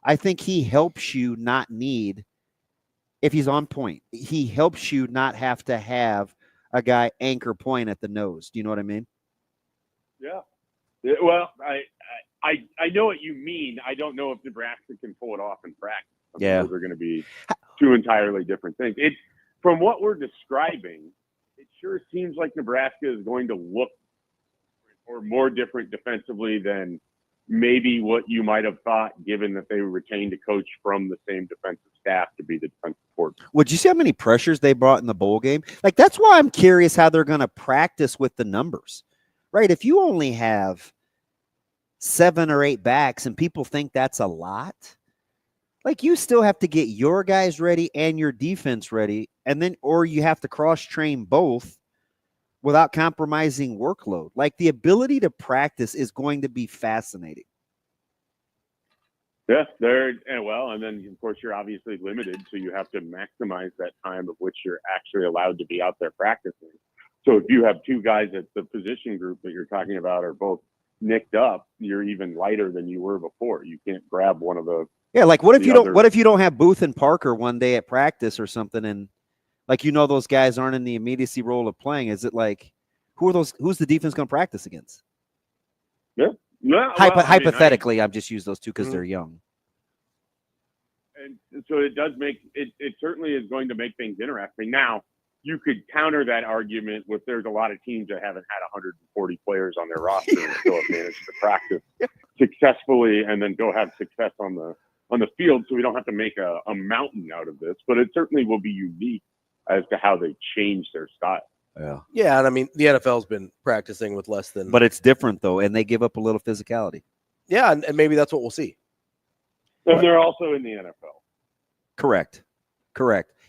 I think he helps you not need, if he's on point, he helps you not have to have a guy anchor point at the nose. Do you know what I mean? Yeah. Well, I know what you mean. I don't know if Nebraska can pull it off in practice. Those are going to be two entirely different things. From what we're describing, it sure seems like Nebraska is going to look or more different defensively than maybe what you might have thought, given that they retained a coach from the same defensive staff to be the defensive coordinator. Would you see how many pressures they brought in the bowl game? Like, that's why I'm curious how they're going to practice with the numbers, right? If you only have 7 or 8 backs and people think that's a lot, like you still have to get your guys ready and your defense ready. And then, or you have to cross train both without compromising workload. Like the ability to practice is going to be fascinating. Yeah, and then of course you're obviously limited, so you have to maximize that time of which you're actually allowed to be out there practicing. So if you have 2 guys at the position group that you're talking about are both nicked up, you're even lighter than you were before. You can't grab one of the. Yeah, like what if you don't have Booth and Parker one day at practice or something, and like those guys aren't in the immediacy role of playing? Is it like who's the defense going to practice against? Yeah. No, hypothetically, I've just used those 2 because they're young. And so it does make it certainly is going to make things interesting. Now, you could counter that argument with there's a lot of teams that haven't had 140 players on their roster and still have managed to practice successfully and then go have success on the field, so we don't have to make a mountain out of this. But it certainly will be unique as to how they change their style. Yeah, and I mean, the NFL's been practicing with less than. But it's different, though, and they give up a little physicality. Yeah, and maybe that's what we'll see. And they're also in the NFL. Correct.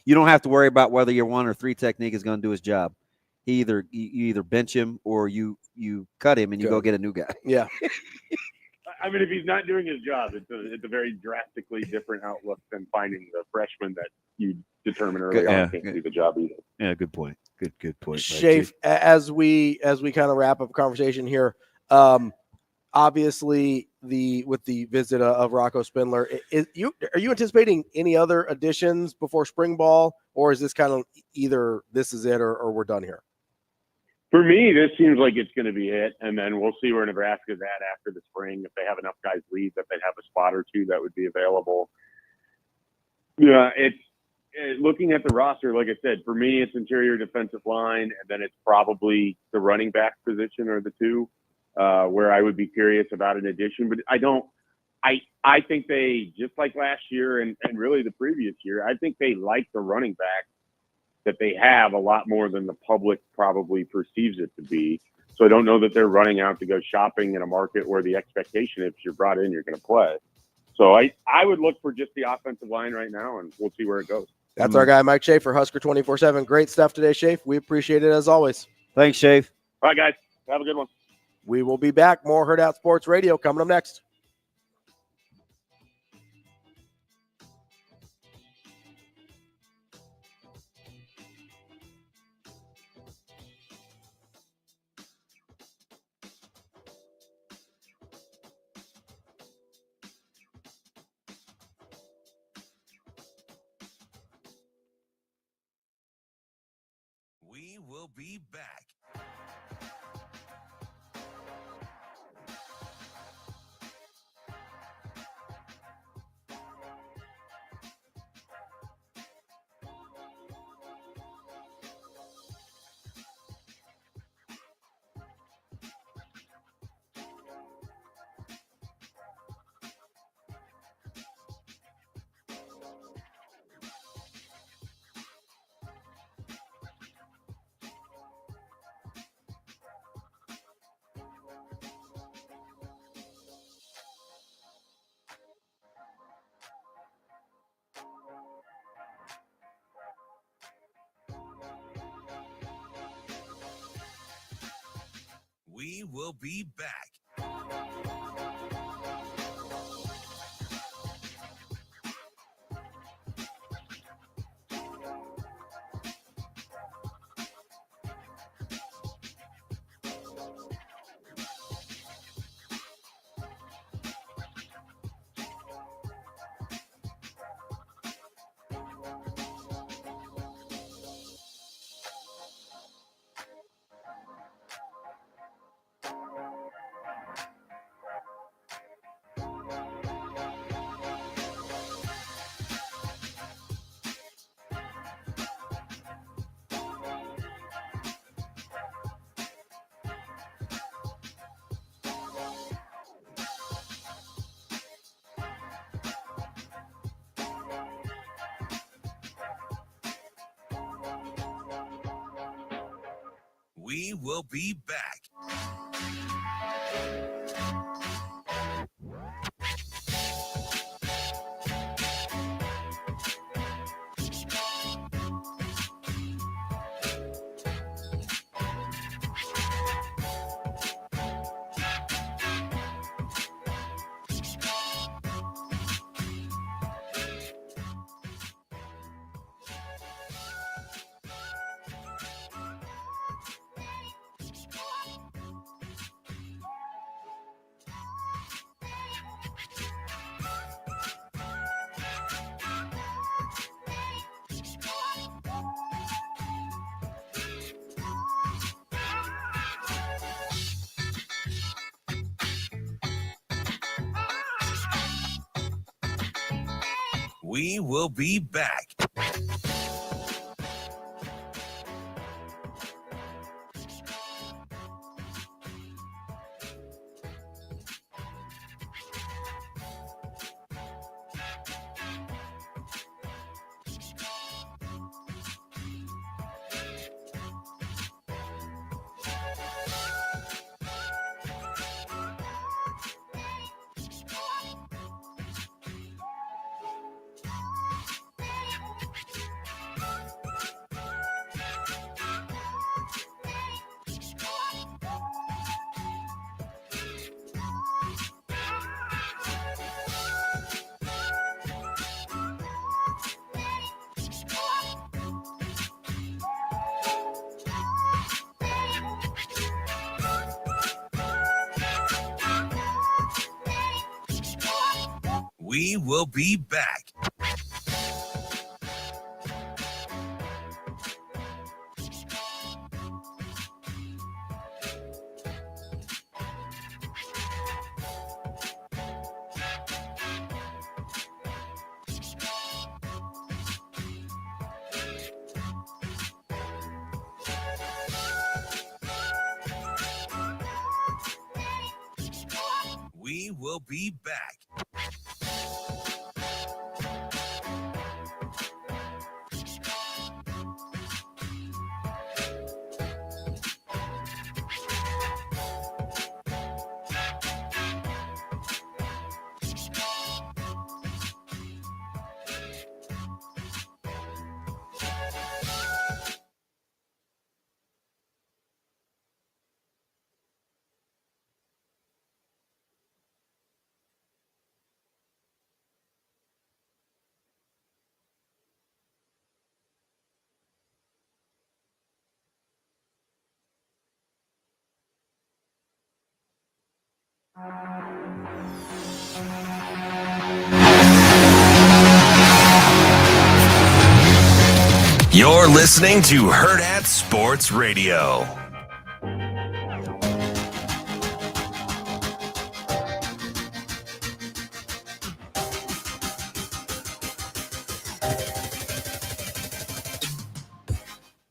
You don't have to worry about whether your 1 or 3 technique is going to do his job. You either bench him or you cut him and you go get a new guy. Yeah. I mean, if he's not doing his job, it's a very drastically different outlook than finding the freshman that you determine early on can't do the job either. Yeah, good point. Good point. Schaefer, as we kind of wrap up conversation here, obviously with the visit of Rocco Spindler, are you anticipating any other additions before spring ball, or is this kind of either this is it or we're done here? For me, this seems like it's going to be it, and then we'll see where Nebraska's at after the spring. If they have enough guys leave, that they'd have a spot or two that would be available. Yeah, it's looking at the roster, like I said, for me, it's interior defensive line, and then it's probably the running back position or the two, where I would be curious about an addition. But I think they, just like last year and really the previous year, I think they like the running back that they have a lot more than the public probably perceives it to be. So I don't know that they're running out to go shopping in a market where the expectation is if you're brought in, you're going to play. So I would look for just the offensive line right now, and we'll see where it goes. That's our guy, Mike Schaefer, Husker 24/7. Great stuff today, Schaefer. We appreciate it as always. Thanks, Schaefer. All right, guys. Have a good one. We will be back. More Hurrdat Sports Radio coming up next. We will be back. We will be back. We will be back. We will be back. We will be back. We will be back. You're listening to Hurrdat Sports Radio.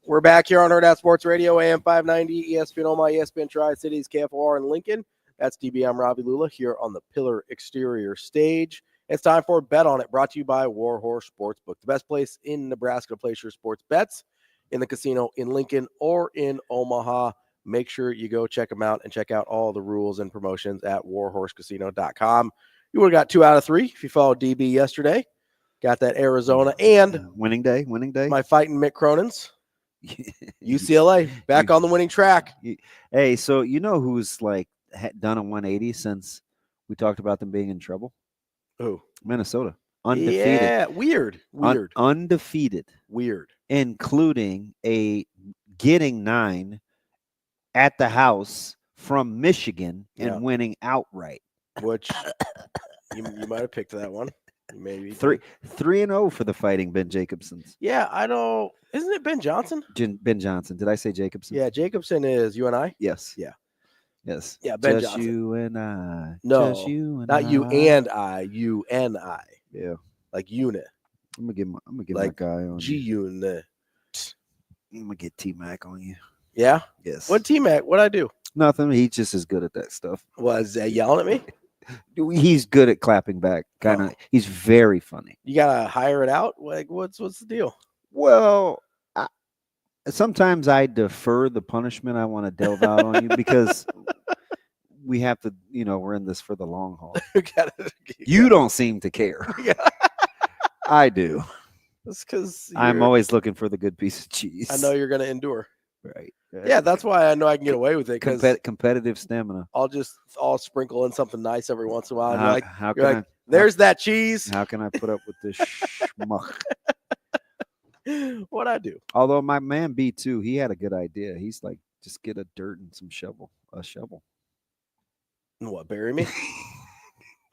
We're back here on Hurrdat Sports Radio, AM 590, ESPN Omaha, ESPN Tri-Cities, KFOR in Lincoln. That's DB. I'm Ravi Lulla here on the Pillar Exterior stage. It's time for Bet On It, brought to you by Warhorse Sportsbook, the best place in Nebraska to place your sports bets in the casino in Lincoln or in Omaha. Make sure you go check them out and check out all the rules and promotions at warhorsecasino.com. You would have got 2 out of 3 if you followed DB yesterday. Got that Arizona and winning day. My fighting Mick Cronin's. UCLA back on the winning track. Hey, so you know who's like done a 180 since we talked about them being in trouble? Who? Minnesota. Undefeated. Yeah, weird. Undefeated. Weird. Including getting 9 at the house from Michigan and winning outright. Which you might have picked that one. Maybe 3-0 for the Fighting Ben Jacobsons. Yeah, I don't. Isn't it Ben Johnson? Ben Johnson. Did I say Jacobson? Yeah, Jacobson is you and I. Yes. Yeah. Yes. Yeah, Ben just Johnson. You and I. No, just you and not I. you and I. You and I. Yeah. Like unit. I'm gonna get like my guy on G you. unit. I'm gonna get T-Mac on you. Yeah. Yes. What T-Mac? What'd I do? Nothing. He's just as good at that stuff. Was yelling at me? He's good at clapping back. Kind of. He's very funny. You gotta hire it out. Like, what's the deal? Well, sometimes I defer the punishment I want to delve out on you because we have to. We're in this for the long haul. You don't seem to care. I do. That's because I'm always looking for the good piece of cheese. I know you're gonna endure. Right. Yeah, that's why I know I can get away with it. Because competitive stamina. I'll sprinkle in something nice every once in a while. How can I? There's that cheese. How can I put up with this schmuck? What'd I do? Although my man B2, he had a good idea. He's like, just get a dirt and a shovel. And what, bury me?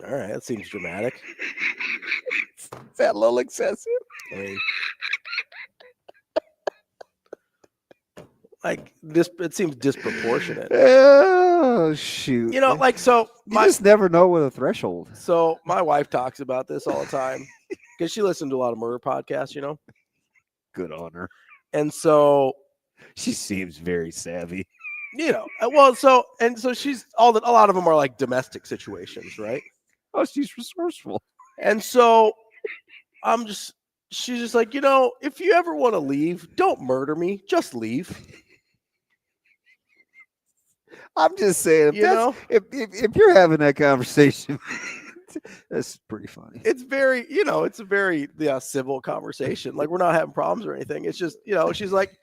All right, that seems dramatic. Is that a little excessive? I mean, like this, it seems disproportionate. Oh shoot! You just never know with a threshold. So my wife talks about this all the time because she listens to a lot of murder podcasts. Good on her. And so she seems very savvy. So she's a lot of them are like domestic situations, right? Oh, she's resourceful. And so she's just like, if you ever want to leave, don't murder me, just leave. I'm just saying, if you're having that conversation, that's pretty funny. It's very, it's a very civil conversation. Like, we're not having problems or anything. It's just, she's like,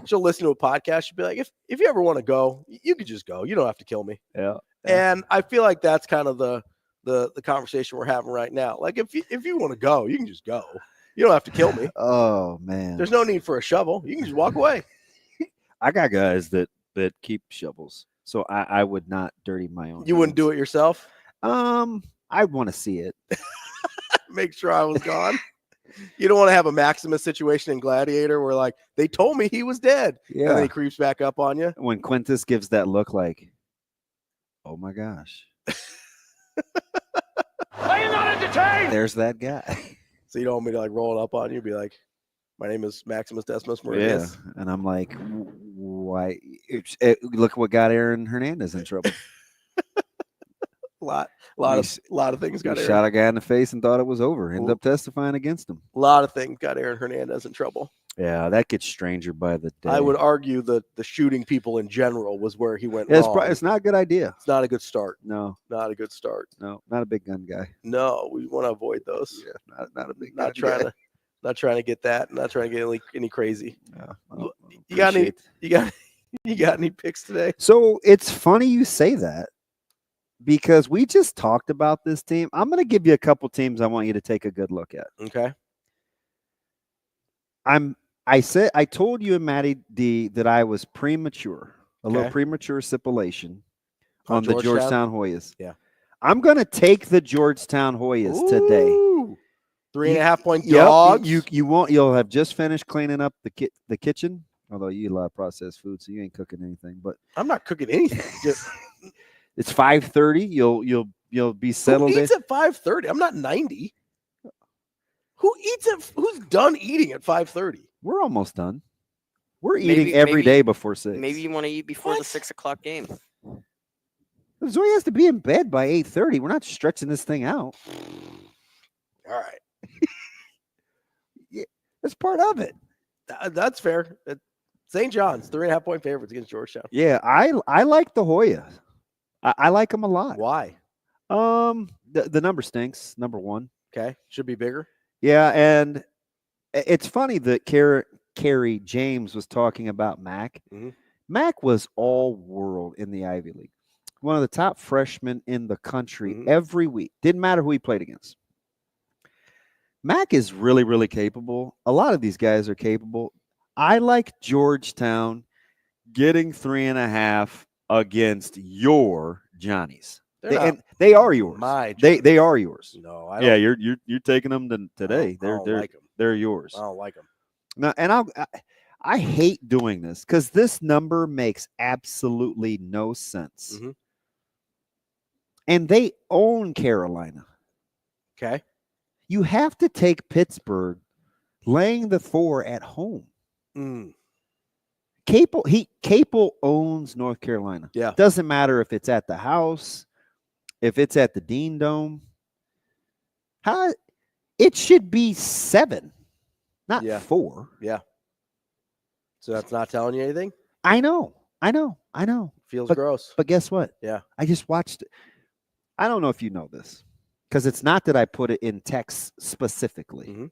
she'll listen to a podcast. She'll be like, if you ever want to go, you could just go. You don't have to kill me. Yeah. And I feel like that's kind of the conversation we're having right now. Like, if you want to go, you can just go. You don't have to kill me. Oh man. There's no need for a shovel. You can just walk away. I got guys that keep shovels. So I would not dirty my own. You wouldn't do it yourself? I want to see it. make sure I was gone. You don't want to have a Maximus situation in Gladiator where, like, they told me he was dead. Yeah. And then he creeps back up on you. When Quintus gives that look like, oh, my gosh. Are you not entertained? There's that guy. So you don't want me to, like, roll it up on you and be like, my name is Maximus Decimus Meridius. Yeah. And I'm like, why? Look what got Aaron Hernandez in trouble. A lot of things got Aaron. Shot a guy in the face and thought it was over. Ended up testifying against him. A lot of things got Aaron Hernandez in trouble. Yeah, that gets stranger by the day. I would argue that the shooting people in general was where he went wrong. It's not a good idea. It's not a good start. No. Not a good start. No, not a big gun guy. No, we want to avoid those. Yeah, not a big not gun trying guy. to not trying to get that. Not trying to get any crazy. Yeah, you got any picks today? So it's funny you say that because we just talked about this team. I'm going to give you a couple teams I want you to take a good look at. Okay. I told you and Matty D that I was premature, a little premature stipulation on the Georgetown Hoyas. Yeah. I'm going to take the Georgetown Hoyas today. 3.5-point dogs. You'll have just finished cleaning up the kitchen. Although you eat a lot of processed food, so you ain't cooking anything. But I'm not cooking anything. Just it's 5:30. You'll be settled. Who eats at 5:30? I'm not 90. Who's done eating at 5:30? We're almost done. We're eating every day before 6. Maybe you want to eat before the 6 o'clock game. Zoe has to be in bed by 8:30. We're not stretching this thing out. All right. Yeah, that's part of it. That's fair. St. John's 3.5-point favorites against Georgetown. Yeah, I like the Hoyas. I like them a lot. Why? The number stinks. Number 1. Okay, should be bigger. Yeah, and it's funny that Kerry James was talking about Mac. Mm-hmm. Mac was all world in the Ivy League. One of the top freshmen in the country every week. Didn't matter who he played against. Mac is really, really capable. A lot of these guys are capable. I like Georgetown getting 3.5 against your Johnnies. They are yours. They are yours. No, I don't. Yeah, you're taking them today. They're yours. I don't like them. No, and I hate doing this because this number makes absolutely no sense. Mm-hmm. And they own Carolina. Okay. You have to take Pittsburgh laying the 4 at home. Capel owns North Carolina. Yeah. Doesn't matter if it's at the house, if it's at the Dean Dome. It should be 7, not 4. Yeah. So that's not telling you anything? I know. Feels gross. But guess what? Yeah. I just watched it. I don't know if you know this because it's not that I put it in text specifically. Mm-hmm.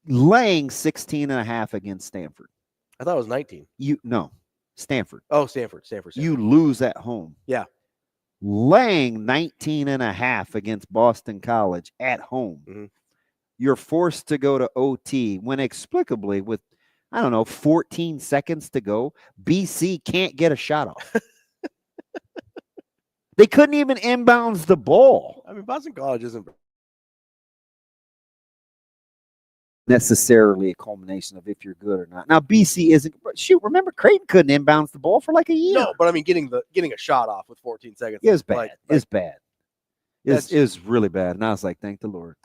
Laying 16.5 against Stanford. I thought it was 19. Stanford. Oh, Stanford. You lose at home. Yeah. Laying 19.5 against Boston College at home. Mm-hmm. You're forced to go to OT when inexplicably with, 14 seconds to go, BC can't get a shot off. They couldn't even inbounds the ball. I mean, Boston College isn't necessarily a culmination of if you're good or not. Now BC isn't. Shoot, remember Creighton couldn't inbounds the ball for like a year. No, but I mean, getting a shot off with 14 seconds is bad. It's bad. It's really bad. And I was like, thank the Lord.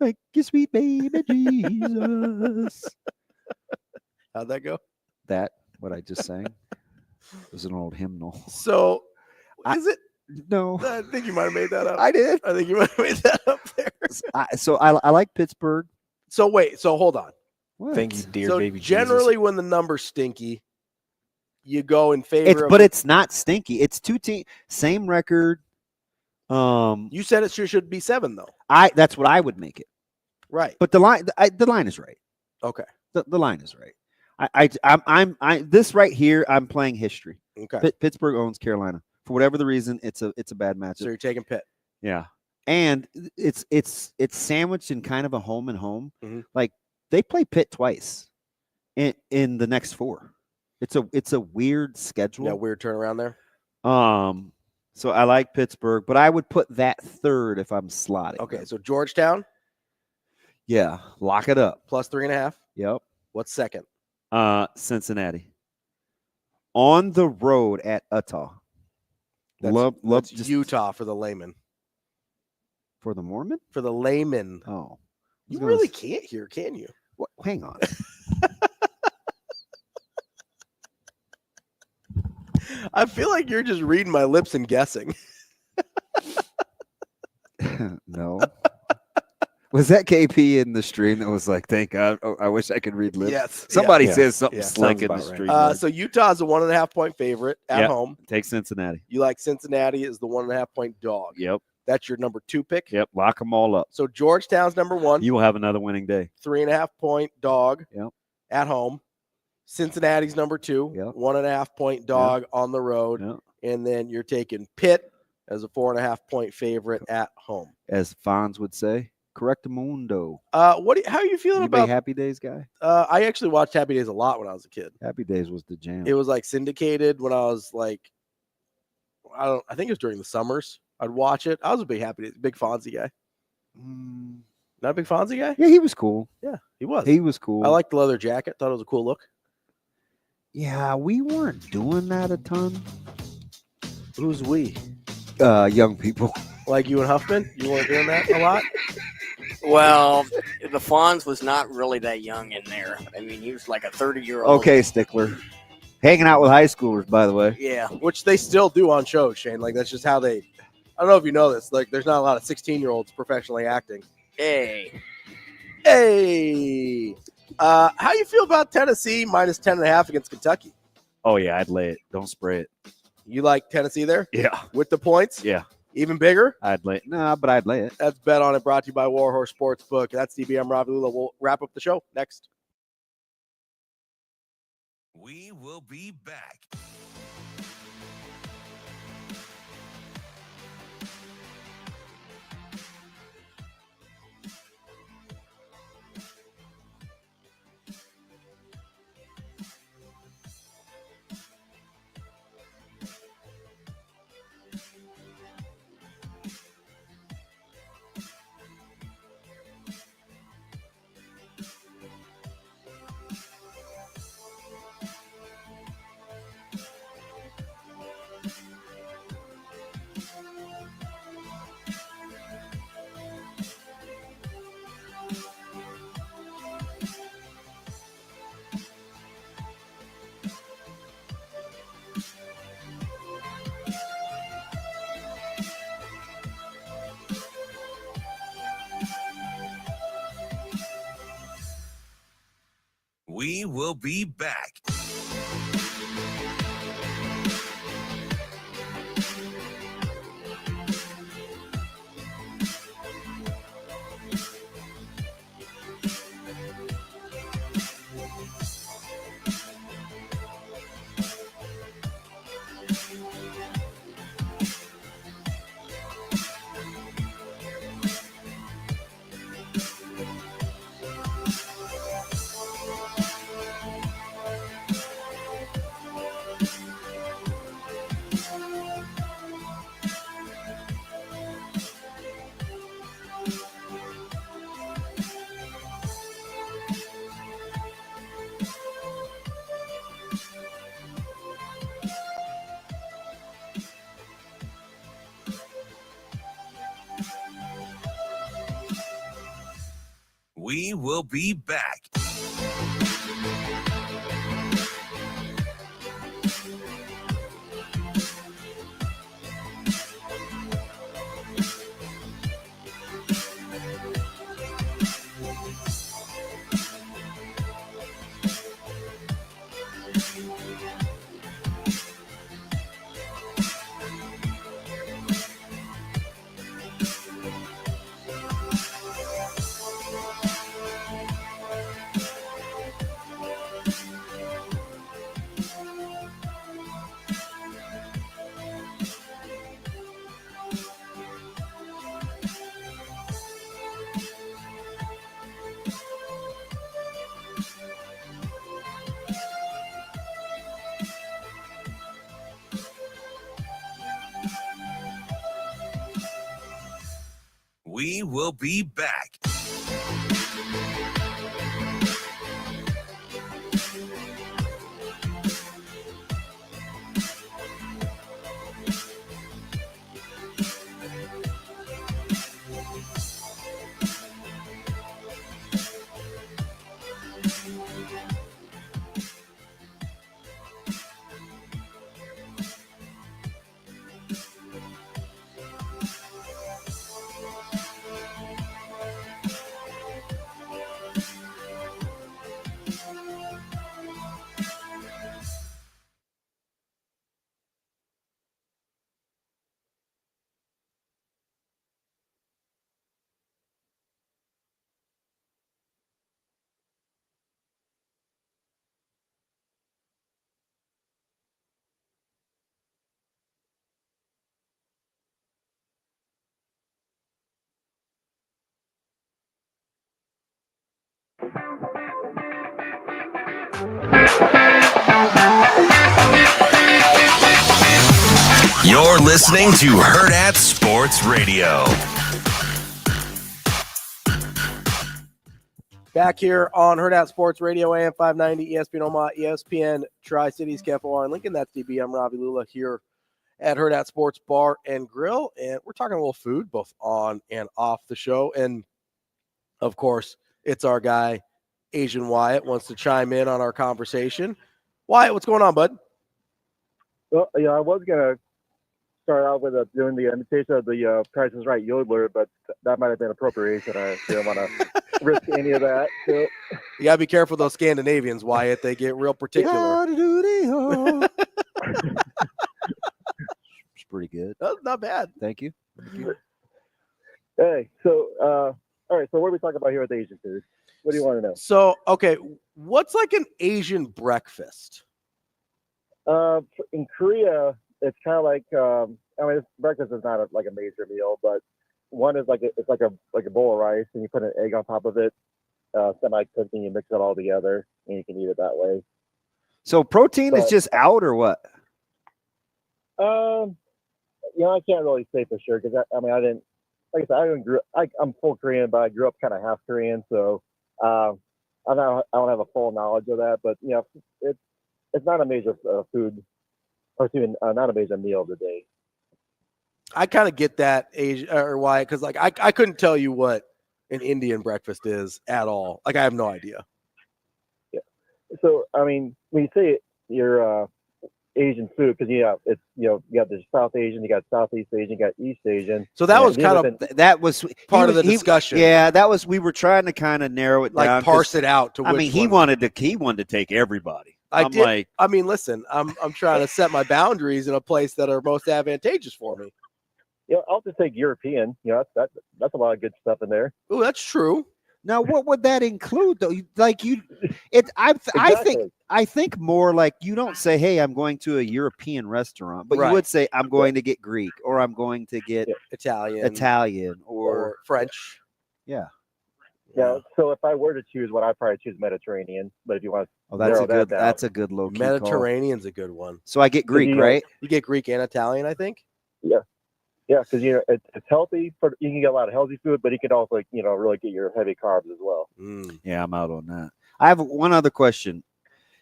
Thank you, sweet baby Jesus. How'd that go? What I just sang was an old hymnal. So, is it? No. I think you might have made that up. I did. I think you might have made that up there. I like Pittsburgh. So hold on. What? Thank you, dear so baby generally Jesus. when the number's stinky, you go in favor of. But it's not stinky. It's 2 teams, same record. You said it should be 7 though. That's what I would make it. Right. But the line is right. Okay. The line is right. I'm this right here. I'm playing history. Okay. Pittsburgh owns Carolina for whatever the reason. It's a bad matchup. So you're taking Pitt. Yeah. And it's sandwiched in kind of a home and home. Mm-hmm. Like they play Pitt twice in the next 4. It's a weird schedule. Yeah, weird turnaround there. So I like Pittsburgh, but I would put that 3rd if I'm slotting. Okay, so Georgetown. Yeah, lock it up. Plus 3.5. Yep. What's second? Cincinnati. On the road at Utah. That's Utah for the layman. For the Mormon? For the layman. Oh. You really can't hear, can you? What? Hang on. I feel like you're just reading my lips and guessing. No. Was that KP in the stream that was like, thank God, I wish I could read lips? Yes. Somebody says something slick in the stream. So Utah's a 1.5 point favorite at home. Take Cincinnati. You like Cincinnati as the 1.5 point dog. Yep. That's your number 2 pick. Yep. Lock them all up. So Georgetown's number 1. You will have another winning day. 3.5 point dog. Yep. At home. Cincinnati's number 2. Yep. 1.5 point dog on the road. Yep. And then you're taking Pitt as a 4.5 point favorite at home. As Fonz would say, correctamundo. How are you feeling about Happy Days guy? I actually watched Happy Days a lot when I was a kid. Happy Days was the jam. It was like syndicated when I was like, I think it was during the summers. I'd watch it. I was a big Happy Days, big Fonzie guy. Not a big Fonzie guy? Yeah, he was cool. Yeah, he was. He was cool. I liked the leather jacket. Thought it was a cool look. Yeah, we weren't doing that a ton. Who's we? Young people. Like you and Huffman? You weren't doing that a lot? Well, the Fonz was not really that young in there. I mean, he was like a 30-year-old. Okay, Stickler. Hanging out with high schoolers, by the way. Yeah. Which they still do on shows, Shane. Like, that's just how they – I don't know if you know this. Like, there's not a lot of 16-year-olds professionally acting. Hey. How you feel about Tennessee minus 10.5 against Kentucky? Oh, yeah, I'd lay it. Don't spray it. You like Tennessee there? Yeah. With the points? Yeah. Even bigger? I'd lay it. Nah, but I'd lay it. That's Bet On It, brought to you by Warhorse Sportsbook. That's DBM Ravi Lulla. We'll wrap up the show next. We will be back. We will be back. We will be back. We will be back. You're listening to Hurrdat Sports Radio. Back here on Hurrdat Sports Radio, AM 590, ESPN Omaha, ESPN Tri-Cities, KFOR, and Lincoln. That's DB. I'm Ravi Lulla here at Hurrdat Sports Bar and Grill, and we're talking a little food, both on and off the show. And, of course, it's our guy, Asian Wyatt, wants to chime in on our conversation. Wyatt, what's going on, bud? Well, yeah, I was going to start out with doing the imitation of the Price is Right yodeler, but that might have been appropriation. I didn't want to risk any of that. So. You got to be careful with those Scandinavians, Wyatt. They get real particular. It's pretty good. That's not bad. Thank you. Hey, so, all right, so what are we talking about here with Asian food? What do you want to know? So, okay, what's like an Asian breakfast? In Korea, it's kind of like breakfast is not like a major meal, but one is it's like a bowl of rice, and you put an egg on top of it, semi-cooked, and you mix it all together, and you can eat it that way. So protein is just out, or what? I can't really say for sure because I didn't, like I said, I'm full Korean, but I grew up kind of half Korean, so I don't have a full knowledge of that. But it's not a major food. Or even not a major meal of the day. I kind of get that, Wyatt, because like I couldn't tell you what an Indian breakfast is at all. Like I have no idea. Yeah. So I mean, when you say your Asian food, because you got the South Asian, you got Southeast Asian, you got East Asian. So that was kind of that was part of the discussion. Yeah, that was. We were trying to kind of narrow it down, parse it out. To he wanted to take everybody. Listen, I'm trying to set my boundaries in a place that are most advantageous for me. Yeah, I'll just take European. That's a lot of good stuff in there. Oh, that's true. Now, what would that include though? I think more like you don't say, "Hey, I'm going to a European restaurant," but you would say, "I'm going to get Greek," or "I'm going to get Italian, or French." Yeah. Yeah. So if I were to choose one, I'd probably choose Mediterranean. But if you want, that's a good low key Mediterranean's a good one. So I get Greek, right? You get Greek and Italian, I think. Yeah, because it's healthy. You can get a lot of healthy food, but you can also really get your heavy carbs as well. Yeah, I'm out on that. I have one other question.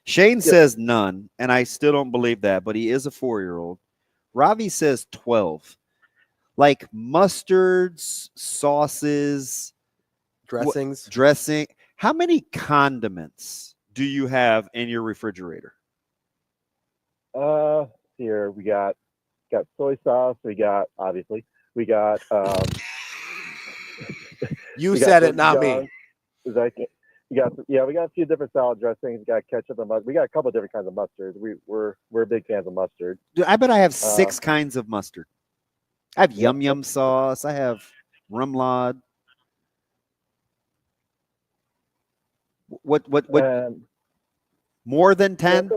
Shane says none, and I still don't believe that, but he is a 4-year-old. Ravi says 12. Like mustards, sauces, dressing. How many condiments do you have in your refrigerator? Here we got soy sauce. We got you said it, not me. We got a few different salad dressings. We got ketchup and mustard. We got a couple of different kinds of mustard. We're big fans of mustard. Dude, I bet I have 6 kinds of mustard. I have yum sauce. I have rumlad. What more than 10?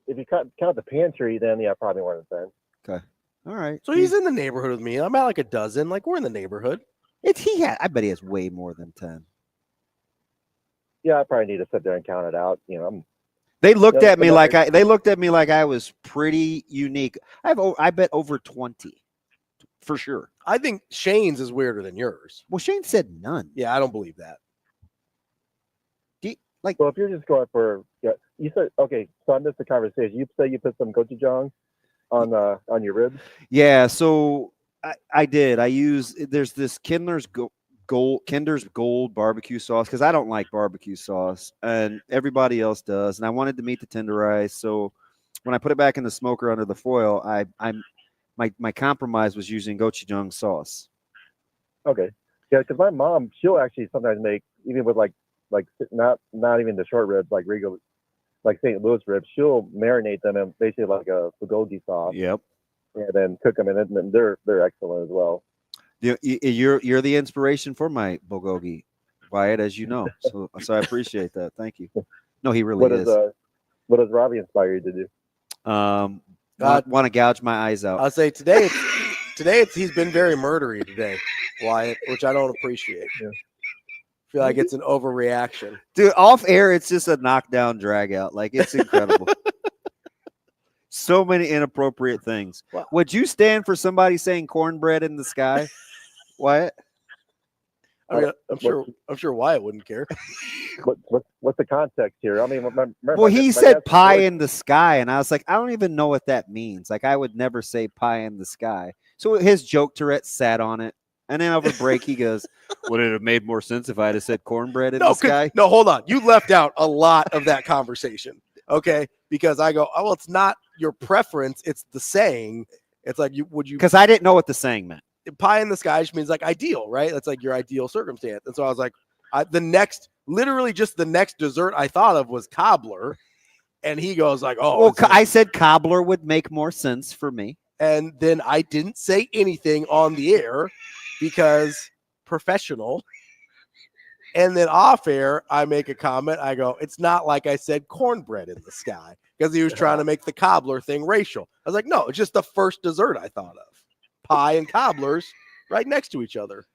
If you count the pantry, then probably more than 10. Okay. All right. So he's in the neighborhood with me. I'm at like a dozen. Like we're in the neighborhood. I bet he has way more than 10. Yeah, I probably need to sit there and count it out. They looked at me like I was pretty unique. I bet over 20. For sure. I think Shane's is weirder than yours. Well, Shane said none. Yeah, I don't believe that. Well, if you're just going for, you said, okay, so I missed the conversation. You said you put some gochujang on your ribs? Yeah, so I did. There's this Kindler's Kinder's Gold barbecue sauce because I don't like barbecue sauce and everybody else does, and I wanted the meat to tenderize. So when I put it back in the smoker under the foil, my compromise was using gochujang sauce. Okay. Yeah, because my mom, she'll actually sometimes make, even with like not even the short ribs, like regular, like St. Louis ribs, she'll marinate them in basically like a bulgogi sauce. Yep. And then cook them, and then they're excellent as well. You're the inspiration for my bulgogi, Wyatt, as you know. So I appreciate that. Thank you. No, he really is. What does Ravi inspire you to do? Want to gouge my eyes out. I'll say today he's been very murdery today, Wyatt, which I don't appreciate. Yeah. I feel like it's an overreaction. Dude, off air, it's just a knockdown drag out. Like, it's incredible. So many inappropriate things. Wow. Would you stand for somebody saying cornbread in the sky, Wyatt? I mean, I'm sure Wyatt wouldn't care. What's the context here? I mean, He said pie in the sky, and I was like, I don't even know what that means. Like, I would never say pie in the sky. So his joke Tourette sat on it, and then over break he goes, "Would it have made more sense if I had said cornbread in the sky?" No, hold on. You left out a lot of that conversation. Okay, because I go, oh, well, it's not your preference; it's the saying. It's like would you? Because I didn't know what the saying meant. Pie in the sky just means like ideal, right? That's like your ideal circumstance. And so I was like, literally just the next dessert I thought of was cobbler. And he goes like, oh, well, I said cobbler would make more sense for me. And then I didn't say anything on the air because professional. And then off air, I make a comment. I go, it's not like I said cornbread in the sky because he was trying to make the cobbler thing racial. I was like, no, it's just the first dessert I thought of. Pie and cobblers right next to each other.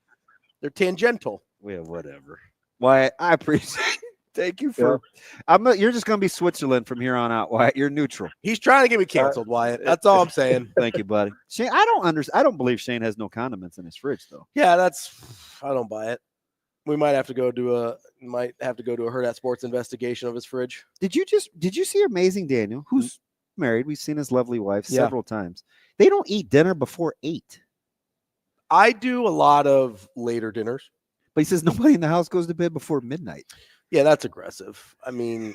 They're tangential. Yeah, whatever. Wyatt, I appreciate it. Thank you for. You're just gonna be Switzerland from here on out, Wyatt. You're neutral. He's trying to get me canceled, Wyatt. That's all I'm saying. Thank you, buddy. Shane, I don't believe Shane has no condiments in his fridge, though. Yeah, I don't buy it. We might have to go do a Hurrdat Sports investigation of his fridge. Did you see Amazing Daniel, who's married? We've seen his lovely wife several times. They don't eat dinner before 8. I do a lot of later dinners. But he says nobody in the house goes to bed before midnight. Yeah, that's aggressive. I mean,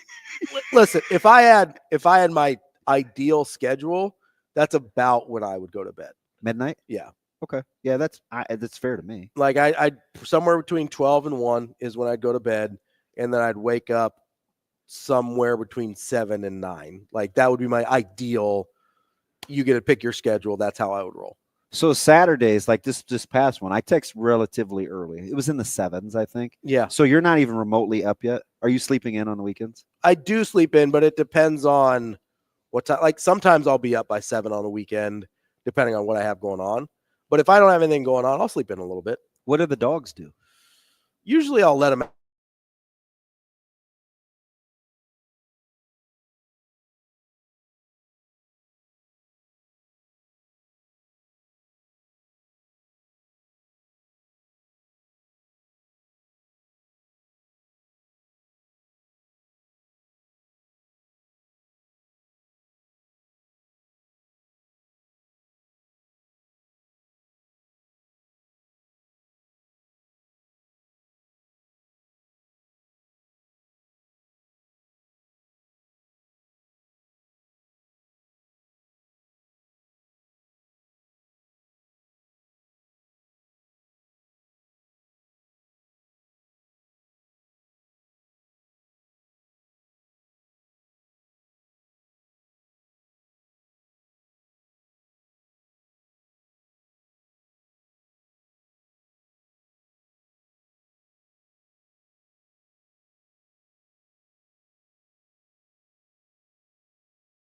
listen, if I had my ideal schedule, that's about when I would go to bed. Midnight? Yeah. Okay. Yeah, that's fair to me. Like I somewhere between 12 and 1 is when I'd go to bed, and then I'd wake up somewhere between 7 and 9. Like that would be my ideal. You get to pick your schedule. That's how I would roll. So Saturdays, like this past one, I text relatively early. It was in the 7s, I think. Yeah. So you're not even remotely up yet. Are you sleeping in on the weekends? I do sleep in, but it depends on what time. Like sometimes I'll be up by 7 on the weekend, depending on what I have going on. But if I don't have anything going on, I'll sleep in a little bit. What do the dogs do? Usually I'll let them out.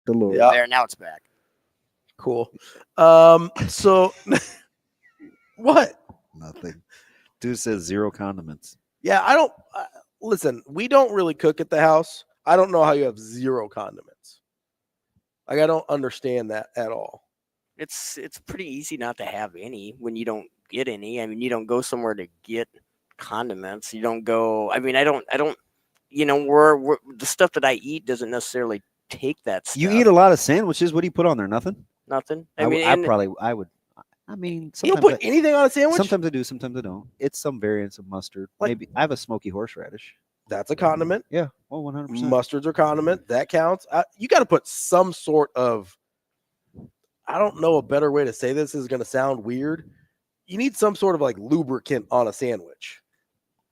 Yeah. There, now it's back. Cool. So what? Nothing. Dude says 0 condiments. Yeah, I don't listen. We don't really cook at the house. I don't know how you have 0 condiments. Like I don't understand that at all. It's pretty easy not to have any when you don't get any. I mean, you don't go somewhere to get condiments. You don't go. I mean, I don't. You know, we're the stuff that I eat doesn't necessarily take that stuff. You eat a lot of sandwiches. What do you put on there? Nothing. Nothing. I would. I mean, You don't sometimes put anything on a sandwich? Sometimes I do, sometimes I don't. It's some variance of mustard. Like- Maybe I have a smoky horseradish. That's a condiment. Yeah, well, 100%. Mustards are condiment. That counts. You got to put some sort of, I don't know a better way to say this. Is going to sound weird. You need some sort of like lubricant on a sandwich.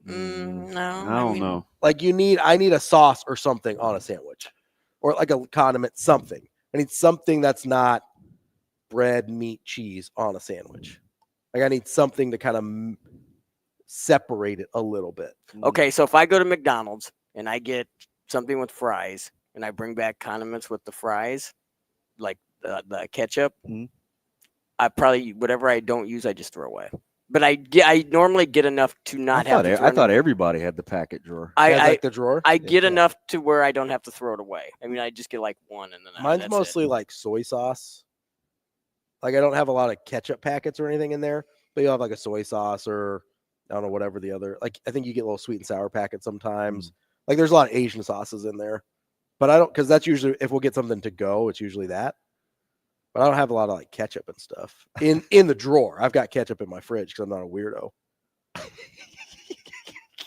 No, I don't know. Like I need a sauce or something on a sandwich, or like a condiment, something. I need something that's not bread, meat, cheese on a sandwich. Like I need something to kind of separate it a little bit. Okay, so if I go to McDonald's and I get something with fries and I bring back condiments with the fries, like the ketchup, I probably, whatever I don't use, I just throw away. But I normally get enough to not have to throw I thought everybody had the packet drawer. Like the drawer? I get enough to where I don't have to throw it away. I mean, I just get like one and then Mine's that's mostly like soy sauce. Like I don't have a lot of ketchup packets or anything in there, but you'll have like a soy sauce or I don't know, whatever the other, like I think you get little sweet and sour packets sometimes. Like there's a lot of Asian sauces in there, but I don't, because that's usually, if we'll get something to go, it's usually that. But I don't have a lot of like ketchup and stuff in the drawer. I've got ketchup in my fridge because I'm not a weirdo.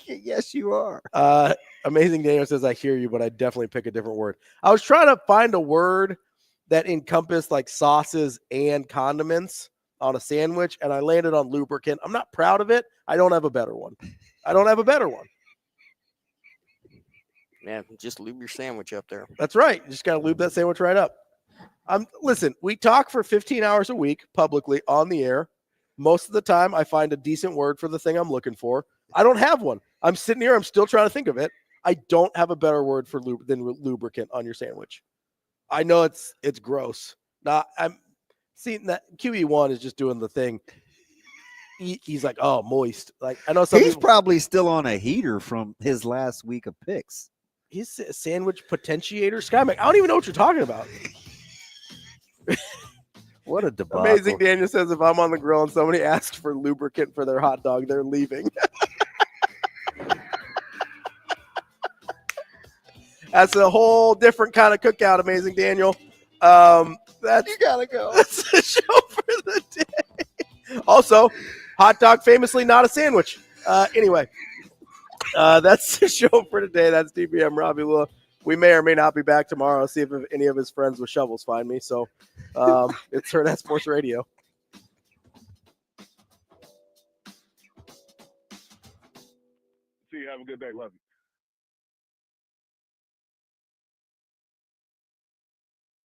Yes, you are. Amazing Daniel says, I hear you, but I definitely pick a different word. I was trying to find a word that encompassed like sauces and condiments on a sandwich, and I landed on lubricant. I'm not proud of it. I don't have a better one. Yeah, just lube your sandwich up there. That's right. You just got to lube that sandwich right up. Listen, we talk for 15 hours a week publicly on the air. Most of the time, I find a decent word for the thing I'm looking for. I don't have one. I'm sitting here. I'm still trying to think of it. I don't have a better word for than lubricant on your sandwich. I know it's gross. I'm seeing that QE1 is just doing the thing. He's like, oh, moist. Like I know he's probably still on a heater from his last week of picks. He's a sandwich potentiator. Sky Mike, I don't even know what you're talking about. What a debacle. Amazing Daniel says, if I'm on the grill and somebody asks for lubricant for their hot dog, they're leaving. That's a whole different kind of cookout, Amazing Daniel. You gotta go. That's the show for the day. Also, hot dog famously not a sandwich. Anyway, that's the show for today. That's DBM Ravi, Lulla. We may or may not be back tomorrow. See if any of his friends with shovels find me. So it's Hurrdat Sports Radio. See you. Have a good day. Love you.